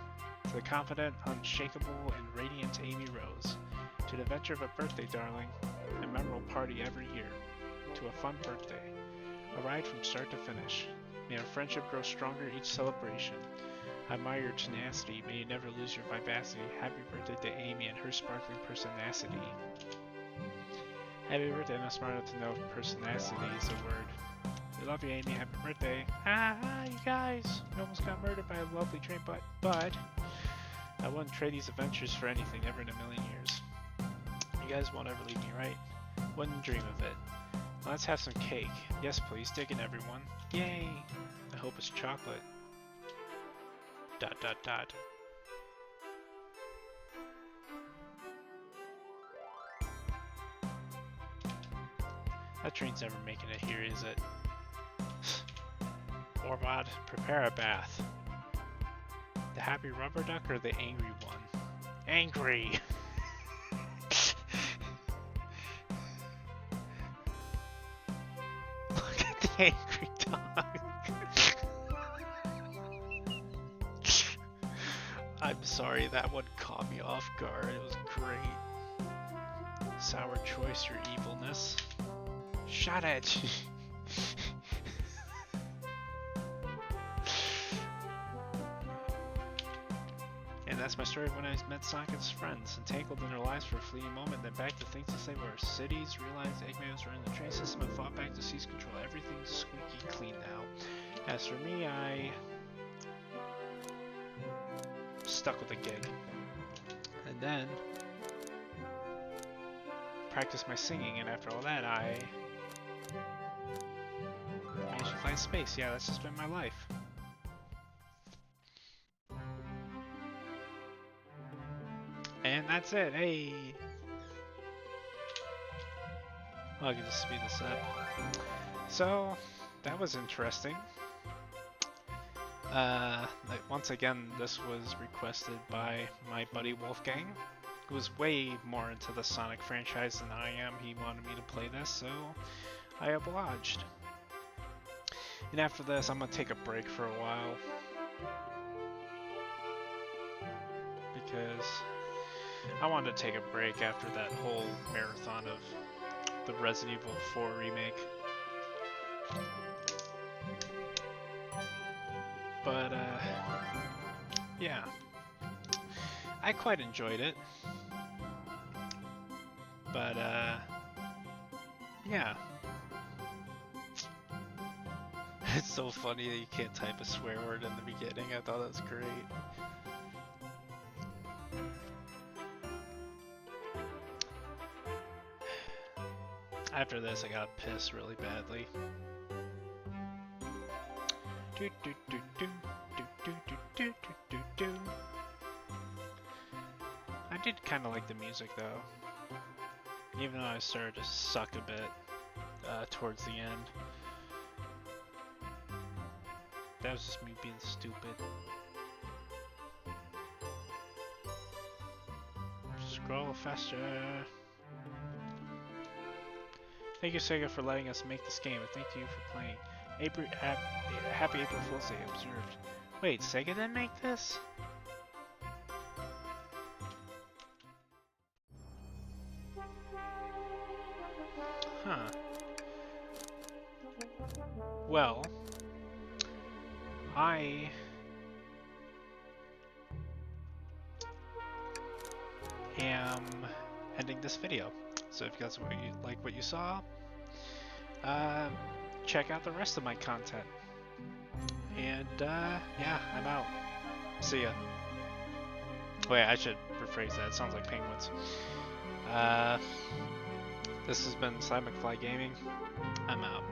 To the confident, unshakable, and radiant Amy Rose. To the adventure of a birthday, darling. A memorable party every year. To a fun birthday. A ride from start to finish. May our friendship grow stronger each celebration. I admire your tenacity. May you never lose your vivacity. Happy birthday to Amy and her sparkling personacity. Happy birthday, I'm not smart enough to know if personacity is a word. We love you, Amy. Happy birthday. You guys. We almost got murdered by a lovely train, but I wouldn't trade these adventures for anything, never in a million years. You guys won't ever leave me, right? Wouldn't dream of it. Now let's have some cake. Yes, please. Dig in, everyone. Yay! I hope it's chocolate. ... That train's never making it here, is it? Orbod, prepare a bath. The happy rubber duck or the angry one? Angry! Look at the angry dog. I'm sorry, that one caught me off guard. It was great. Sour choice, your evilness. Shut it! And that's my story of when I met Sonic and his friends, entangled in their lives for a fleeting moment, then back to things as they were. Cities, realized Eggman was running the train system, and fought back to seize control. Everything's squeaky clean now. As for me, I stuck with the gig. And then practiced my singing, and after all that, I managed to find space. Yeah, that's just been my life. And that's it. Hey! Well, I can just speed this up. So, that was interesting. Once again, this was requested by my buddy Wolfgang, who was way more into the Sonic franchise than I am. He wanted me to play this, so I obliged. And after this, I'm gonna take a break for a while, because I wanted to take a break after that whole marathon of the Resident Evil 4 remake. But, yeah. I quite enjoyed it. But, yeah. It's so funny that you can't type a swear word in the beginning. I thought that was great. After this, I got pissed really badly. I did kind of like the music though, even though I started to suck a bit towards the end. That was just me being stupid. Grow faster. Thank you, Sega, for letting us make this game, and thank you for playing. Happy April Fool's Day observed. Wait, Sega didn't make this? Huh. Well, I am ending this video. So if you guys like what you saw, check out the rest of my content. And yeah, I'm out. See ya. Wait, I should rephrase that. It sounds like penguins. This has been Cy McFly Gaming. I'm out.